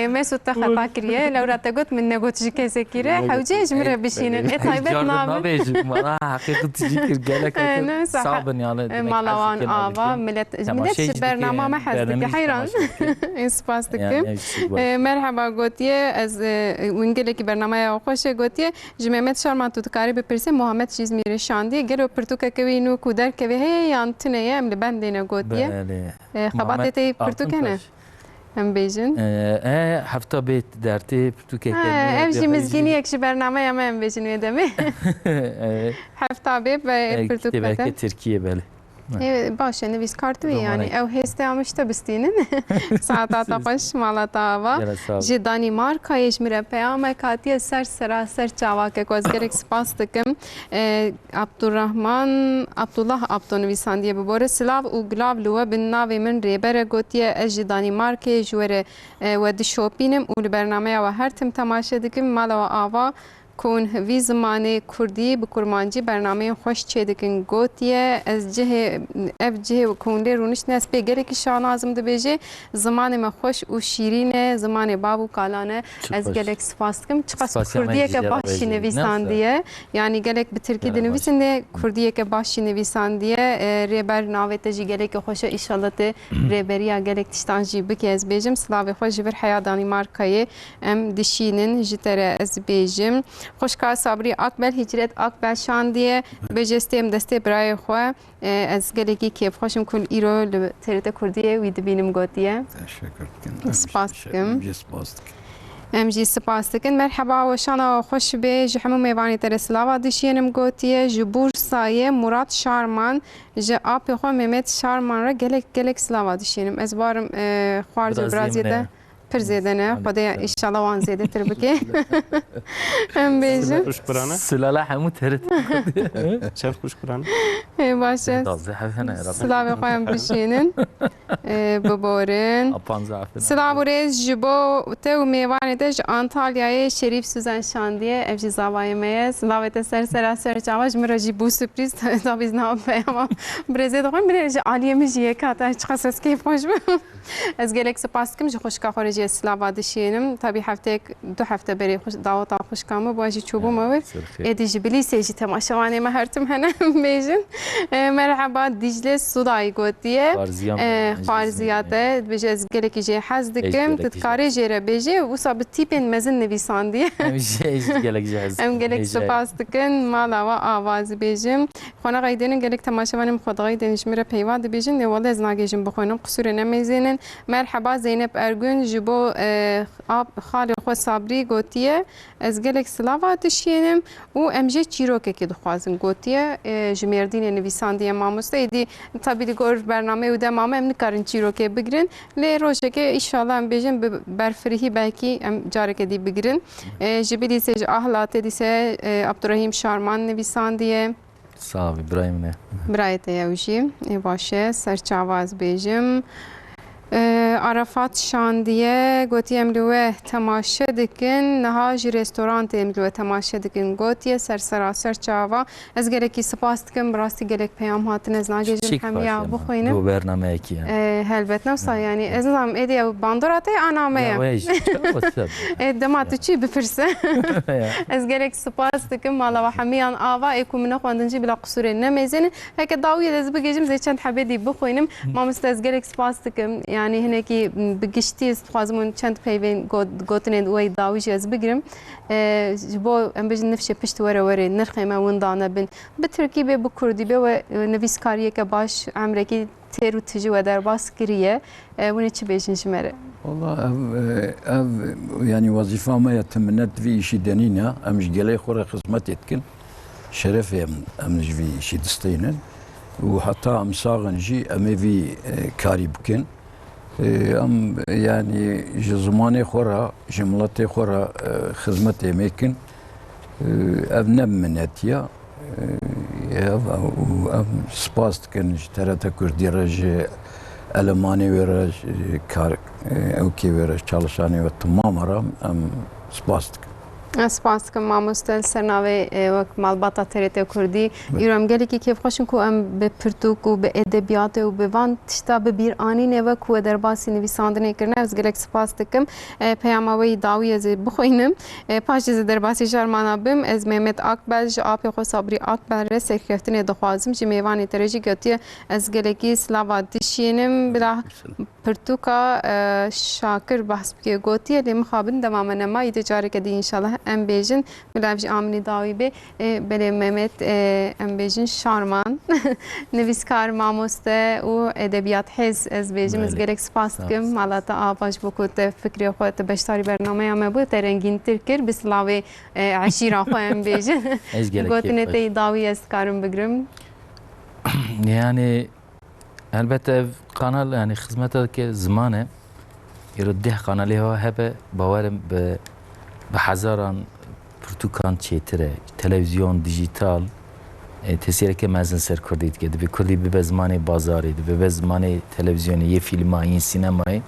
مسود تخطا کریه لورا تگوت من نگوت جی کسی کیره حوجه اجمره بشینن ای تایبت نامه نبیجی مانا حقیقت جی کر گلک صعب یاله مالوان آوا ملت برنامه ما حزب که حیران سپاس دکم مرحبا گوتیه از وینگلی که برنامه خوشه گوتیه جمعیت شرمان تو کاری بپرسه محمد چیز میره شاندی گلو پرتو که کوینو کودر که هی یان تنه ام لبندینه گوتیه خباته تی پرتو کنه هم بیجن هفته بیت درتی پرتو که ام جی مزگینی یکش برنامه هم بیجن ویدمی هفته بیت و پرتو کنه ترکیه بله باشه نویس کارتوی یعنی او هسته آمشته بستینن ساعتات خوش مالتا و جی دانیمارکا یجمره پیام کاتی سر سراسر چاوا که کوز گرک سپاس دکم عبدالله عبدو نویساندیه ببوره سلاو و گلاب لوه بن ناوی من ریبره گوتیه از جی دانیمارکا جوره و دی شوپینم و برنامه و هر تم تماشه دکم مالا و آوا کون وی زمانه کردی به کرمانجی برنامه خوش چه دکن گوتیه از جه اف جه کونده رونش نس به گره که شان آزم دبیجه زمان ما خوش و شیرینه زمان بابو کالانه از گلک سپاس کم چقدر کردیه که باشی نویساندیه یعنی گلک به ترکی دنویسنده کردیه که باشی نویساندیه ریبر ناویت جی گلک خوشه ایشالله ته ریبریا گلک تشتانجی بکی از بیجم سلاوی خوش جبر حیا دانیمارکای ام دشینن جتره از بیجم خوشکار صبری اکبر هجرت اکبر شاندیه بجستیم دسته برای خو از گلگی کیف خوشم کل ایرو لترت کردیه وید بینم گوتیه تشکر سپاس کم سپاس ام جی سپاس دکن مرحبا و شانا خوش به جحمو میوانی ترسلاوا دشینم گوتیه جبور سایه مراد شارمان ج آپ خو ممت شارمان را گلک سلاوا دشینم از بارم خوارج برازیده پر زیدنه خدای انشالله وان زیده تر بکی هم بیجم سلاله همو ترت چند خوش کرانه باشه سلاوی خواهم بشینن ببورن سلاو ریز جبو ته و میوانی تج آنتالیای شریف سوزن شاندیه افجی زاوای میه سلاوی ته سر چاواج مرا جیبو سپریز تا بیز نام پیام برزه دخویم بره جی عالیه میجیه که تا هیچ خاص کیف خوش بم از گلک سپاس کم جی خوشکا خارجی سلاوا دشینم تابی هفته دو هفته بری خوش دعوت خوشکامو باجی چوبو مور ادی جبلی سیجی تماشاوانی ما هرتم هنه بیجن مرحبا دیجله سودای گوتیه فارزیاته بجه از گلکی جی حز دکم تتکاری جیره بجه و صاب تیپین مزن نویساندیه ام گلک سپاس دکن مالا و آواز بیجم خونه غیدین گلک تماشاوانیم خود غیدینش میره پیواد بیجن والله از ناگیجم بخوینم قصور نمیزینن بجن مرحبا زینب ارگون جبو خالی خو صبری گوتیه از گلک سلاوا دشینم و امجه چیروکه که دخوازن گوتیه جمیردین نویساندی ماموسته ایدی tabii gor برنامه و دمامه ام نکارن چیروکه بگیرن لی روشه که ایشالله ام بجن برفریهی belki ام جارکه دی بگیرن جبیلی سج اهلاته دیسه عبدالرحیم شارمان نویساندیه Sağ ol İbrahim ne? برایت یوشی باشه سرچاواز بیجم عرفات شاندیه گوتی املوه تماشه دکن نها جی رستوران املوه تماشه دکن گوتی سرسراسر چاوا از گلکی سپاس دکم براستی گلک پیام هاتن از ناگیجم همیا بخوینم Bu برنامه کی هلبت نوسا یعنی از نظام ایدی او باندوراته آنامه دماتو چی بپرسه از گلک سپاس دکم مالا و همیان آوا ایکو منو خواندنجی بلا قصور نمیزن هک داویه از بگیجم زی چند حبیدی بخوینم ما مست از گلک سپاس دکم yani hineki bigişti istixwazimon çend peyvên gotinên wê dawî jî ez bigirim ji bo em bêjin nifşê pişt were werê nirxê me winda nebin bi Tirkî bê bi Kurdî bê we nivîskariyeke baş emrekî têr û tijî we derbas kiriye hûn ê çi bêjin ji me re والله ev yani vazifa me ya teminnet vî işî denîne em ji gelê xwe re xizmet etkin şerefê em ji vî işî distênin û heta em saxin jî em ê vî karî bikin ام yani ji zimanê xwe re ji miletê xwe re xizmetê mêkin ev ne minnetiye ev spas dikin ji TRT Kurdî re ji elemanê wê re ewkê wê re çalışanê we timam re em spas dikin سپاس دکم مامۆستا سەرناوێ وەک ماڵباتا TRT کوردی ئیرۆ ئەم gelekî kêfxweşin ku em bi pirtûk û bi edebiyatê û bi van tişta bi bîranînê ve ku we derbasî nivîsandinê kirine ez gelek spas dikim peyama wê dawî ez ê bixwînim paş ez ê derbasî şermana bim ez Mehmet Akbel ji apê xwe Sabrî Akbel re serkeftinê dixwazim ji mêvanê te re jî gotiye ez gelekî silava dişînim bila pirtûka Şakir behs bike gotiye lê mixabin demame nema îdê careke dî înşallah em bêjin bila jî aminî dawî bê belê Mehmet em bêjin şarman nivîskar mamoste û edebiyat hêz ez bêjim ez gelek spas dikim mala te ava ji bo ku te fikrê xwe te beşdarî bernameya me bû te rengîntir kir bi silavê eşîra xwe em bêjin gotinê te dawî ez dikarim bigirim Yani elbette ev kanal yani hizmetdeki zamanı irdih kanalı ha hep bavarım be hazaran Portukan çetire televizyon dijital tesireke mezun ser Kurdît ki bir Kurdî bir zamanı bazarıydı bir zamanı televizyonu ye filma ye sinemayı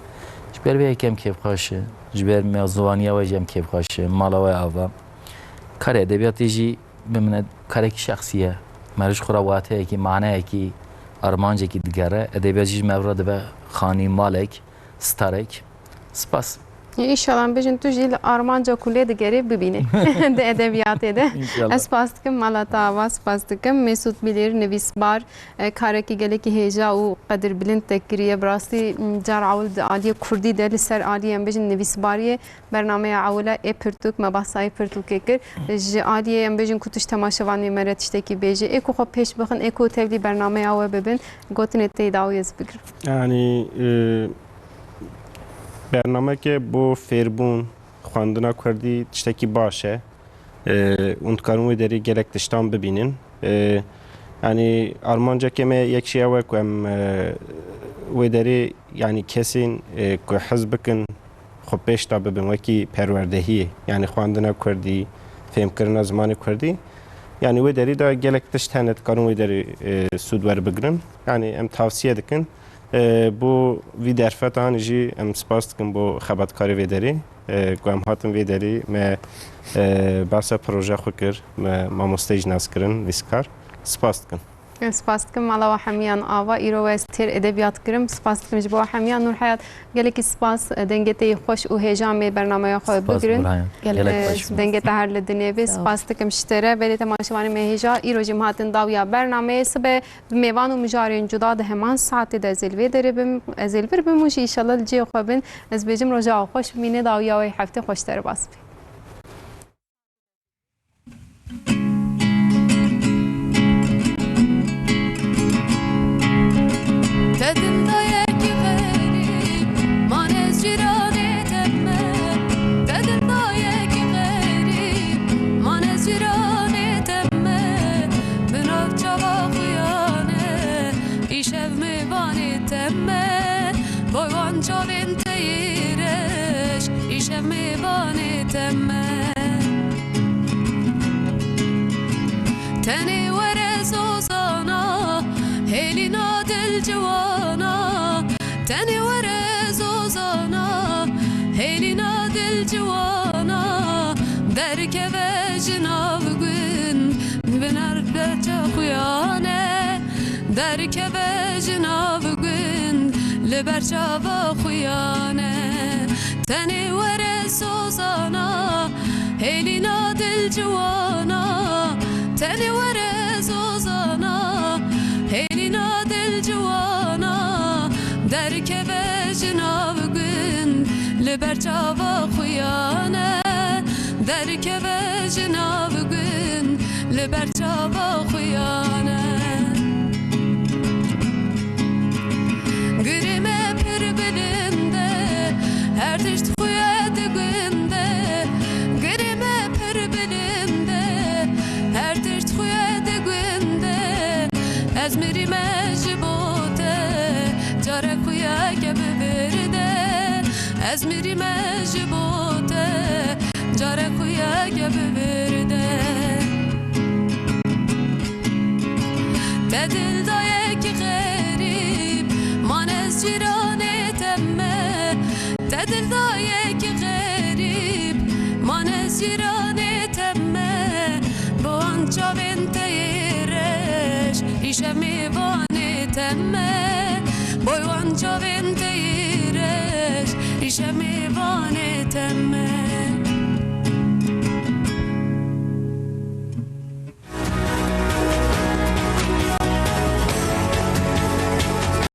jiber ve kem keyf xaşı jiber mevzuaniya ve jem keyf xaşı mala ve ava kare edebiyatı jî bimne kareki şahsiye merj xurawatı ki manaya ki armanca ki digere edebiyat jî mevrad ve xani malek starek spas İnşallah bejin tu jî li armanca kulê digerê bibîne di edebiyatê de ez spas dikim malata ava spas dikim Mesut Bilir nivîsbar karekî gelekî hêja û qedir bilind te kiriye bi rastî car awil di aliyê Kurdî de li ser aliyê em bêjin nivîsbariyê bernameya awila ê pirtûk me bahsayê pirtûkê kir ji aliyê em bêjin ku tuş temaşevanê me re tiştekî bêjî ê ku xwe pêş bixin ê ku tevlî bernameya we bibin gotinê te dawî ez bigirim yani برنامه بو فیربون خواندنا کردی تشتکی باشه اون کارمون داری گلک تشتام ببینن yani Almanca keme یک شیء و کم و داری yani kesin که حزبکن خب پیش تا ببین وکی پروردهی yani خواندنا کردی فهم کردن زمان کردی yani و داری دا گلک تشتنت کارمون داری سود ور بگرن yani ام tavsiye دکن bu vî derfetan jî em spas dikim bo xebatkarî vê derê ku em hatin vê derê me bersa proje xwe kir me mamosteyî jî nas kirin vîskar spas dikim سپاس دکم مالا و همیان آوا ایرو و استر ادبیات کرم سپاس دکم جبو همیان نور حیات گلکی سپاس دنگتی خوش و هیجان می برنامه خو بگیرن دنگت هر لدنیا بی سپاس دکم شتره ولی تماشاوانی می هیجا ایرو جماعتن داویا برنامه سبه میوان و مجارین جدا ده همان ساعت ده زلوی داره بم زلبر بموش ان شاء الله الجی خو بن از بجم رجا خوش مینه داویا و هفته خوش تر باس Tadında yeki garip çavên teyê reş îşev mêvanê te me tenê were zozana hêlîna dil ciwana tenê were zozana hêlîna dil ciwana derkeve ji nav gund binar beça xuyane derkeve ji nav gund li ber çava xuyane tenê were zozana hêlîna dil ciwana tenê were zozana hêlîna dil ciwana derkeve ji nav gund li ber çava xuyane derkeve ji nav gund li ber çava xuyane girime pir bilinde her tişt xuya diginde girime pir bilinde her tişt xuya diginde ez mirime ji bo te care xuya kebe veride ez mirime ji bo te care xuya kebe veride te dil dayeki gherib manez cirane temme te dil dayeki gherib manez cirane temme bu an çavên teyê reş îşev mêvanê te me boy wan çavên teyê reş îşev mêvanê te me